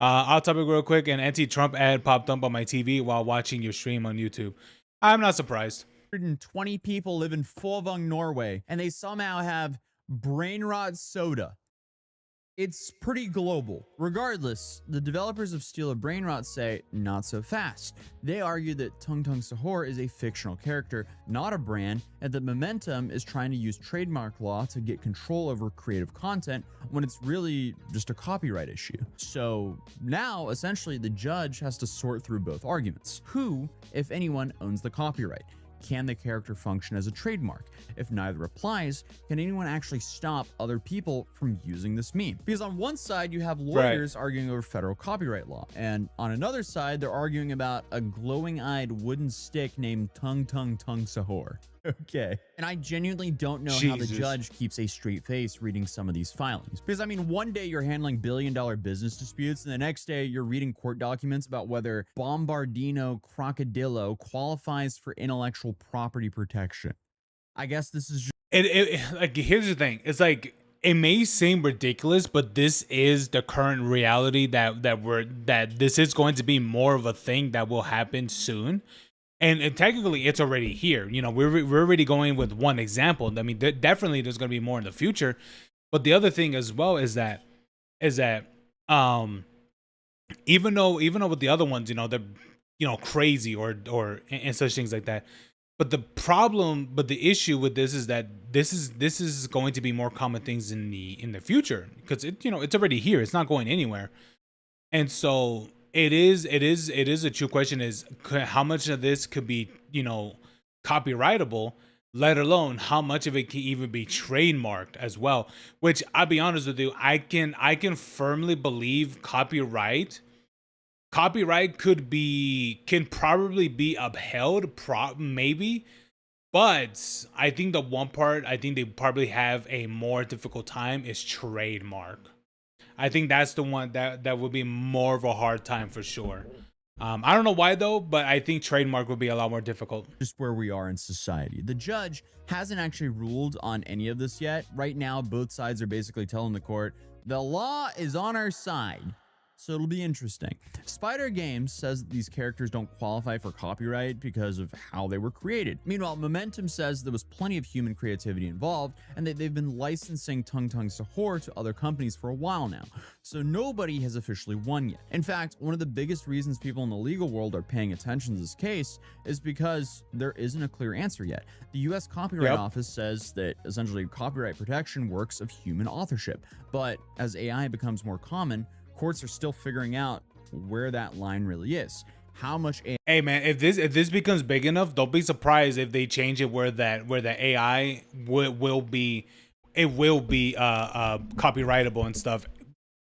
I'll topic real quick. An anti-Trump ad popped up on my TV while watching your stream on YouTube. I'm not surprised. 120 people live in Folvung, Norway, and they somehow have brain rot soda. It's pretty global. Regardless, the developers of Steal a Brainrot say not so fast. They argue that Tung Tung Sahur is a fictional character, not a brand, and that Momentum is trying to use trademark law to get control over creative content when it's really just a copyright issue. So now, essentially, the judge has to sort through both arguments. Who, if anyone, owns the copyright? Can the character function as a trademark? If neither applies, can anyone actually stop other people from using this meme? Because on one side, you have lawyers arguing over federal copyright law, and on another side, they're arguing about a glowing-eyed wooden stick named Tung Tung Tung Sahur. Okay. And I genuinely don't know how the judge keeps a straight face reading some of these filings. Because, I mean, one day you're handling billion-dollar business disputes, and the next day you're reading court documents about whether Bombardino Crocodillo qualifies for intellectual property protection. I guess this is just... Like, here's the thing. It's like, it may seem ridiculous, but this is the current reality that this is going to be more of a thing that will happen soon. And technically, it's already here. You know, we're already going with one example. I mean, definitely there's going to be more in the future. But the other thing as well is that even though with the other ones, you know, they're, you know, crazy or and such things like that. But the issue with this is that this is going to be more common things in the future, because it, you know, it's already here. It's not going anywhere. And so it is a true question, is how much of this could be, you know, copyrightable, let alone how much of it can even be trademarked as well. Which, I'll be honest with you, I can firmly believe copyright can probably be upheld, maybe. But I think the one part I think they probably have a more difficult time is trademark. I think that's the one that would be more of a hard time for sure. I don't know why though, but I think trademark would be a lot more difficult. Just where we are in society. The judge hasn't actually ruled on any of this yet. Right now, both sides are basically telling the court, the law is on our side. So it'll be interesting. Spider Games says that these characters don't qualify for copyright because of how they were created. Meanwhile, Momentum says there was plenty of human creativity involved and that they've been licensing Tung Tung Sahur to other companies for a while now. So nobody has officially won yet. In fact, one of the biggest reasons people in the legal world are paying attention to this case is because there isn't a clear answer yet. The US Copyright Office says that essentially copyright protection works of human authorship. But as AI becomes more common, courts are still figuring out where that line really is. How much AI... Hey man, if this becomes big enough, don't be surprised if they change it where the AI will be copyrightable and stuff.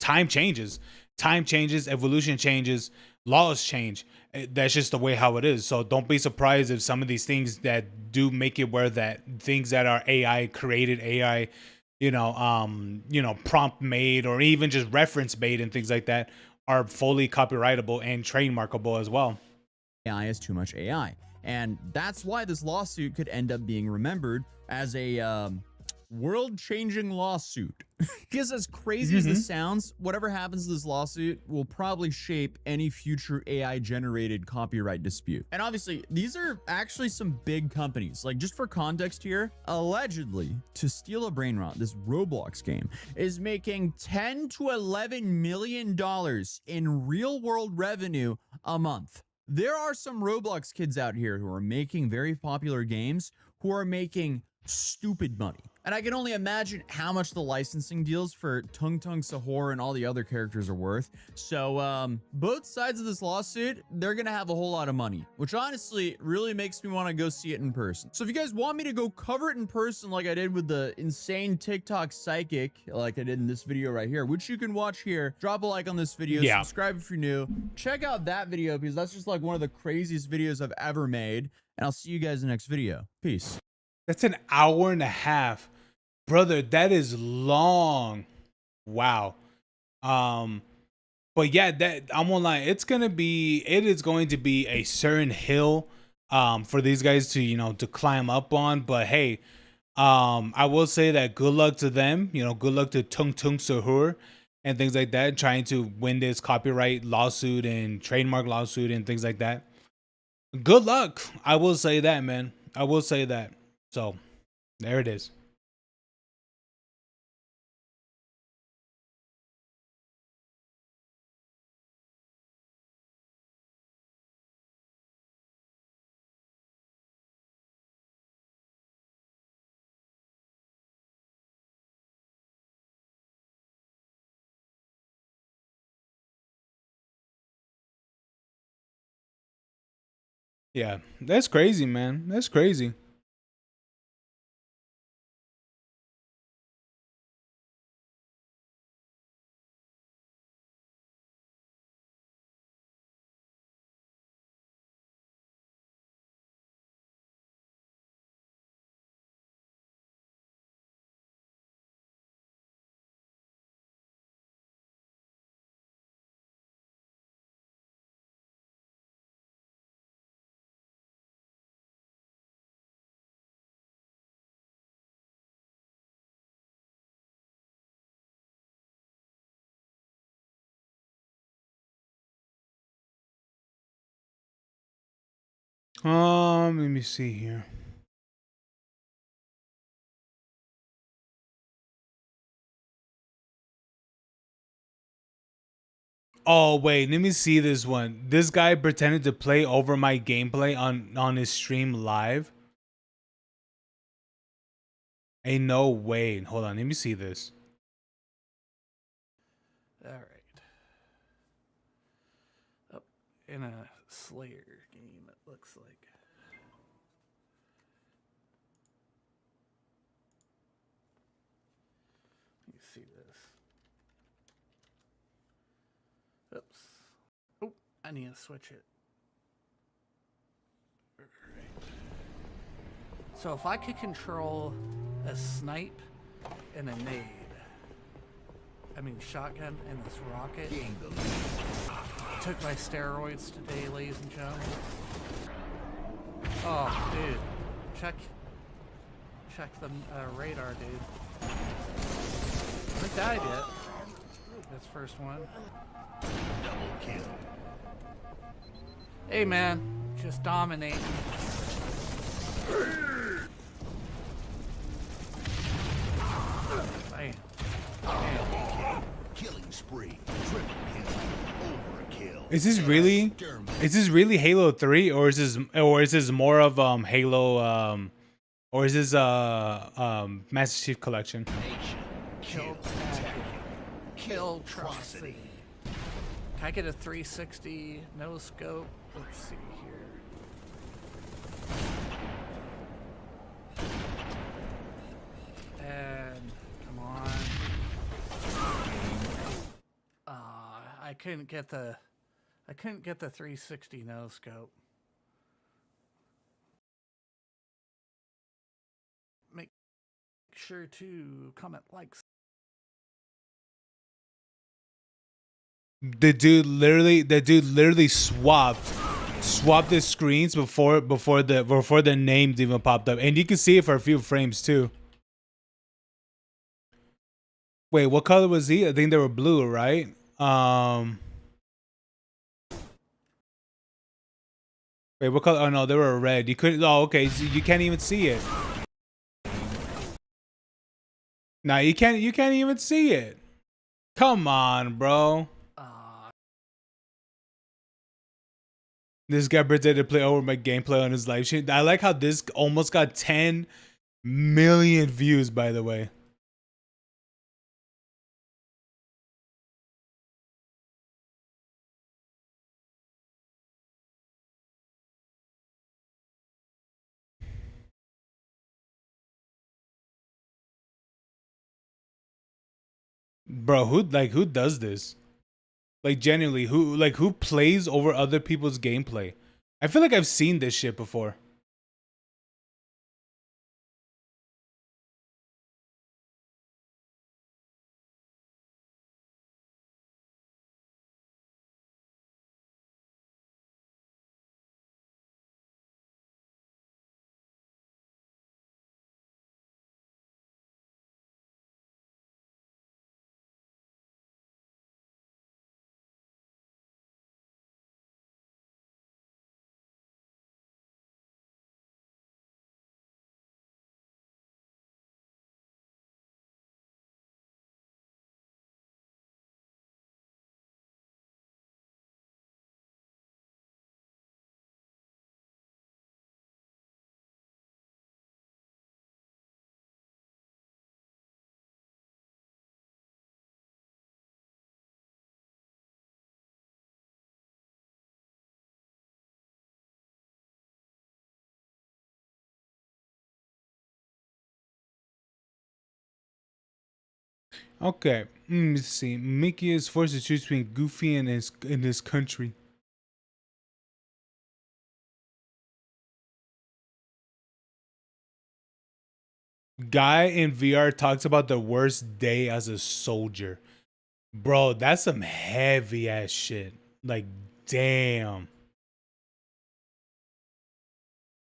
Time changes, evolution changes, laws change. That's just the way how it is. So don't be surprised if some of these things that do make it where that things that are AI created, AI, you know, prompt made, or even just reference made and things like that, are fully copyrightable and trademarkable as well. AI is too much AI. And that's why this lawsuit could end up being remembered as a world-changing lawsuit. Because as crazy as this sounds, whatever happens to this lawsuit will probably shape any future AI-generated copyright dispute. And obviously, these are actually some big companies. Like, just for context here, allegedly, To Steal a Brainrot, this Roblox game, is making $10 to $11 million in real-world revenue a month. There are some Roblox kids out here who are making very popular games who are making stupid money. And I can only imagine how much the licensing deals for Tung Tung Sahur and all the other characters are worth. So both sides of this lawsuit, they're gonna have a whole lot of money, which honestly really makes me want to go see it in person. So if you guys want me to go cover it in person like I did with the insane TikTok psychic, like I did in this video right here, which you can watch here, drop a like on this video, subscribe if you're new, check out that video because that's just like one of the craziest videos I've ever made, and I'll see you guys in the next video. Peace. That's an hour and a half, brother. That is long. Wow. But yeah, that I'm online. It is going to be a certain hill for these guys to, you know, to climb up on. But hey, I will say that good luck to them. You know, good luck to Tung Tung Sahur and things like that, trying to win this copyright lawsuit and trademark lawsuit and things like that. Good luck. I will say that, man. I will say that. So there it is. Yeah, that's crazy, man. That's crazy. Let me see here. Oh wait, let me see this one. This guy pretended to play over my gameplay on his stream live. Ain't no way. Hold on, let me see this. All right. Up in a Slayer game, it looks like. Let me see this. Oops. Oh, I need to switch it. All right. So if I could control a snipe and a nade, I mean shotgun and this rocket. Took my steroids today, ladies and gentlemen. Oh, dude. Check the radar, dude. Haven't died yet. That's first one. Double kill. Hey, man. Just dominating. Bam. Bam. Killing spree. Triple kill. Overkill. Is this really Halo 3 or is this more of Halo or is this Master Chief Collection? Nation. Kill Kill Atrocity. Can I get a 360 no scope? Let's see here. And come on. I couldn't get the 360 no scope. Make sure to comment, like. The dude literally swapped his screens before the names even popped up, and you can see it for a few frames too. Wait, what color was he? I think they were blue, right? Wait, what color? Oh no, they were red. You couldn't. Oh, okay. So you can't even see it. Nah, you can't even see it. Come on, bro. This guy pretended to play over my gameplay on his live stream. I like how this almost got 10 million views, by the way. Bro, who does this? Like genuinely, who plays over other people's gameplay? I feel like I've seen this shit before. Okay, let's see. Mickey is forced to choose between Goofy and his country. Guy in VR talks about the worst day as a soldier. Bro, that's some heavy ass shit. Like, damn.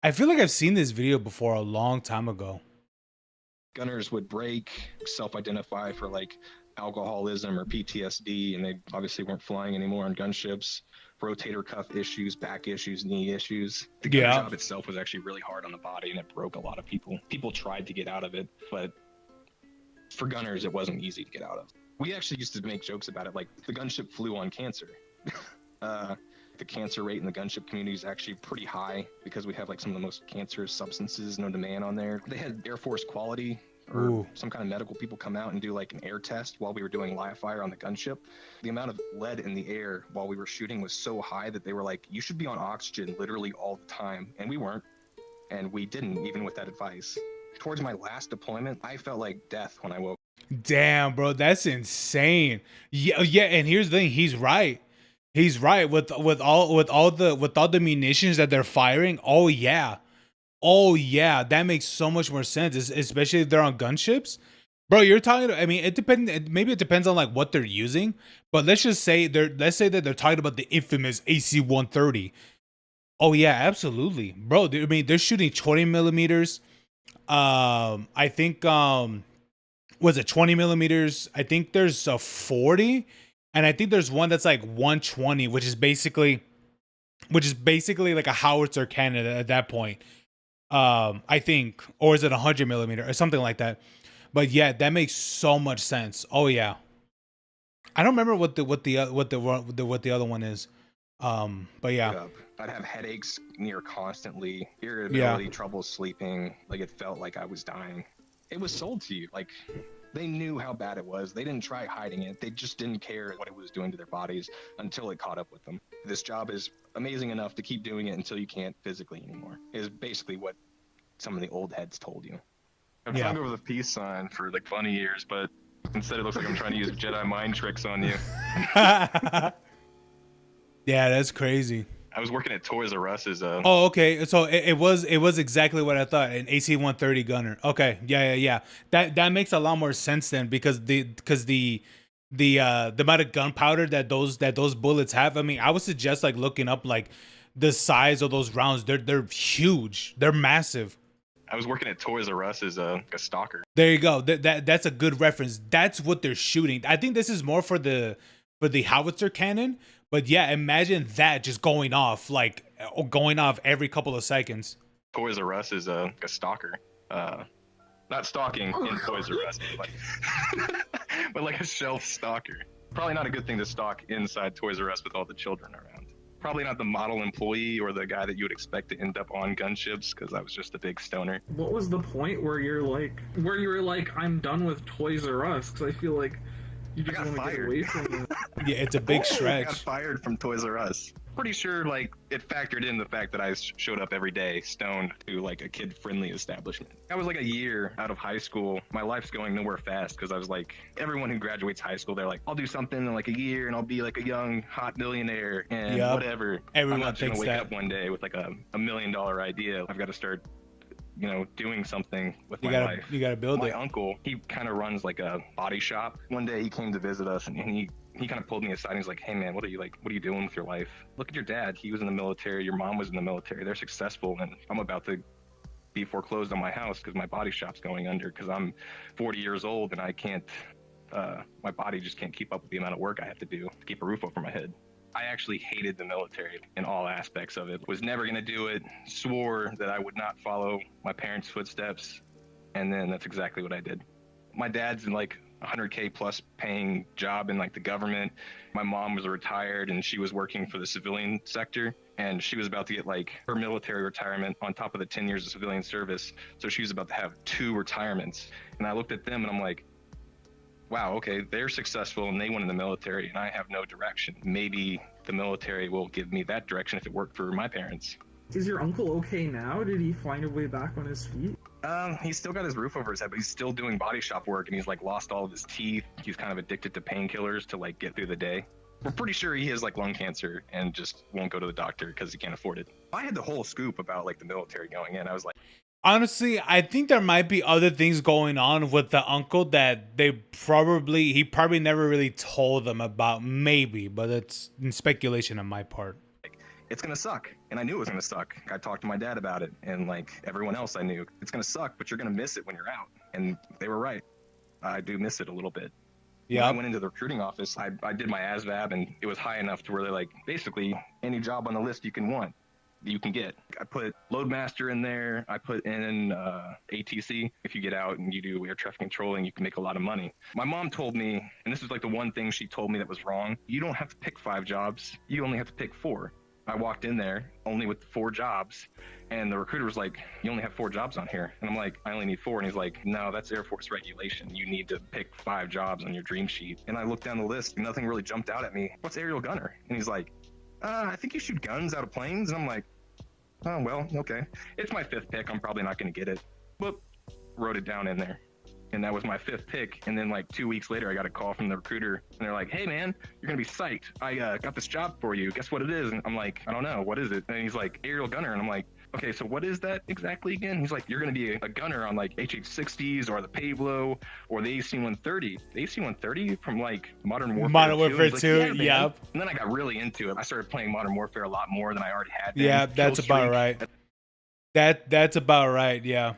I feel like I've seen this video before a long time ago. Gunners would break, self-identify for like alcoholism or PTSD, and they obviously weren't flying anymore on gunships. Rotator cuff issues, back issues, knee issues. The gunner job itself was actually really hard on the body, and it broke a lot of people. People tried to get out of it, but for gunners, it wasn't easy to get out of. We actually used to make jokes about it, like the gunship flew on cancer. The cancer rate in the gunship community is actually pretty high because we have like some of the most cancerous substances known to man on there. They had Air Force quality or some kind of medical people come out and do like an air test while we were doing live fire on the gunship. The amount of lead in the air while we were shooting was so high that they were like, you should be on oxygen literally all the time. And we weren't. And we didn't, even with that advice. Towards my last deployment, I felt like death when I woke. Damn, bro, that's insane. Yeah, and here's the thing, he's right. He's right with all the munitions that they're firing. Oh yeah, that makes so much more sense, especially if they're on gunships, bro. You're talking. I mean, it depends. Maybe it depends on like what they're using, but let's say that they're talking about the infamous AC-130. Oh yeah, absolutely, bro. I mean, they're shooting 20 millimeters. I think was it 20 millimeters? I think there's a 40. And I think there's one that's like 120, which is basically like a howitzer cannon at that point. I think, or is it 100 millimeter or something like that? But yeah, that makes so much sense. Oh yeah, I don't remember what the other one is. But yeah, I'd have headaches near constantly, irritability, trouble sleeping. Like it felt like I was dying. It was sold to you like. They knew how bad it was. They didn't try hiding it. They just didn't care what it was doing to their bodies until it caught up with them. This job is amazing enough to keep doing it until you can't physically anymore, is basically what some of the old heads told you. I'm trying to go with a peace sign for like bunny ears, but instead it looks like I'm trying to use Jedi mind tricks on you. Yeah, that's crazy. I was working at Toys R Us as a... Oh, okay. So it was exactly what I thought. An AC-130 gunner. Okay. Yeah. That makes a lot more sense then because the amount of gunpowder that those bullets have. I mean, I would suggest like looking up like the size of those rounds. They're huge. They're massive. I was working at Toys R Us as a stalker. There you go. That's a good reference. That's what they're shooting. I think this is more for the howitzer cannon. But yeah, imagine that just going off every couple of seconds. Toys R Us is a stalker. Not stalking in Toys R Us, but like a shelf stalker. Probably not a good thing to stalk inside Toys R Us with all the children around. Probably not the model employee or the guy that you would expect to end up on gunships, because I was just a big stoner. What was the point where you were like, I'm done with Toys R Us? Because I feel like you just want to get away from it. Yeah, it's a big stretch. I got fired from Toys R Us. Pretty sure like it factored in the fact that I showed up every day stoned to like a kid-friendly establishment. I was like a year out of high school. My life's going nowhere fast because I was like, everyone who graduates high school, they're like, I'll do something in like a year and I'll be like a young hot millionaire and whatever. Everyone I'm not thinks gonna wake that. up one day with like a $1 million idea. I've got to start doing something with my life. You gotta build my it. My uncle, he kind of runs like a body shop. One day he came to visit us and he kind of pulled me aside and he's like, hey man, what are you doing with your life? Look at your dad. He was in the military. Your mom was in the military. They're successful. And I'm about to be foreclosed on my house because my body shop's going under because I'm 40 years old and I can't, my body just can't keep up with the amount of work I have to do to keep a roof over my head. I actually hated the military in all aspects of it. Was never going to do it. Swore that I would not follow my parents' footsteps. And then that's exactly what I did. My dad's in like $100K plus paying job in like the government. My mom was retired and she was working for the civilian sector. And she was about to get like her military retirement on top of the 10 years of civilian service. So she was about to have 2 retirements. And I looked at them and I'm like, wow, okay, they're successful and they went in the military and I have no direction. Maybe the military will give me that direction if it worked for my parents. Is your uncle okay now? Did he find a way back on his feet? He's still got his roof over his head, but he's still doing body shop work, and he's like lost all of his teeth. He's kind of addicted to painkillers to like get through the day. We're pretty sure he has like lung cancer and just won't go to the doctor because he can't afford it. I had the whole scoop about like the military going in. I was like, Honestly, I think there might be other things going on with the uncle that he probably never really told them about, maybe, but it's speculation on my part. it's gonna suck, and I knew it was gonna suck. I talked to my dad about it, and like everyone else I knew, it's gonna suck, but you're gonna miss it when you're out. And they were right. I do miss it a little bit. Yeah. When I went into the recruiting office, I did my ASVAB, and it was high enough to where they're like, basically any job on the list you can get. I put Loadmaster in there. I put in ATC. If you get out and you do air traffic controlling, you can make a lot of money. My mom told me, and this is like the one thing she told me that was wrong, you don't have to pick 5 jobs. You only have to pick 4. I walked in there only with 4 jobs, and the recruiter was like, you only have 4 jobs on here. And I'm like, I only need 4. And he's like, no, that's Air Force regulation. You need to pick 5 jobs on your dream sheet. And I looked down the list, and nothing really jumped out at me. What's aerial gunner? And he's like, I think you shoot guns out of planes. And I'm like, oh, well, okay. It's my 5th pick. I'm probably not going to get it. But wrote it down in there. And that was my 5th pick. And then like 2 weeks later, I got a call from the recruiter, and they're like, hey man, you're going to be psyched. I got this job for you. Guess what it is? And I'm like, I don't know. What is it? And he's like, aerial gunner. And I'm like, okay, so what is that exactly again? He's like, you're going to be a gunner on like HH-60s or the Pablo or the AC-130. The AC-130 from like Modern Warfare 2. Modern Warfare 2, like, yeah, yep. And then I got really into it. I started playing Modern Warfare a lot more than I already had been. Yeah, that's Kill about streak. right. That's about right. Yeah.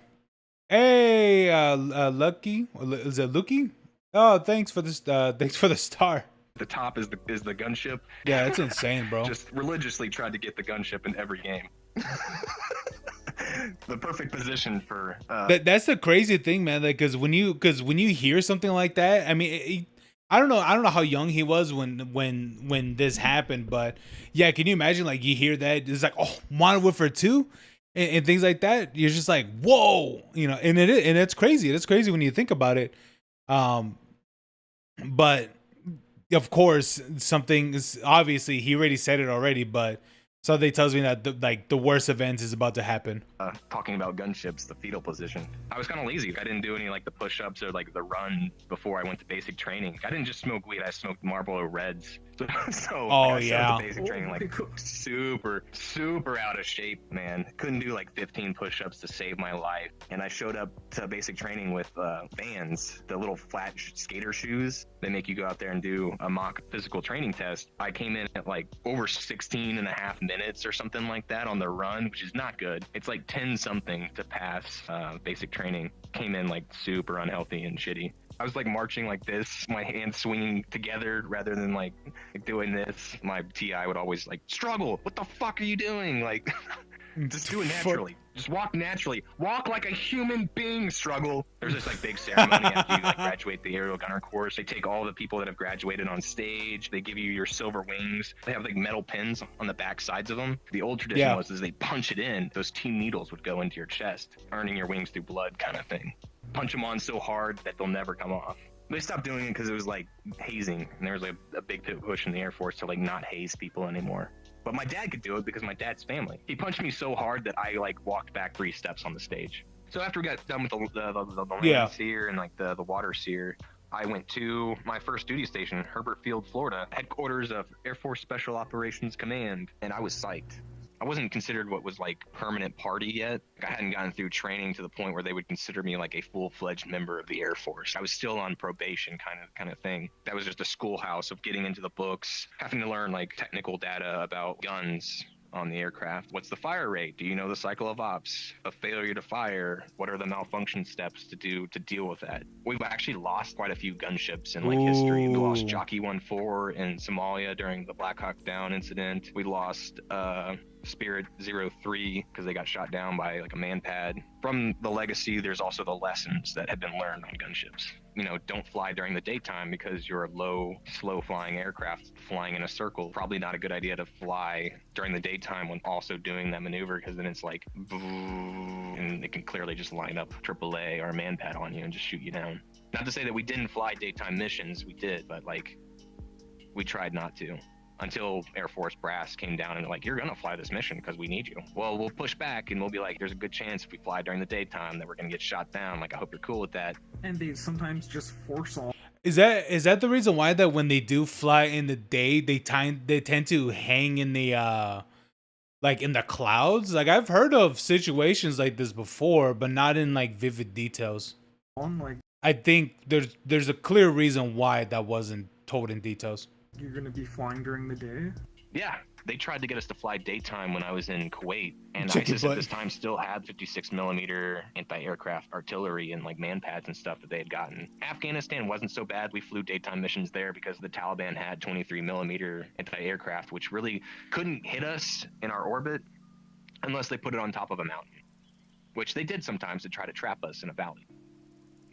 Hey, Lucky, is it Lucky? Oh, thanks for this. Thanks for the star. The top is the gunship. Yeah, it's insane, bro. Just religiously tried to get the gunship in every game. The perfect position for. That's the crazy thing, man. Like, because when you hear something like that, I mean, I don't know how young he was when this happened, but yeah, can you imagine? Like, you hear that, it's like, oh, Modern Warfare 2. And things like that, you're just like, whoa, you know, and it's crazy. It's crazy when you think about it. But of course, something is obviously, he already said it already, but something tells me that the worst event is about to happen. Talking about gunships, the fetal position. I was kind of lazy. I didn't do any like the push-ups or like the run before I went to basic training. I didn't just smoke weed. I smoked Marlboro Reds. So oh I yeah, to basic training like super out of shape, man. Couldn't do like 15 push-ups to save my life. And I showed up to basic training with Vans, the little flat skater shoes. They make you go out there and do a mock physical training test. I came in at like over 16 and a half minutes or something like that on the run, which is not good. It's like 10 something to pass basic training. Came in like super unhealthy and shitty. I was like marching like this, my hands swinging together rather than like doing this. My TI would always like, struggle, what the fuck are you doing? Like, just do it naturally. Just walk naturally. Walk like a human being, struggle. There's this like big ceremony after you like graduate the aerial gunner course. They take all the people that have graduated on stage. They give you your silver wings. They have like metal pins on the back sides of them. The old tradition was they punch it in. Those 2 needles would go into your chest, earning your wings through blood kind of thing. Punch them on so hard that they'll never come off. They stopped doing it because it was like hazing, and there was like a big push in the Air Force to like not haze people anymore. But my dad could do it because my dad's family. He punched me so hard that I like walked back 3 steps on the stage. So after we got done with the land sear and like the water sear, I went to my first duty station, Herbert Field, Florida, headquarters of Air Force Special Operations Command, and I was psyched. I wasn't considered what was like permanent party yet. I hadn't gotten through training to the point where they would consider me like a full-fledged member of the Air Force. I was still on probation kind of thing. That was just a schoolhouse of getting into the books, having to learn like technical data about guns on the aircraft. What's the fire rate? Do you know the cycle of ops? A failure to fire? What are the malfunction steps to do to deal with that? We've actually lost quite a few gunships in like history. We lost Jockey 1-4 in Somalia during the Black Hawk Down incident. We lost Spirit 03 because they got shot down by like a man-pad. From the legacy, there's also the lessons that have been learned on gunships. You know, don't fly during the daytime because you're a low, slow-flying aircraft flying in a circle. Probably not a good idea to fly during the daytime when also doing that maneuver, because then it's like, and it can clearly just line up AAA or a man-pad on you and just shoot you down. Not to say that we didn't fly daytime missions, we did, but like, we tried not to. until Air Force brass came down and like, you're gonna fly this mission because we need you. Well, we'll push back and we'll be like, there's a good chance if we fly during the daytime that we're gonna get shot down. Like, I hope you're cool with that. And they sometimes just force all. Is that the reason why that when they do fly in the day, they tend to hang in the like in the clouds? Like I've heard of situations like this before, but not in like vivid details. Like, I think there's a clear reason why that wasn't told in details. you're gonna be flying during the day? Yeah, they tried to get us to fly daytime when I was in Kuwait, and Chicken ISIS at butt. this time still had 56 millimeter anti-aircraft artillery and like man pads and stuff that they had gotten. Afghanistan wasn't so bad. We flew daytime missions there because the Taliban had 23 millimeter anti-aircraft, which really couldn't hit us in our orbit unless they put it on top of a mountain, which they did sometimes to try to trap us in a valley.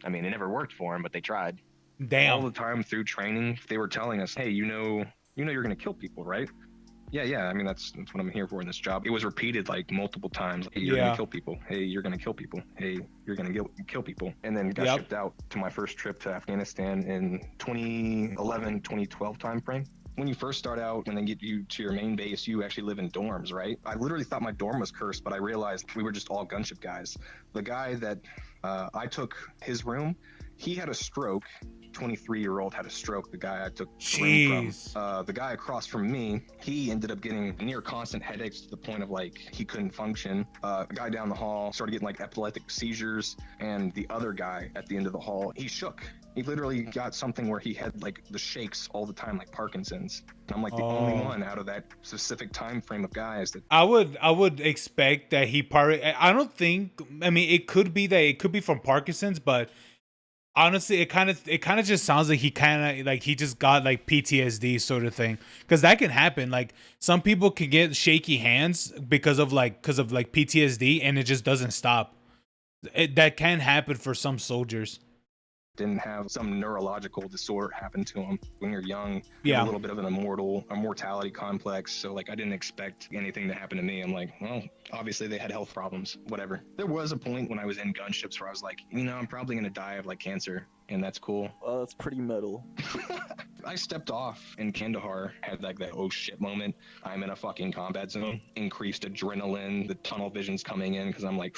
I mean, it never worked for them, but they tried. All Damn. the time through training, they were telling us, hey, you know you're going to kill people, right? Yeah. I mean, that's what I'm here for in this job. It was repeated like multiple times. Hey, you're Yeah. going to kill people. Hey, you're going to kill people. Hey, you're going to kill people. And then got Yep. shipped out to my first trip to Afghanistan in 2011, 2012 timeframe. When you first start out and then get you to your main base, you actually live in dorms, right? I literally thought my dorm was cursed, but I realized we were just all gunship guys. The guy that I took his room, he had a stroke. 23-year-old had a stroke. The guy I took the room Jeez. from. The guy across from me, he ended up getting near constant headaches to the point of like he couldn't function. A guy down the hall started getting like epileptic seizures, and the other guy at the end of the hall, he shook. He literally got something where he had like the shakes all the time, like Parkinson's. And I'm like the only Oh. one out of that specific time frame of guys that. I would expect that he probably. I don't think. I mean, it could be that it could be from Parkinson's, but honestly, it kind of just sounds like he just got like PTSD sort of thing, because that can happen. Like some people can get shaky hands because of PTSD, and it just doesn't stop. That can happen for some soldiers. Didn't have some neurological disorder happen to him. When you're young, you Yeah. have a little bit of a mortality complex. So like I didn't expect anything to happen to me. I'm like, well, obviously they had health problems, whatever. There was a point when I was in gunships where I was like, I'm probably gonna die of like cancer, and that's cool. That's pretty metal. I stepped off in Kandahar, had like that oh shit moment. I'm in a fucking combat zone. Increased adrenaline, the tunnel vision's coming in because I'm like,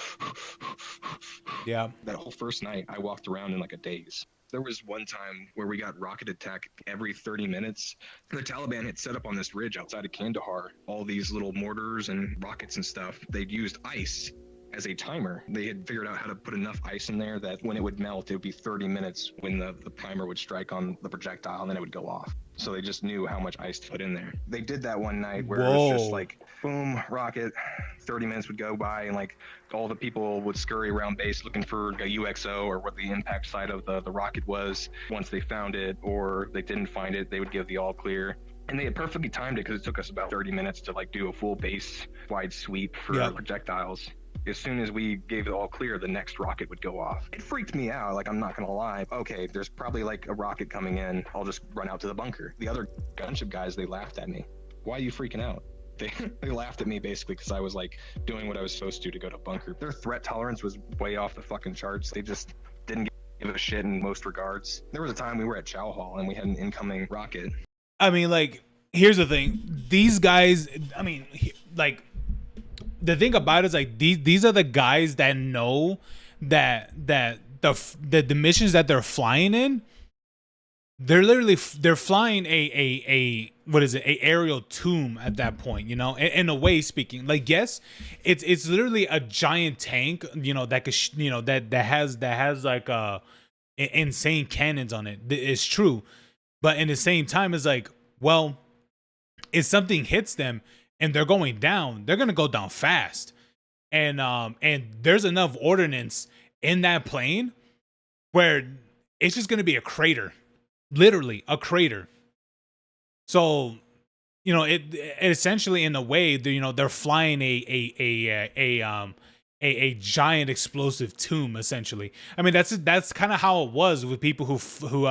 Yeah. that whole first night I walked around in like a daze. There was one time where we got rocket attack every 30 minutes. The Taliban had set up on this ridge outside of Kandahar all these little mortars and rockets and stuff. They'd used ice as a timer. They had figured out how to put enough ice in there that when it would melt, it would be 30 minutes when the primer would strike on the projectile, and then it would go off. So they just knew how much ice to put in there. They did that one night where it was just Whoa. like, boom, rocket, 30 minutes would go by, and like all the people would scurry around base looking for a UXO or what the impact site of the rocket was. Once they found it or they didn't find it, they would give the all clear. And they had perfectly timed it because it took us about 30 minutes to like do a full base wide sweep for Yep. projectiles. As soon as we gave it all clear, the next rocket would go off. It freaked me out, like I'm not gonna lie. Okay, there's probably like a rocket coming in. I'll just run out to the bunker. The other gunship guys, they laughed at me. Why are you freaking out? They laughed at me basically because I was like doing what I was supposed to go to bunker. Their threat tolerance was way off the fucking charts. They just didn't give a shit in most regards. There was a time we were at Chow Hall and we had an incoming rocket. I mean, like, here's the thing. These guys, I mean, like, the thing about it is, like, these are the guys that know that the missions that they're flying in, they're flying a what is it, a aerial tomb at that point, in a way speaking. Like, yes, it's literally a giant tank, that could that has like insane cannons on it. It's true, but in the same time, it's like, well, if something hits them and they're going down, they're gonna go down fast, and there's enough ordnance in that plane where it's just gonna be a crater, literally a crater. So, it essentially, in a way, they're flying a giant explosive tomb, essentially. I mean, that's kind of how it was with people who flew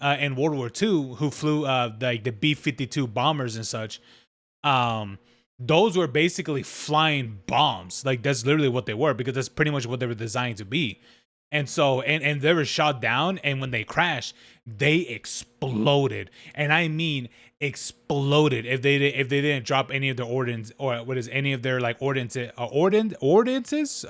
in World War II, who flew like the B-52 bombers and such. Those were basically flying bombs. Like, that's literally what they were, because that's pretty much what they were designed to be. And so and they were shot down, and when they crashed, they exploded. And I mean exploded if they didn't drop any of their ordnance, or what is any of their like ordinances.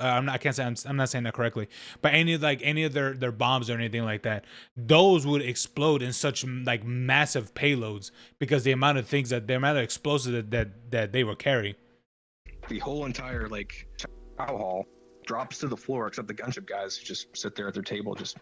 I can't say, I'm not saying that correctly, but any of their bombs or anything like that, those would explode in such like massive payloads, because the amount of explosives that they were carrying. The whole entire like chow hall drops to the floor, except the gunship guys just sit there at their table just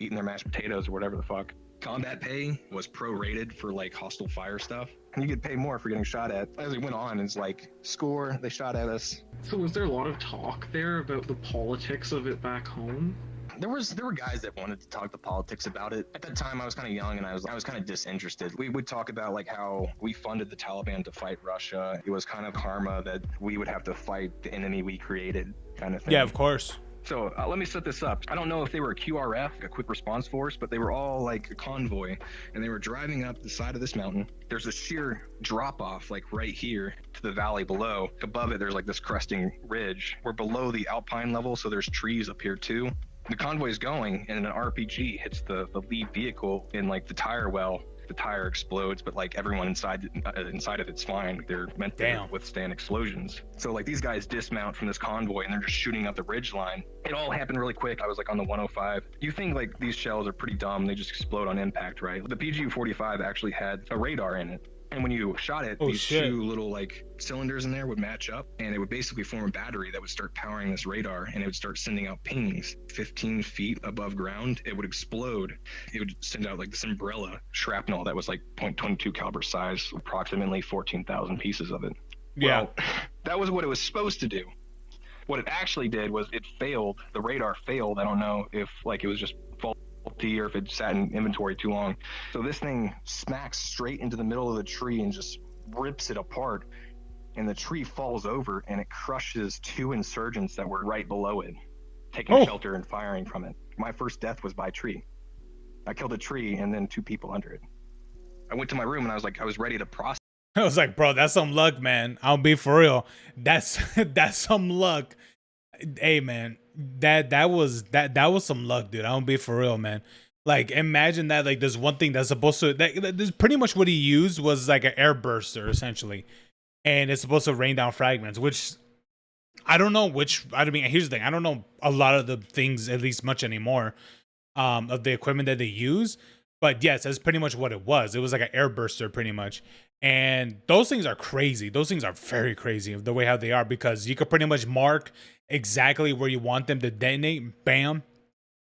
eating their mashed potatoes or whatever the fuck. Combat pay was prorated for like hostile fire stuff, and you could pay more for getting shot at. As it went on, it's like, score, they shot at us. So was there a lot of talk there about the politics of it back home? There were guys that wanted to talk the politics about it. At that time, I was kind of young, and I was kind of disinterested. We would talk about like how we funded the Taliban to fight Russia. It was kind of karma that we would have to fight the enemy we created, kind of thing. Yeah, of course. So let me set this up. I don't know if they were a QRF, a quick response force, but they were all like A convoy, and they were driving up the side of this mountain. There's a sheer drop off like right here to the valley below. Above it, there's like this cresting ridge. We're below the alpine level, so there's trees up here too. The convoy is going, and an RPG hits the lead vehicle in like the tire well. The tire explodes, but like everyone inside of it's fine. They're meant to withstand explosions. So like these guys dismount from this convoy, and they're just shooting up the ridge line. It all happened really quick. I was like on the 105. You think like these shells are pretty dumb, they just explode on impact, right? The PGU-45 actually had a radar in it. And when you shot it, these two little like cylinders in there would match up, and it would basically form a battery that would start powering this radar, and it would start sending out pings 15 feet above ground. It would explode. It would send out like this umbrella shrapnel that was like .22 caliber size, approximately 14,000 pieces of it. Yeah. Well, that was what it was supposed to do. What it actually did was it failed. The radar failed. I don't know if like it was just faulty or if it sat in inventory too long. So this thing smacks straight into the middle of the tree and just rips it apart. And the tree falls over, and it crushes two insurgents that were right below it, taking shelter and firing from it. My first death was by tree. I killed a tree and then two people under it. I went to my room and I was ready to process. I was like, bro, that's some luck, man. I'll be for real. That's some luck. Hey, man, that was some luck, dude. I don't be for real, man. Like, imagine that. Like, there's one thing that's supposed to. This pretty much what he used was like an air burster, essentially, and it's supposed to rain down fragments. Which I don't know. I mean, here's the thing. I don't know a lot of the things, at least much anymore, of the equipment that they use. But yes, that's pretty much what it was. It was like an air burster, pretty much. And those things are crazy. Those things are very crazy the way how they are, because you could pretty much mark exactly where you want them to detonate. Bam,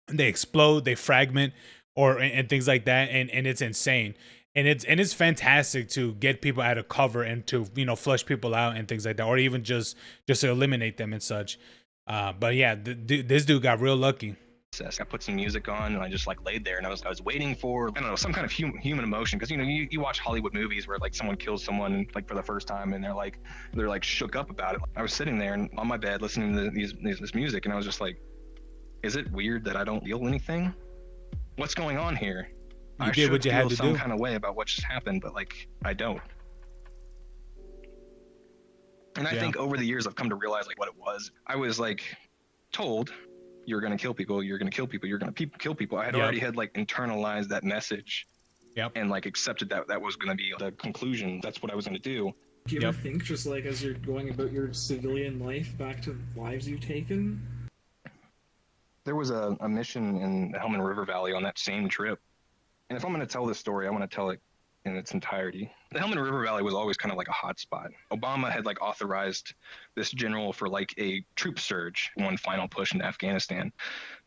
they explode, they fragment, and things like that. And it's insane. And it's fantastic to get people out of cover and to, flush people out and things like that, or even just to eliminate them and such. But yeah, this dude got real lucky. I put some music on, and I just like laid there, and I was waiting for, I don't know, some kind of human emotion, because you watch Hollywood movies where like someone kills someone like for the first time, and they're like shook up about it. I was sitting there and on my bed listening to this music, and I was just like, is it weird that I don't feel anything? What's going on here? You did what you had to do. Some kind of way about what just happened, but like I don't. And I think over the years I've come to realize like what it was. I was like told, you're going to kill people, you're going to kill people, you're going to kill people. I had already had like internalized that message and like accepted that was going to be the conclusion. That's what I was going to do. Do you ever think, just like as you're going about your civilian life, back to lives you've taken? There was a mission in the Helmand River Valley on that same trip. And if I'm going to tell this story, I want to tell it in its entirety. The Helmand River Valley was always kind of like a hot spot. Obama had like authorized this general for like a troop surge, one final push into Afghanistan.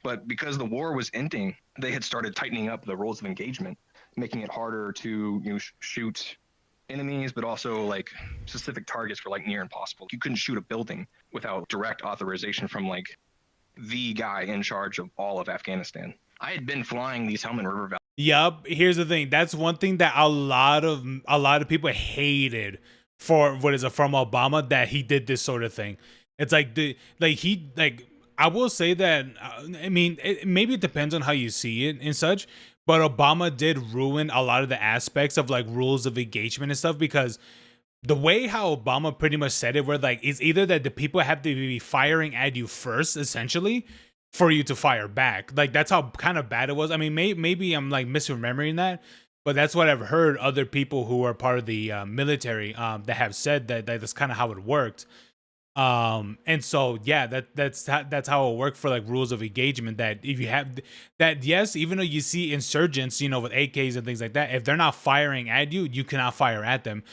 But because the war was ending, they had started tightening up the rules of engagement, making it harder to shoot enemies, but also like specific targets were like near impossible. You couldn't shoot a building without direct authorization from like the guy in charge of all of Afghanistan. I had been flying these Helmand River Valley. Yup. Here's the thing. That's one thing that a lot of people hated from Obama, that he did this sort of thing. It's like I will say that, I mean, maybe it depends on how you see it and such, but Obama did ruin a lot of the aspects of like rules of engagement and stuff, because the way how Obama pretty much said it, where like it's either that the people have to be firing at you first, essentially, for you to fire back. Like that's how kind of bad it was. I mean, maybe I'm like misremembering that, but that's what I've heard other people who are part of the military that have said that that's kind of how it worked. And so yeah, that's how it worked for like rules of engagement. That if you have that, yes, even though you see insurgents, you know, with AKs and things like that, if they're not firing at you, you cannot fire at them.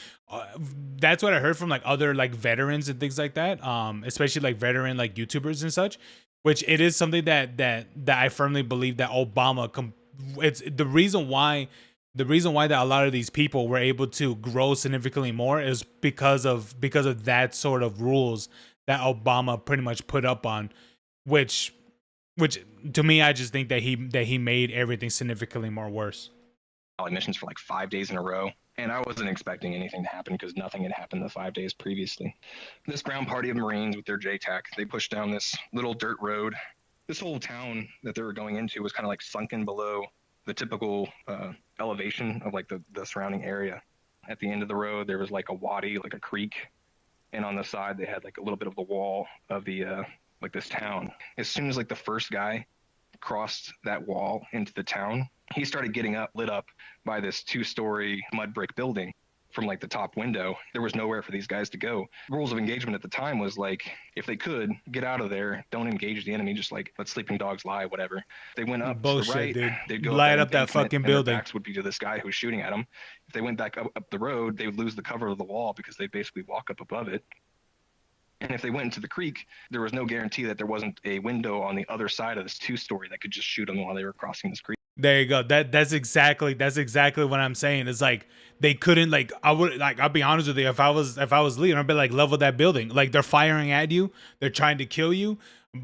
That's what I heard from like other like veterans and things like that. Especially like veteran like YouTubers and such, which it is something that I firmly believe that Obama it's the reason why that a lot of these people were able to grow significantly more is because of that sort of rules that Obama pretty much put up on, which to me, I just think that he made everything significantly more worse. Missions for like 5 days in a row, and I wasn't expecting anything to happen because nothing had happened the 5 days previously. This ground party of Marines with their JTAC, they pushed down this little dirt road. This whole town that they were going into was kind of like sunken below the typical elevation of like the surrounding area. At the end of the road, there was like a wadi, like a creek, and on the side they had like a little bit of the wall of the like this town. As soon as like the first guy crossed that wall into the town, he started getting lit up by this 2-story mud brick building from like the top window. There was nowhere for these guys to go. Rules of engagement at the time was like, if they could get out of there, don't engage the enemy, just like let sleeping dogs lie, whatever. They went up Bullshit, to the right, dude. they'd go Light up that fucking and building. their backs would be to this guy who's shooting at them. If they went back up the road, they would lose the cover of the wall because they'd basically walk up above it. And if they went into the creek, there was no guarantee that there wasn't a window on the other side of this 2-story that could just shoot them while they were crossing this creek. There you go. That's exactly what I'm saying. It's like they couldn't like I'll be honest with you. If I was leading, I'd be like, level that building. Like they're firing at you, they're trying to kill you.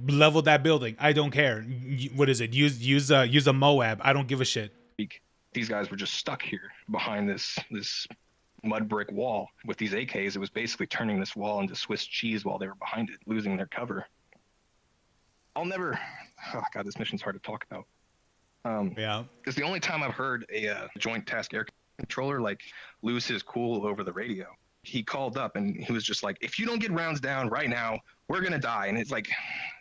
Level that building. I don't care. What is it? Use a Moab. I don't give a shit. These guys were just stuck here behind this mud brick wall with these AKs. It was basically turning this wall into Swiss cheese while they were behind it, losing their cover. Oh God, this mission's hard to talk about. Yeah, it's the only time I've heard a joint task air controller like lose his cool over the radio. He called up and he was just like, if you don't get rounds down right now, we're gonna die. And it's like,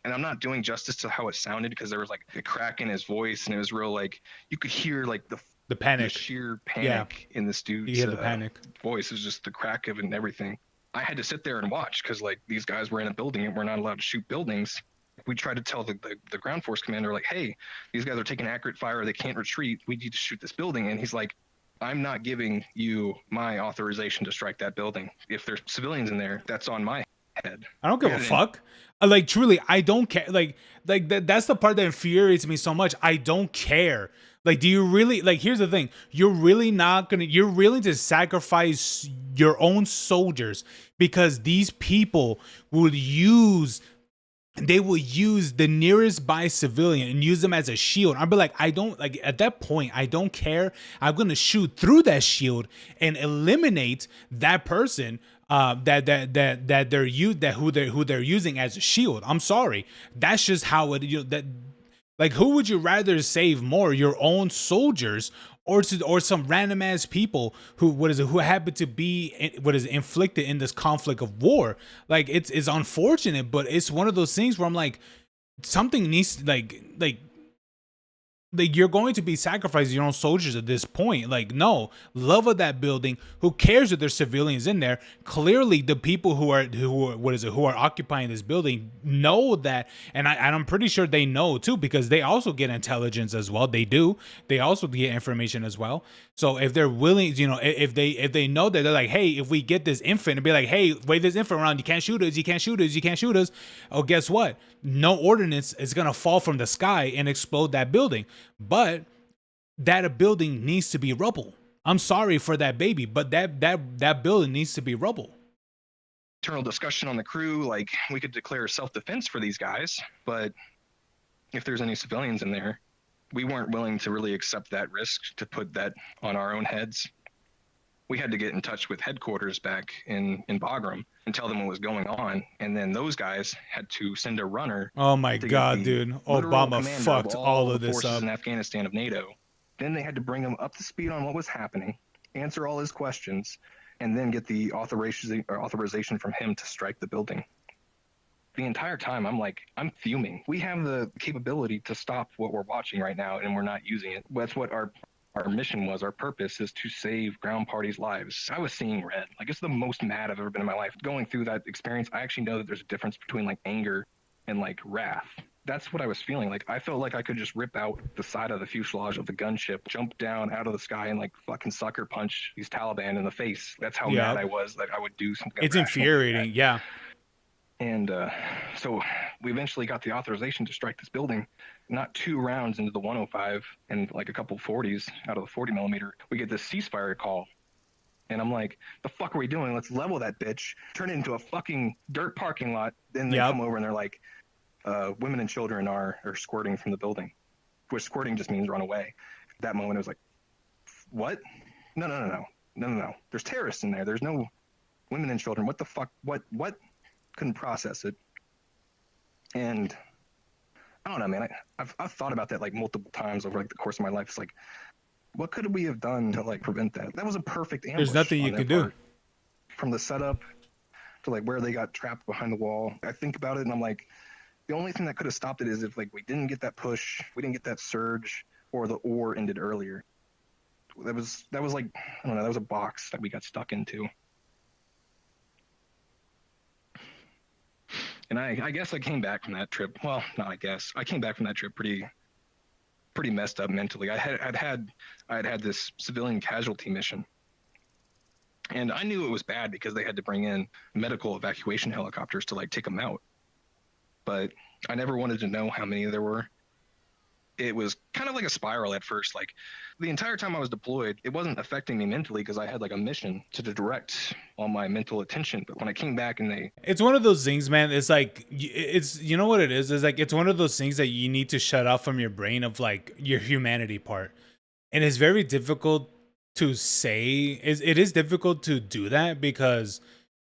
and I'm not doing justice to how it sounded because there was like a crack in his voice and it was real like you could hear like the panic, the sheer panic in this dude's the panic voice. It was just the crack of it and everything. I had to sit there and watch because like these guys were in a building and we're not allowed to shoot buildings. We tried to tell the ground force commander, like, hey, these guys are taking accurate fire. They can't retreat. We need to shoot this building. And he's like, I'm not giving you my authorization to strike that building. If there's civilians in there, that's on my head. I don't give a fuck. Like, truly, I don't care. Like that's the part that infuriates me so much. I don't care. Like, do you really, like, here's the thing. You're willing to sacrifice your own soldiers because these people will use the nearest by civilian and use them as a shield. I'd be like, I don't, like, at that point, I don't care. I'm going to shoot through that shield and eliminate that person who they're using as a shield. I'm sorry. That's just how it, like, who would you rather save more, your own soldiers or some random ass people who happen to be inflicted in this conflict of war? Like, it's unfortunate, but it's one of those things where I'm like, something needs to, like you're going to be sacrificing your own soldiers at this point. Like, no, level that building. Who cares if there's civilians in there? Clearly, the people who are occupying this building know that, and I'm pretty sure they know too, because they also get intelligence as well. They do. They also get information as well. So if they're willing, if they know that, they're like, hey, if we get this infant and be like, hey, wait this infant around, you can't shoot us, you can't shoot us, you can't shoot us. Oh, guess what? No ordinance is gonna fall from the sky and explode that building. But that building needs to be rubble. I'm sorry for that baby, but that building needs to be rubble. Internal discussion on the crew, like, we could declare self-defense for these guys, but if there's any civilians in there, we weren't willing to really accept that risk to put that on our own heads. We had to get in touch with headquarters back in Bagram and tell them what was going on. And then those guys had to send a runner. Oh my God, dude. Obama fucked all of this up. In Afghanistan of NATO. Then they had to bring him up to speed on what was happening, answer all his questions, and then get the authorization from him to strike the building. the entire time I'm fuming. We have the capability to stop what we're watching right now, and we're not using it. That's what our mission was. Our purpose is to save ground parties' lives. I was seeing red. Like, it's the most mad I've ever been in my life. Going through that experience, I actually know that there's a difference between like anger and like wrath. That's what I was feeling. Like, I felt like I could just rip out the side of the fuselage of the gunship, jump down out of the sky, and like fucking sucker punch these Taliban in the face. That's how Yeah. mad I was. Like, I would do something. It's irrational like that. infuriating. Yeah. And so we eventually got the authorization to strike this building. Not 2 rounds into the 105 and like a couple 40s out of the 40 millimeter, we get this ceasefire call. And I'm like, the fuck are we doing? Let's level that bitch, turn it into a fucking dirt parking lot. Then they come over and they're like, women and children are squirting from the building, which squirting just means run away. At that moment, it was like, what? No. There's terrorists in there. There's no women and children. What the fuck? What? Couldn't process it. And I don't know, man. I've thought about that like multiple times over like the course of my life. It's like, what could we have done to like prevent that? That was a perfect ambush. There's nothing you can do. From the setup to like where they got trapped behind the wall. I think about it and I'm like, the only thing that could have stopped it is if like we didn't get that push, we didn't get that surge, or the ore ended earlier. That was like, I don't know, that was a box that we got stuck into. And I guess I came back from that trip. Well, not I guess. I came back from that trip pretty messed up mentally. I had this civilian casualty mission. And I knew it was bad because they had to bring in medical evacuation helicopters to like take them out. But I never wanted to know how many there were. It was kind of like a spiral at first. Like, the entire time I was deployed, it wasn't affecting me mentally because I had like a mission to direct all my mental attention. But when I came back and it's one of those things, man. It's like, it's, you know what it is? It's like, it's one of those things that you need to shut off from your brain of like your humanity part. And it's very difficult to say. It is difficult to do that because,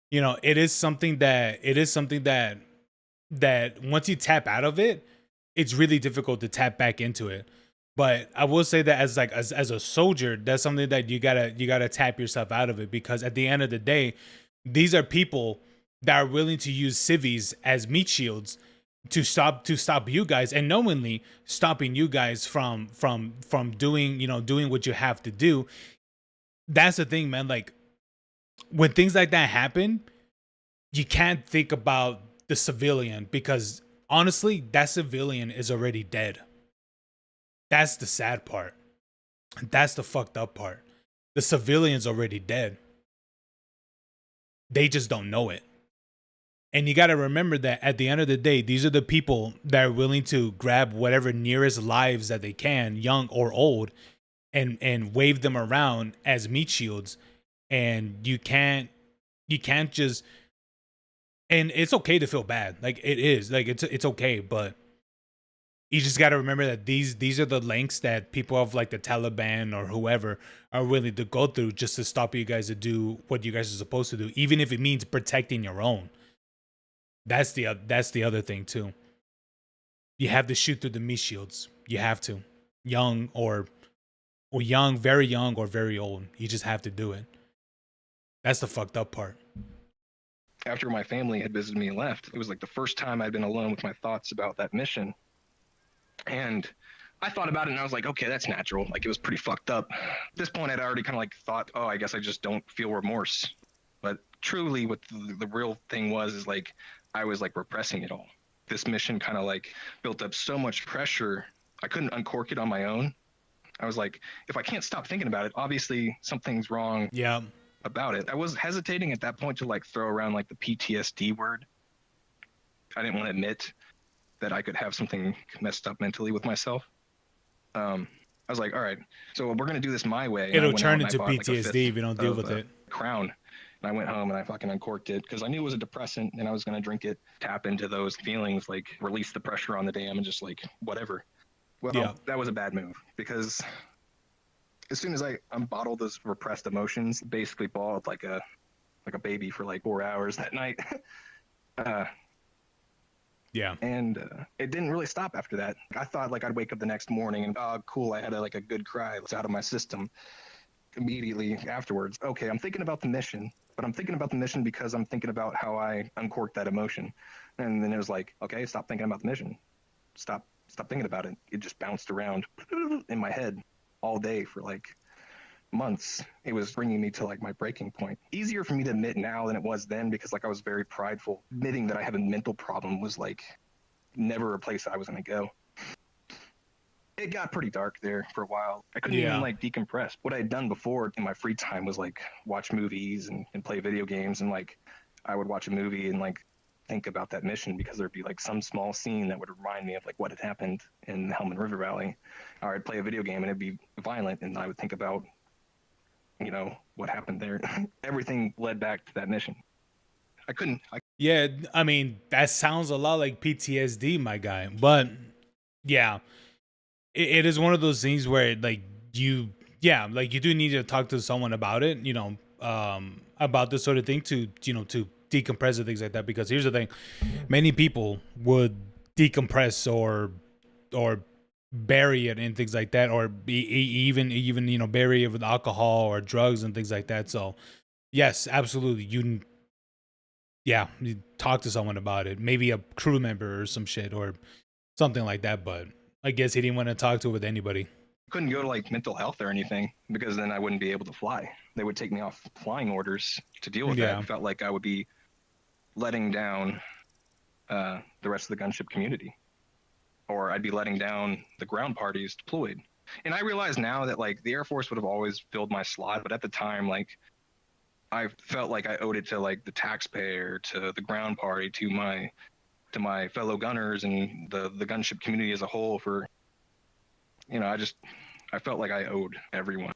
you know, it is something that once you tap out of it, it's really difficult to tap back into it. But I will say that as a soldier, that's something that you gotta tap yourself out of it, because at the end of the day, these are people that are willing to use civvies as meat shields to stop you guys, and knowingly stopping you guys from doing what you have to do. That's the thing, man. Like, when things like that happen, you can't think about the civilian, because honestly, that civilian is already dead. That's the sad part. That's the fucked up part. The civilian's already dead. They just don't know it. And you got to remember that at the end of the day, these are the people that are willing to grab whatever nearest lives that they can, young or old, and wave them around as meat shields. And you can't just, and it's okay to feel bad. Like, it is, like, it's okay, but you just got to remember that these are the lengths that people of like the Taliban or whoever are willing to go through just to stop you guys to do what you guys are supposed to do, even if it means protecting your own. That's the other thing too. You have to shoot through the meat shields. You have to, young or young, very young or very old. You just have to do it. That's the fucked up part. After my family had visited me and left, it was like the first time I'd been alone with my thoughts about that mission. And I thought about it and I was like, okay, that's natural. Like, it was pretty fucked up. At this point, I'd already kind of like thought, oh, I guess I just don't feel remorse. But truly what the real thing is like, I was like repressing it all. This mission kind of like built up so much pressure, I couldn't uncork it on my own. I was like, if I can't stop thinking about it, obviously something's wrong about it. I was hesitating at that point to like throw around like the PTSD word. I didn't want to admit that I could have something messed up mentally with myself. I was like, all right, so we're going to do this my way. It'll turn into PTSD if you don't deal with it. Crown. And I went home and I fucking uncorked it because I knew it was a depressant and I was going to drink it, tap into those feelings, like release the pressure on the dam and just like whatever. Well, that was a bad move because as soon as I unbottled those repressed emotions, basically bawled like a baby for like 4 hours that night. And it didn't really stop after that. I thought like I'd wake up the next morning and, oh, cool, I had a good cry. It's out of my system. Immediately afterwards, okay, I'm thinking about the mission, but I'm thinking about the mission because I'm thinking about how I uncorked that emotion. And then it was like, okay, stop thinking about the mission. Stop thinking about it. It just bounced around in my head all day for like months. It was bringing me to like my breaking point. Easier for me to admit now than it was then, because like I was very prideful. Admitting that I have a mental problem was like never a place I was going to go. It got pretty dark there for a while. I couldn't even like decompress. What I had done before in my free time was like watch movies and play video games, and like I would watch a movie and like think about that mission, because there'd be like some small scene that would remind me of like what had happened in the Helmand River Valley. Or I'd play a video game and it'd be violent, and I would think about, you know, what happened there. Everything led back to that mission. Yeah, I mean, that sounds a lot like PTSD, my guy. But yeah, it is one of those things where like like you do need to talk to someone about it, you know, about this sort of thing to, you know, to decompress and things like that. Because here's the thing, many people would decompress or bury it and things like that, or even you know, bury it with alcohol or drugs and things like that. So yes, absolutely, you talk to someone about it, maybe a crew member or some shit or something like that. But I guess he didn't want to talk to it with anybody. Couldn't go to like mental health or anything, because then I wouldn't be able to fly. They would take me off flying orders to deal with that. It felt like I would be letting down the rest of the gunship community, or I'd be letting down the ground parties deployed. And I realize now that like the Air Force would have always filled my slot, but at the time, like I felt like I owed it to like the taxpayer, to the ground party, to my fellow gunners and the gunship community as a whole for, you know, I felt like I owed everyone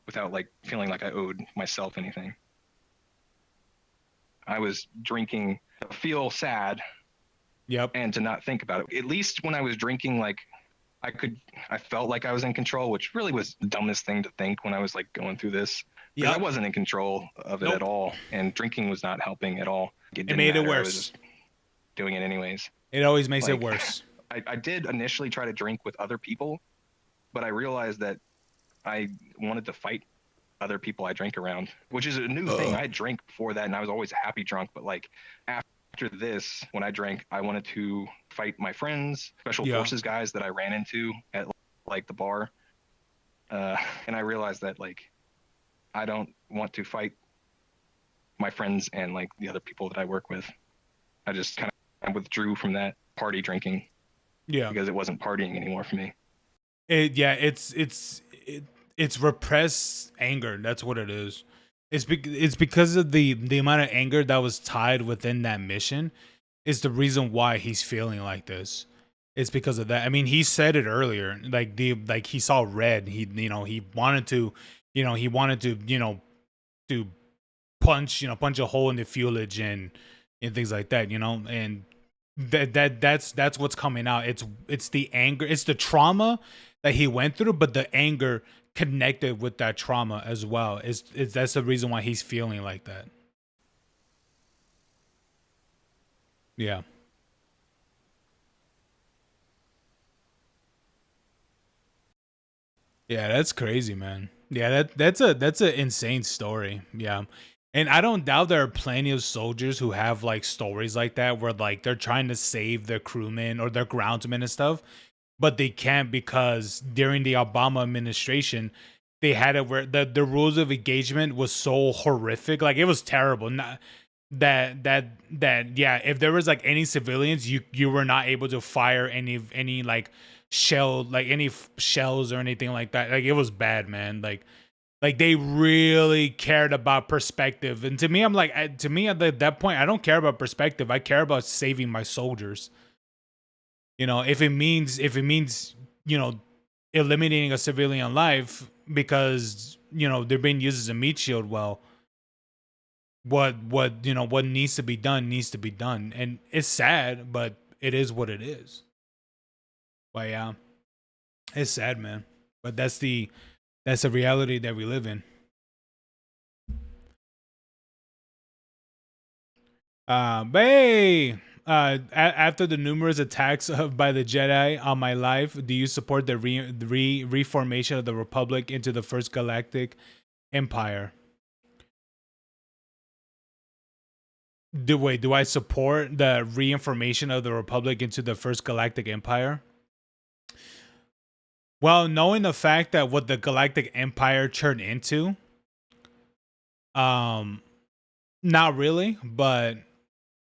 without like feeling like I owed myself anything. I was drinking to feel sad. Yep. And to not think about it. At least when I was drinking, like I felt like I was in control, which really was the dumbest thing to think when I was like going through this. Because I wasn't in control of it at all, and drinking was not helping at all. It made it worse. I was just doing it anyways. It always makes it worse. I did initially try to drink with other people, but I realized that I wanted to fight other people I drank around, which is a new thing. I had drank before that, and I was always a happy drunk. But like after this, when I drank, I wanted to fight my friends, special forces guys that I ran into at like the bar. And I realized that like I don't want to fight my friends and like the other people that I work with. I just kind of withdrew from that party drinking. Yeah. Because it wasn't partying anymore for me. It's repressed anger. That's what it is. It's because of the amount of anger that was tied within that mission is the reason why he's feeling like this. It's because of that. I mean, he said it earlier, like he saw red. He wanted to to punch a hole in the foliage and things like that, and that's what's coming out. It's the anger, it's the trauma that he went through, but the anger connected with that trauma as well. That's the reason why he's feeling like that. Yeah. Yeah, that's crazy, man. Yeah, that's an insane story. Yeah. And I don't doubt there are plenty of soldiers who have like stories like that where like they're trying to save their crewmen or their groundsmen and stuff, but they can't because during the Obama administration, they had it where the rules of engagement was so horrific. Like it was terrible. Not, that yeah, if there was like any civilians, you were not able to fire any like any shells or anything like that. Like it was bad, man. Like they really cared about perspective. And to me, I'm like, at that point, I don't care about perspective. I care about saving my soldiers. If it means eliminating a civilian life because they're being used as a meat shield, well, what needs to be done. And it's sad, but it is what it is. But yeah, it's sad, man. But that's the reality that we live in. After the numerous attacks by the Jedi on my life, do you support the reformation of the Republic into the First Galactic Empire? Do I support the reinformation of the Republic into the first galactic empire? Well, knowing the fact that what the galactic empire turned into, um not really, but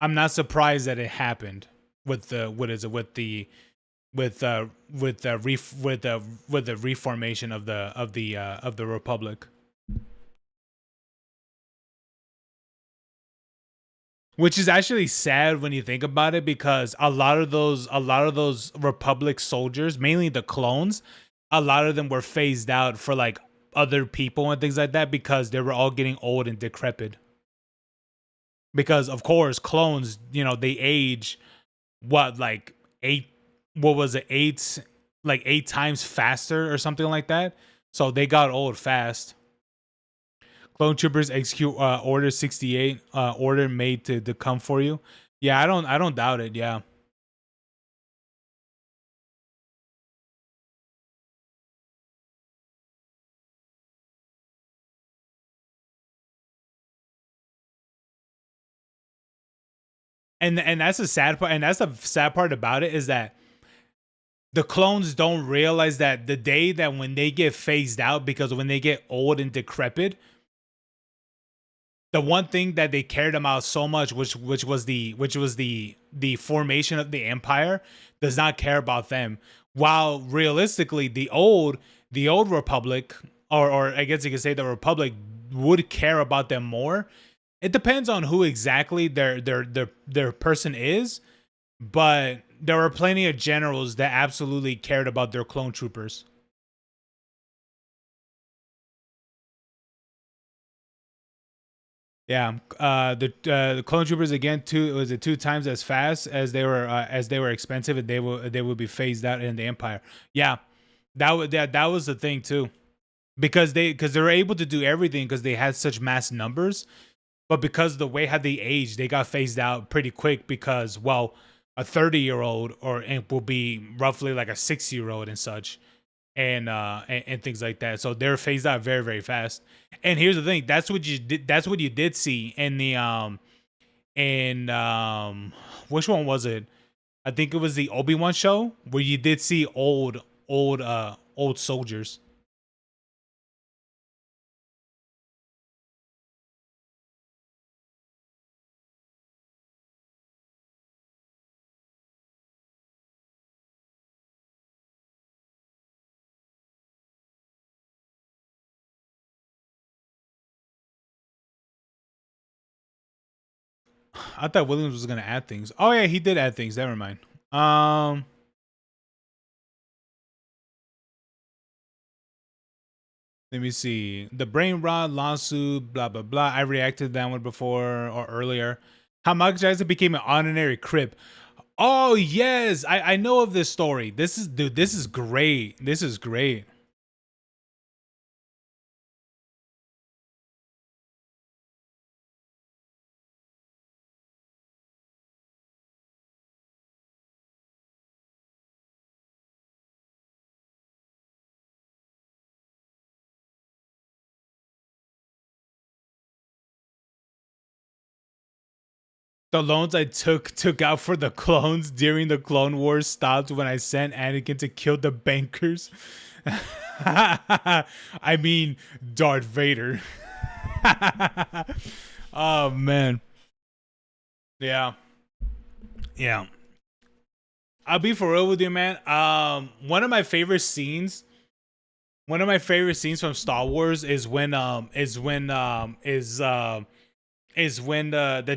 I'm not surprised that it happened with the what is it with the reformation of the Republic. Which is actually sad when you think about it, because a lot of those Republic soldiers, mainly the clones, a lot of them were phased out for like other people and things like that because they were all getting old and decrepit. Because of course, clones, they age what, like eight, what was it, like 8 times faster or something like that. So they got old fast. Clone troopers execute order 68, order made to come for you. Yeah, I don't doubt it. Yeah. And that's the sad part, and that's the sad part about it, is that the clones don't realize that the day that when they get phased out, because when they get old and decrepit, the one thing that they cared about so much, which was the formation of the empire, does not care about them. While realistically, the old Republic, or I guess you could say the Republic, would care about them more. It depends on who exactly their person is, but there were plenty of generals that absolutely cared about their clone troopers. Yeah, the clone troopers again, was it 2 times as fast as they were expensive, and they would be phased out in the empire. Yeah, that was the thing too, because they were able to do everything because they had such mass numbers, but because of the way how they aged, they got phased out pretty quick because, well, a 30-year-old or and will be roughly like a 6-year-old and such, and things like that. So they're phased out very, very fast. And here's the thing: that's what you did see in the in which one was it? I think it was the Obi-Wan show where you did see old soldiers. I thought Williams was gonna add things. Oh yeah, he did add things. Never mind. Um, Let me see. The brain rot lawsuit, blah blah blah. I reacted to that one before or earlier. How Michael Jackson became an honorary Crip. Oh yes, I know of this story. This is great. This is great. The loans I took out for the clones during the Clone Wars stopped when I sent Anakin to kill the bankers. I mean, Darth Vader. Oh man, yeah, yeah. I'll be for real with you, man. One of my favorite scenes from Star Wars is when the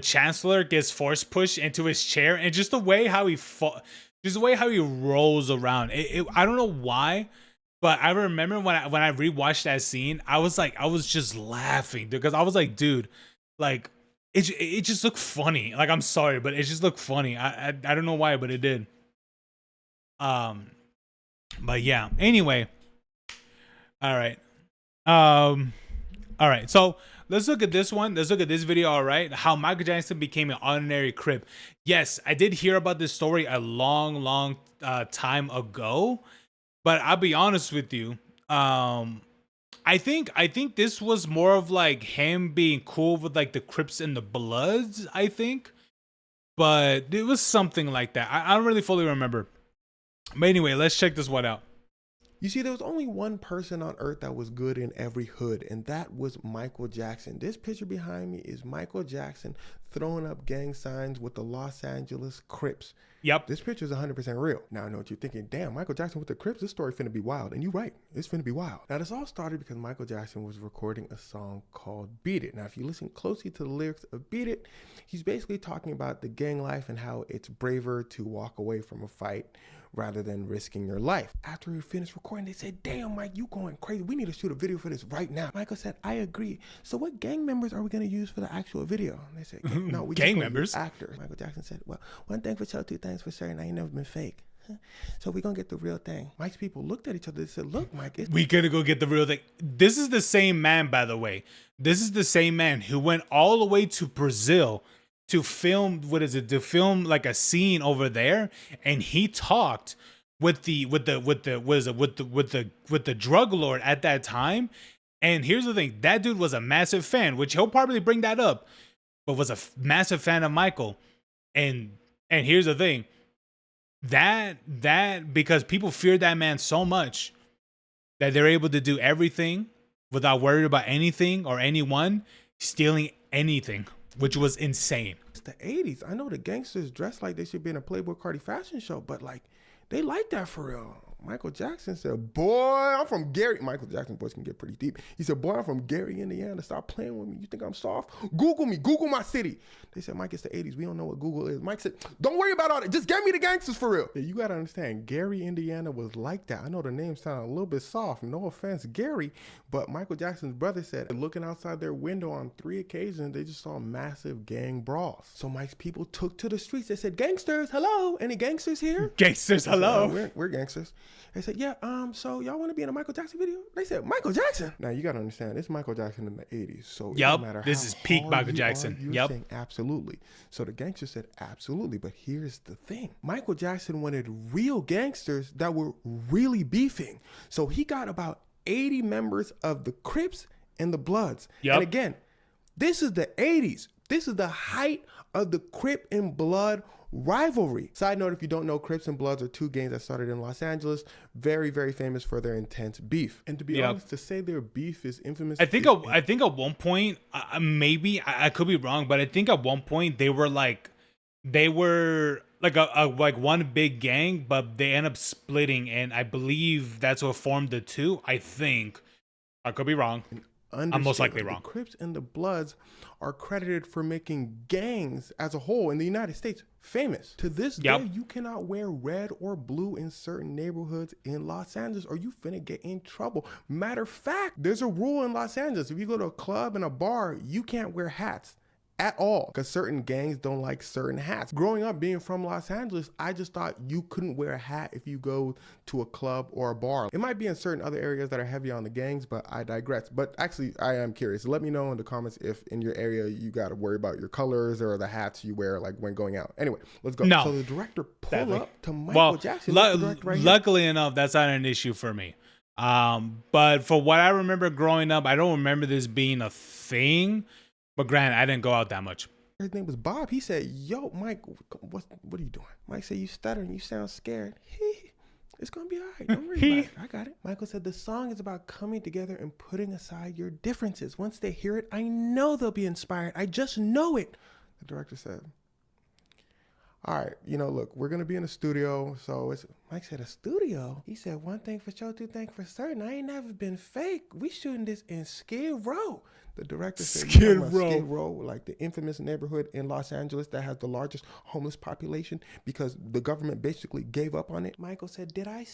Chancellor gets force pushed into his chair, and just the way how just the way how he rolls around. I don't know why, but I remember when I rewatched that scene, I was just laughing because I was like, dude, like it just looked funny. Like, I'm sorry, but it just looked funny. I don't know why, but it did. Um, but yeah. Anyway, all right. Um, all right. So let's look at this one. Let's look at this video. All right. How Michael Jackson became an honorary Crip. Yes, I did hear about this story a long time ago, but I'll be honest with you. I think this was more of like him being cool with like the Crips and the Bloods, I think. But it was something like that. I don't really fully remember. But anyway, let's check this one out. You see, there was only one person on earth that was good in every hood, and that was Michael Jackson. This picture behind me is Michael Jackson throwing up gang signs with the Los Angeles Crips. Yep. This picture is 100% real. Now I know what you're thinking. Damn, Michael Jackson with the Crips, this story finna be wild. And you're right, it's finna be wild. Now this all started because Michael Jackson was recording a song called Beat It. Now if you listen closely to the lyrics of Beat It, he's basically talking about the gang life and how it's braver to walk away from a fight rather than risking your life. After we finished recording, they said, damn, Mike, you going crazy. We need to shoot a video for this right now. Michael said, I agree. So what gang members are we going to use for the actual video? And they said, no, we gang just members? use actors. Michael Jackson said, well, one thing for sure, two things for certain. I ain't never been fake. So we're going to get the real thing. Mike's people looked at each other and said, look, Mike. We gotta go get the real thing. This is the same man, by the way. This is the same man who went all the way to Brazil to film, to film like a scene over there. And he talked with the drug lord at that time. And here's the thing, that dude was a massive fan, which he'll probably bring that up, but was a massive fan of Michael. And here's the thing, that because people feared that man so much that they're able to do everything without worrying about anything or anyone stealing anything, which was insane. It's the 80s. I know the gangsters dress like they should be in a Playboy Cardi fashion show, but like, they like that for real. Michael Jackson said, boy, I'm from Gary. Michael Jackson's voice can get pretty deep. He said, boy, I'm from Gary, Indiana. Stop playing with me. You think I'm soft? Google me. Google my city. They said, Mike, it's the 80s. We don't know what Google is. Mike said, don't worry about all that. Just get me the gangsters for real. Yeah, you got to understand, Gary, Indiana was like that. I know the name sounded a little bit soft. No offense, Gary. But Michael Jackson's brother said, looking outside their window on 3 occasions, they just saw massive gang brawls. So Mike's people took to the streets. They said, gangsters, hello. Any gangsters here? Gangsters, hello. We're gangsters. They said, yeah, so y'all want to be in a Michael Jackson video? They said, Michael Jackson? Now, you got to understand, it's Michael Jackson in the 80s. So it doesn't matter this how is peak hard Michael you Jackson. are, you're saying absolutely. So the gangsters said, absolutely. But here's the thing. Michael Jackson wanted real gangsters that were really beefing. So he got about 80 members of the Crips and the Bloods. And again, this is the 80s. This is the height of the Crip and Blood rivalry. Side note, if you don't know, Crips and Bloods are two gangs that started in Los Angeles, very, very famous for their intense beef. And to be honest, to say their beef is infamous. I think at one point, maybe I could be wrong, but I think at one point they were like like one big gang, but they end up splitting, and I believe that's what formed the two. I think I could be wrong. I'm most likely wrong. The Crips and the Bloods are credited for making gangs as a whole in the United States famous. To this day, you cannot wear red or blue in certain neighborhoods in Los Angeles or you finna get in trouble. Matter of fact, there's a rule in Los Angeles. If you go to a club and a bar, you can't wear hats at all because certain gangs don't like certain hats. Growing up being from Los Angeles, I just thought you couldn't wear a hat if you go to a club or a bar. It might be in certain other areas that are heavy on the gangs, but I digress. But actually, I am curious. Let me know in the comments if in your area you got to worry about your colors or the hats you wear like when going out. Anyway, let's go. No. So the director pulled up to Michael Jackson. Luckily enough, that's not an issue for me. But for what I remember growing up, I don't remember this being a thing. But granted, I didn't go out that much. His name was Bob. He said, yo, Mike, what are you doing? Mike said, you stuttering. You sound scared. It's going to be all right. Don't worry about it. I got it. Michael said, the song is about coming together and putting aside your differences. Once they hear it, I know they'll be inspired. I just know it. The director said, all right, look, we're going to be in a studio. So Mike said, a studio? He said, one thing for sure, two things for certain. I ain't never been fake. We shooting this in Skid Row. The director said, Skid Row, like the infamous neighborhood in Los Angeles that has the largest homeless population because the government basically gave up on it. Michael said, did I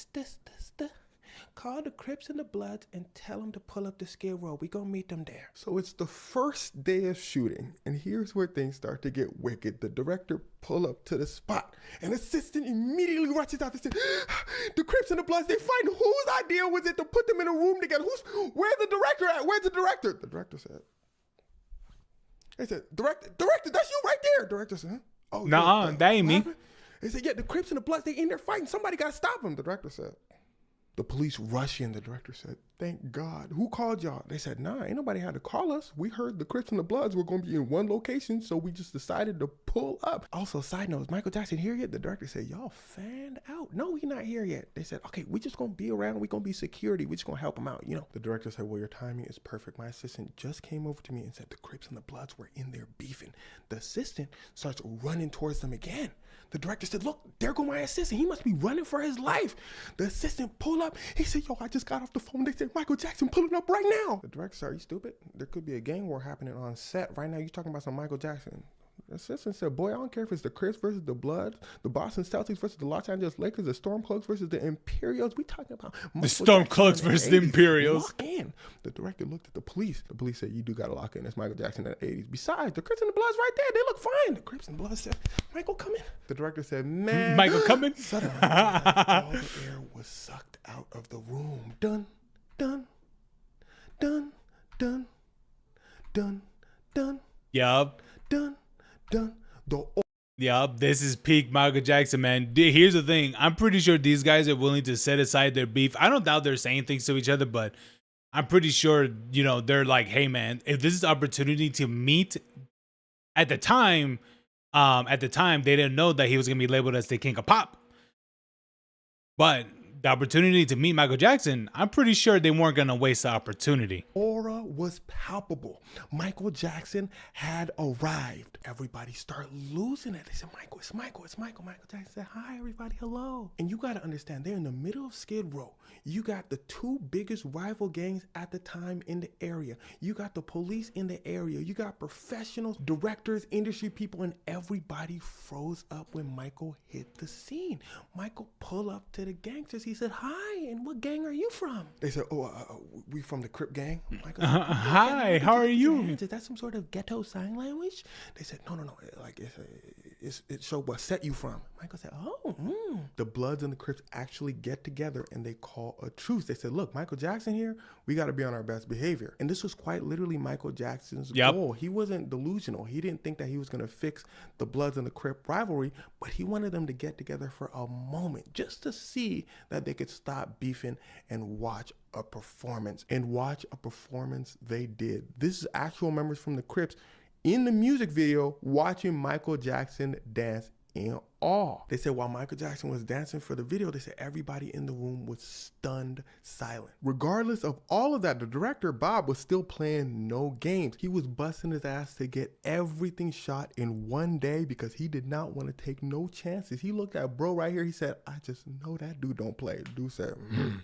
call the Crips and the Bloods and tell them to pull up to Skid Row? We gonna meet them there. So it's the first day of shooting, and here's where things start to get wicked. The director pull up to the spot, and assistant immediately rushes out to say, the Crips and the Bloods, they fighting. Whose idea was it to put them in a room together? Where's the director at? Where's the director? The director said, they said, director, that's you right there. Director said, oh, nah, that ain't me. They said, yeah, the Crips and the Bloods, they in there fighting. Somebody gotta stop them. The director said, The police rush in. The director said, thank God. Who called y'all? They said, nah, ain't nobody had to call us. We heard the Crips and the Bloods were going to be in one location, so we just decided to pull up. Also, side note, is Michael Jackson here yet? The director said, y'all fanned out. No, he's not here yet. They said, okay, we just going to be around. We going to be security. We just going to help him out, you know. The director said, well, your timing is perfect. My assistant just came over to me and said the Crips and the Bloods were in there beefing. The assistant starts running towards them again. The director said, look, there go my assistant. He must be running for his life. The assistant pulled up. He said, yo, I just got off the phone. They said, Michael Jackson pulling up right now. The director said, are you stupid? There could be a gang war happening on set. Right now, you're talking about some Michael Jackson. The assistant said, boy, I don't care if it's the Crips versus the Bloods, the Boston Celtics versus the Los Angeles Lakers, the Stormcloaks versus the Imperials. We talking about the Stormcloaks versus the Imperials. Lock in. The director looked at the police. The police said, you do got to lock in. That's Michael Jackson in the 80s. Besides, the Crips and the Bloods right there. They look fine. The Crips and Bloods said, Michael, come in. The director said, man. Michael, come in. Suddenly, all the air was sucked out of the room. Dun, dun, dun, dun, dun, dun. Yup. Dun, dun. Yup, this is peak Michael Jackson, man. Here's the thing. I'm pretty sure these guys are willing to set aside their beef. I don't doubt they're saying things to each other, but I'm pretty sure, you know, they're like, hey, man, if this is opportunity to meet at the time, they didn't know that he was going to be labeled as the king of pop. But the opportunity to meet Michael Jackson, I'm pretty sure they weren't going to waste the opportunity. Aura was palpable. Michael Jackson had arrived. Everybody started losing it. They said, Michael, it's Michael, it's Michael. Michael Jackson said, hi, everybody, hello. And you got to understand, they're in the middle of Skid Row. You got the two biggest rival gangs at the time in the area. You got the police in the area. You got professionals, directors, industry people, and everybody froze up when Michael hit the scene. Michael pulled up to the gangsters. He said, hi, and what gang are you from? They said, we from the Crip gang. Michael said, hi, how are you? Is that some sort of ghetto sign language? They said, no. Like it showed what set you from. Michael said, The Bloods and the Crips actually get together and they call a truce. They said, look, Michael Jackson here, we got to be on our best behavior. And this was quite literally Michael Jackson's goal. He wasn't delusional. He didn't think that he was going to fix the Bloods and the Crip rivalry, but he wanted them to get together for a moment just to see that they could stop beefing and watch a performance. And watch a performance they did. This is actual members from the Crips in the music video watching Michael Jackson dance in awe. They said while Michael Jackson was dancing for the video, they said everybody in the room was stunned silent. Regardless of all of that, the director, Bob, was still playing no games. He was busting his ass to get everything shot in one day because he did not want to take no chances. He looked at bro right here. He said, I just know that dude don't play. Dude said,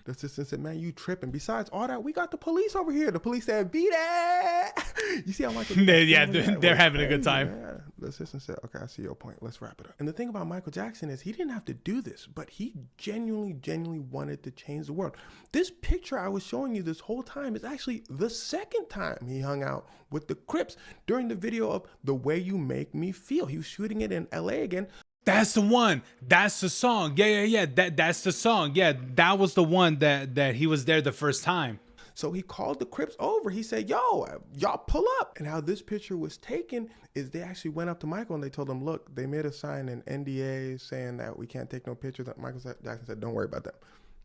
The assistant said, man, you tripping. Besides all that, we got the police over here. The police said, beat it. You see how Michael they're having a good time. Man. The assistant said, okay, I see your point. Let's wrap it up. And the thing about Michael Jackson is he didn't have to do this, but he genuinely wanted to change the world. This picture I was showing you this whole time is actually the second time he hung out with the Crips during the video of The Way You Make Me Feel. He was shooting it in LA again. That's the one. That's the song. Yeah. That's the song. Yeah, that was the one that he was there the first time. So he called the Crips over. He said, yo, y'all pull up. And how this picture was taken is they actually went up to Michael and they told him, look, they made us sign an NDA saying that we can't take no pictures. Michael Jackson said, don't worry about that.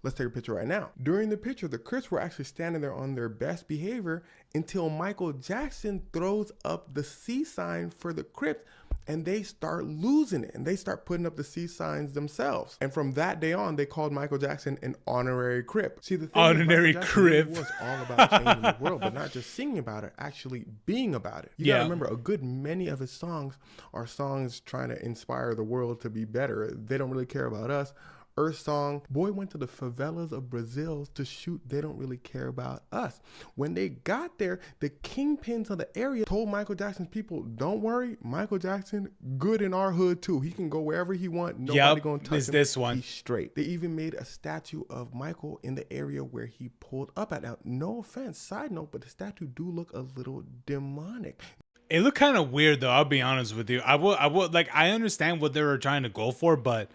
Let's take a picture right now. During the picture, the Crips were actually standing there on their best behavior until Michael Jackson throws up the C sign for the Crips. And they start losing it, and they start putting up the C signs themselves. And from that day on, they called Michael Jackson an honorary Crip. See, the thing honorary Crip was all about changing the world, but not just singing about it, actually being about it. You gotta remember, a good many of his songs are songs trying to inspire the world to be better. They don't really care about us. Earth Song, boy went to the favelas of Brazil to shoot They Don't Really Care About Us. When they got there, the kingpins of the area told Michael Jackson's people, don't worry, Michael Jackson, good in our hood too. He can go wherever he wants. Nobody gonna touch him. This one. He's straight. They even made a statue of Michael in the area where he pulled up at. Now, no offense, side note, but the statue do look a little demonic. It looked kind of weird though, I'll be honest with you. I would like, I understand what they were trying to go for, but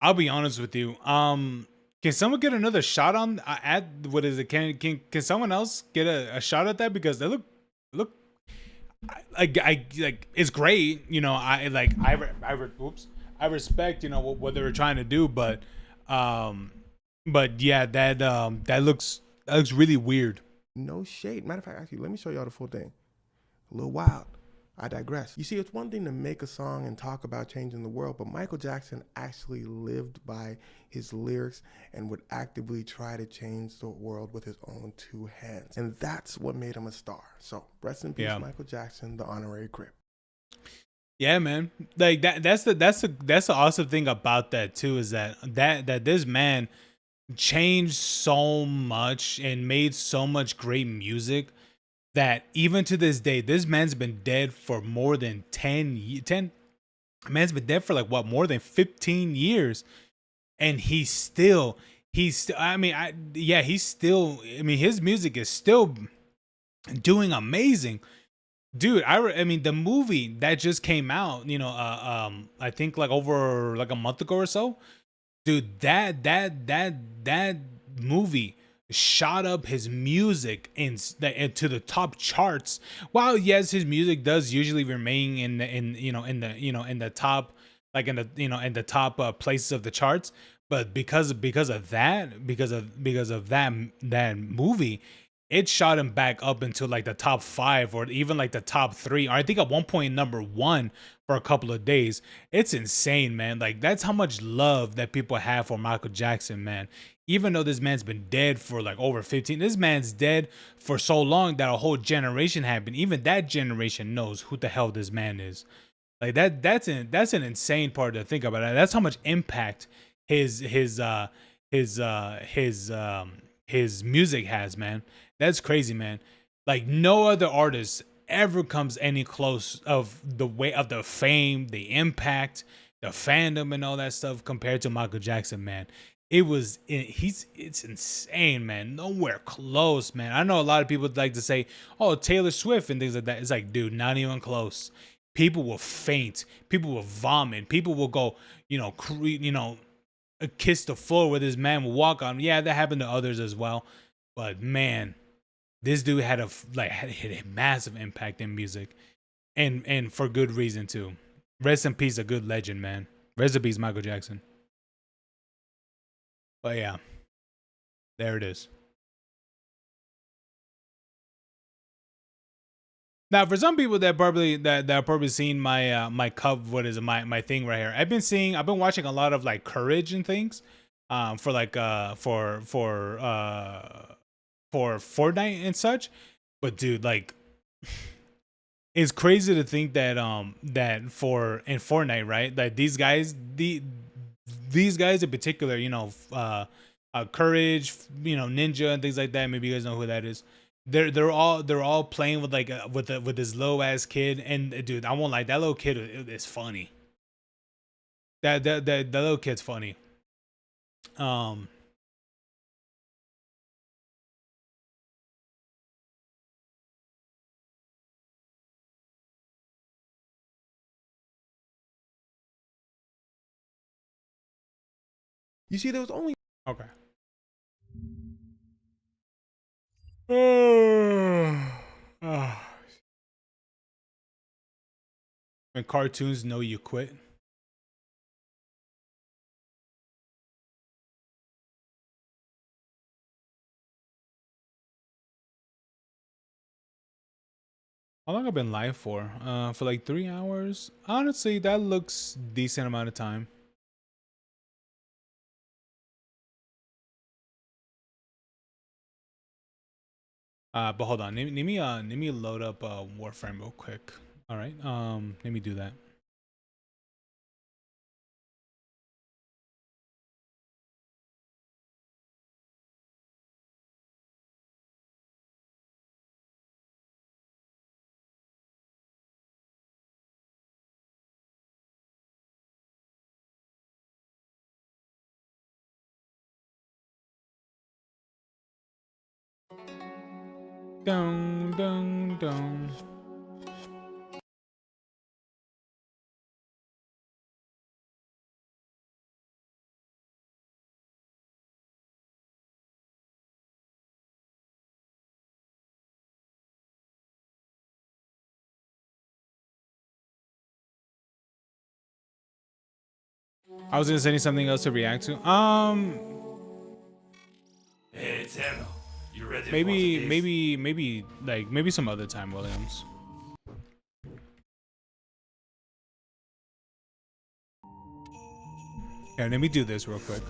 I'll be honest with you. Can someone get another shot on at what is it? Can someone else get a shot at that? Because they look like it's great. You know, I respect, you know, what they were trying to do, but But yeah, that looks really weird. No shade. Matter of fact, actually, let me show y'all the full thing. A little wild. I digress. You see, it's one thing to make a song and talk about changing the world, but Michael Jackson actually lived by his lyrics and would actively try to change the world with his own two hands. And that's what made him a star. So rest in peace, Yeah. Michael Jackson, the honorary Crip. Yeah, man. Like that's the awesome thing about that too, is that this man changed so much and made so much great music that even to this day, this man's been dead for more than 10 man's been dead for like what, more than 15 years, and I mean, he's still, I mean, his music is still doing amazing. Dude, I mean, the movie that just came out, I think like over like a month ago or so, dude, that movie shot up his music into the top charts. While yes, his music does usually remain in the top, like in the top places of the charts, but because of that movie, it shot him back up into like the top 5 or even like the top 3, or I think at one point number 1 for a couple of days. It's insane, man. Like that's how much love that people have for Michael Jackson, man. Even though this man's been dead for like over 15, this man's dead for so long that a whole generation happened. Even that generation knows who the hell this man is. Like that's an insane part to think about. That's how much impact his his music has, man. That's crazy, man. Like no other artist ever comes any close of the way of the fame, the impact, the fandom, and all that stuff compared to Michael Jackson, man. It's insane, man. Nowhere close, man. I know a lot of people like to say, "Oh, Taylor Swift" and things like that. It's like, dude, not even close. People will faint. People will vomit. People will go, kiss the floor where this man will walk on. Yeah, that happened to others as well. But man, this dude had had a massive impact in music, and for good reason too. Rest in peace, a good legend, man. Rest in peace, Michael Jackson. But yeah, there it is. Now, for some people that are probably seen my my cup, what is it, my thing right here. I've been watching a lot of like Courage and things, for like for Fortnite and such. But dude, like, it's crazy to think that that for in Fortnite, right? That these guys in particular, Courage, Ninja and things like that. Maybe you guys know who that is. They're all playing with like with this low ass kid, and dude, I won't lie, that little kid is funny. That little kid's funny. Um, You see, there was only okay. When cartoons know you quit. How long I've been live for? For like 3 hours. Honestly, that looks decent amount of time. But hold on. Let me load up Warframe real quick. All right. Let me do that. Dun dun dun. I was gonna say something else to react to. Eternal, you ready Maybe, for this? maybe some other time, Williams. Yeah, let me do this real quick.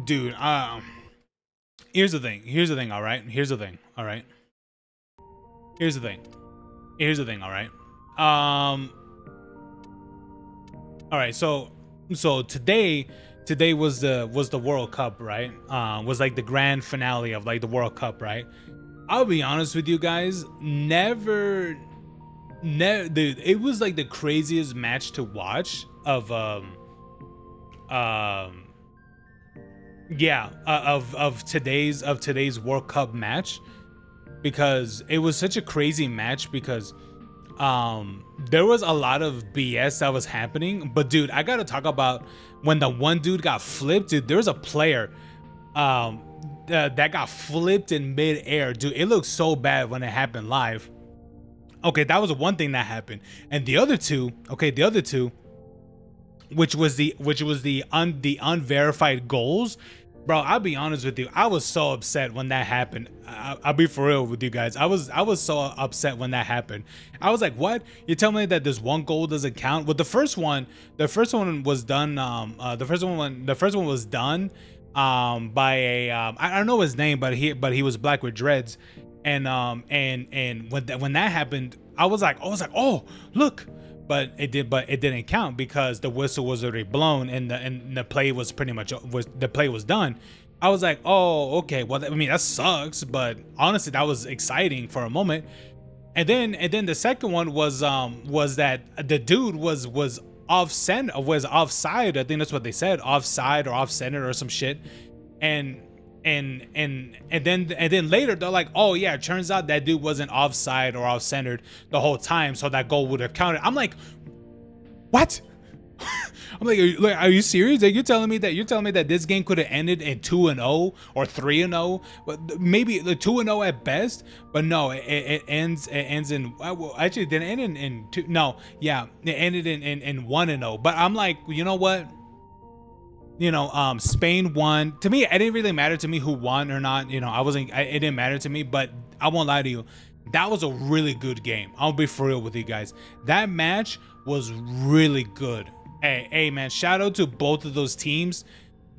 Dude, here's the thing. Here's the thing, all right? Here's the thing, all right? Here's the thing. Here's the thing, all right? All right, so today was the World Cup, right? Was like the grand finale of like the World Cup, right? I'll be honest with you guys, never dude, it was like the craziest match to watch of of today's World Cup match, because it was such a crazy match, because there was a lot of BS that was happening. But dude, I gotta talk about when the one dude got flipped. Dude, there's a player that got flipped in mid-air. Dude, it looked so bad when it happened live. Okay, that was one thing that happened. And the other two, which was the unverified goals. Bro, I'll be honest with you. I was so upset when that happened. I'll be for real with you guys. I was so upset when that happened. I was like, what? You tell me that this one goal doesn't count? Well, the first one was done. The first one was done by a I don't know his name, but he was black with dreads. And when that happened, I was like, oh, look. But it didn't count because the whistle was already blown and the play was done. I was like, oh, okay. Well, I mean, that sucks, but honestly, that was exciting for a moment. And then the second one was that the dude was offside. I think that's what they said, offside or off center or some shit. And then later they're like, oh yeah, it turns out that dude wasn't offside or off centered the whole time, so that goal would have counted. I'm like, what? I'm like, are you serious? Like, you're telling me that this game could have ended in 2-0 or 3-0, but maybe the 2-0 at best. But no, it ends in, well, actually it didn't end in 2. No, yeah, it ended in 1-0. But I'm like, you know what? Spain won. To me, it didn't really matter to me who won or not. It didn't matter to me, but I won't lie to you. That was a really good game. I'll be for real with you guys. That match was really good. Hey man, shout out to both of those teams.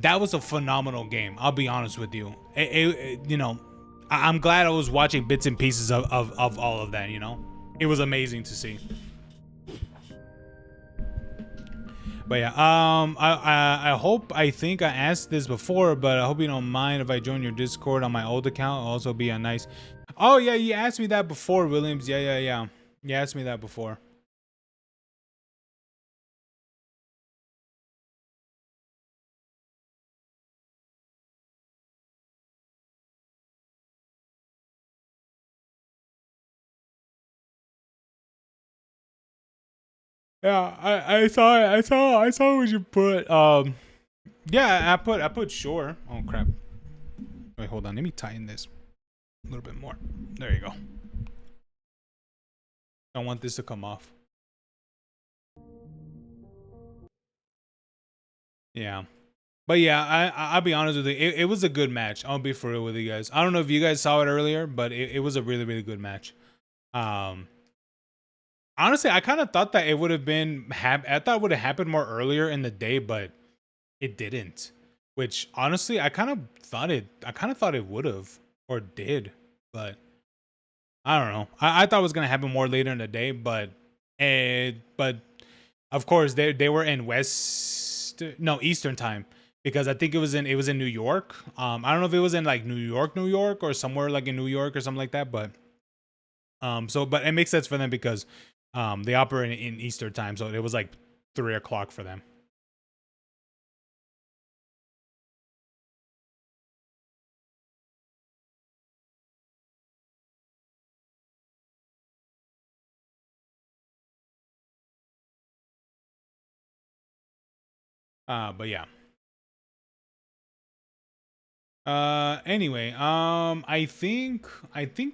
That was a phenomenal game. I'll be honest with you. I'm glad I was watching bits and pieces of all of that, It was amazing to see. But yeah, I think I asked this before, but I hope you don't mind if I join your Discord on my old account. It'll also be a nice. Oh yeah, you asked me that before, Williams. Yeah. You asked me that before. Yeah, I saw what you put. Yeah, I put sure. Oh crap. Wait, hold on. Let me tighten this a little bit more. There you go. I want this to come off. Yeah. But yeah, I'll be honest with you. It was a good match. I'll be for real with you guys. I don't know if you guys saw it earlier, but it was a really, really good match. Honestly, I kind of thought that it would have been I thought it would have happened more earlier in the day, but it didn't. Which honestly, I kind of thought it would have or did, but I don't know. I thought it was gonna happen more later in the day, but of course they were in Eastern time, because I think it was in New York. I don't know if it was in like New York or somewhere like in New York or something like that, but but it makes sense for them because they operate in Eastern time, so it was like 3 o'clock for them. But yeah. Anyway, I think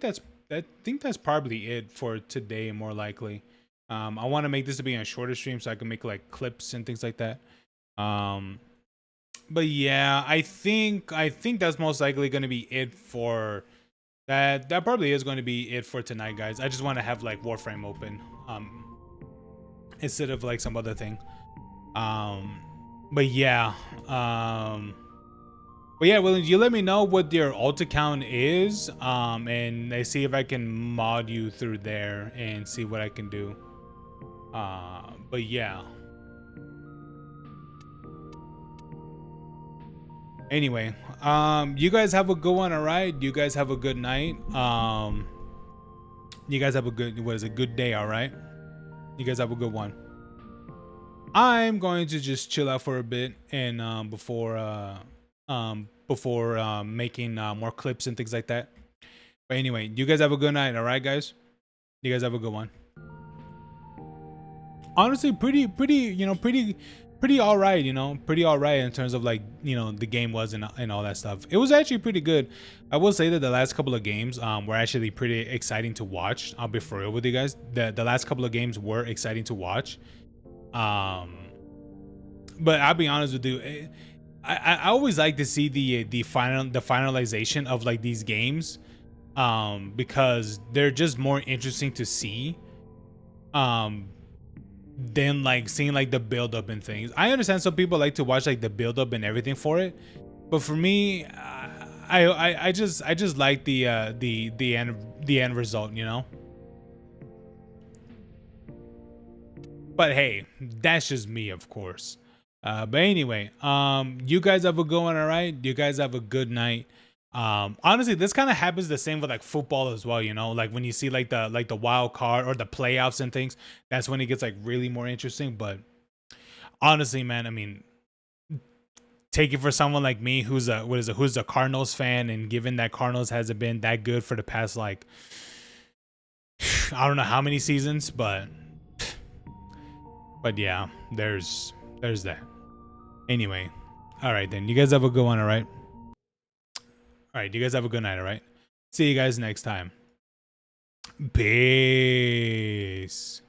that's I think that's probably it for today, more likely. I want to make this to be a shorter stream so I can make like clips and things like that. But yeah, I think that's most likely going to be it for that. That probably is going to be it for tonight, guys. I just want to have like Warframe open, instead of like some other thing. But yeah, well, you let me know what your alt account is, and I see if I can mod you through there and see what I can do. But yeah. Anyway, you guys have a good one, all right? You guys have a good night. You guys have a good day, all right? You guys have a good one. I'm going to just chill out for a bit and before making more clips and things like that. But anyway, you guys have a good night, all right, guys? You guys have a good one. Honestly, pretty all right, pretty all right in terms of like, the game was and all that stuff. It was actually pretty good. I will say that the last couple of games were actually pretty exciting to watch. I'll be for real with you guys. The last couple of games were exciting to watch. But I'll be honest with you, I always like to see the finalization of like these games, because they're just more interesting to see than like seeing like the build up and things. I understand some people like to watch like the build up and everything for it, but for me, I just like the end result, But hey, that's just me, of course. But anyway, you guys have a good one, all right? You guys have a good night. Honestly, this kind of happens the same with like football as well, like when you see like the wild card or the playoffs and things, that's when it gets like really more interesting. But honestly, man, I mean, take it for someone like me who's a Cardinals fan, and given that Cardinals hasn't been that good for the past like I don't know how many seasons, but yeah, there's that. Anyway, all right then, you guys have a good one, all right? All right, you guys have a good night, all right? See you guys next time. Peace.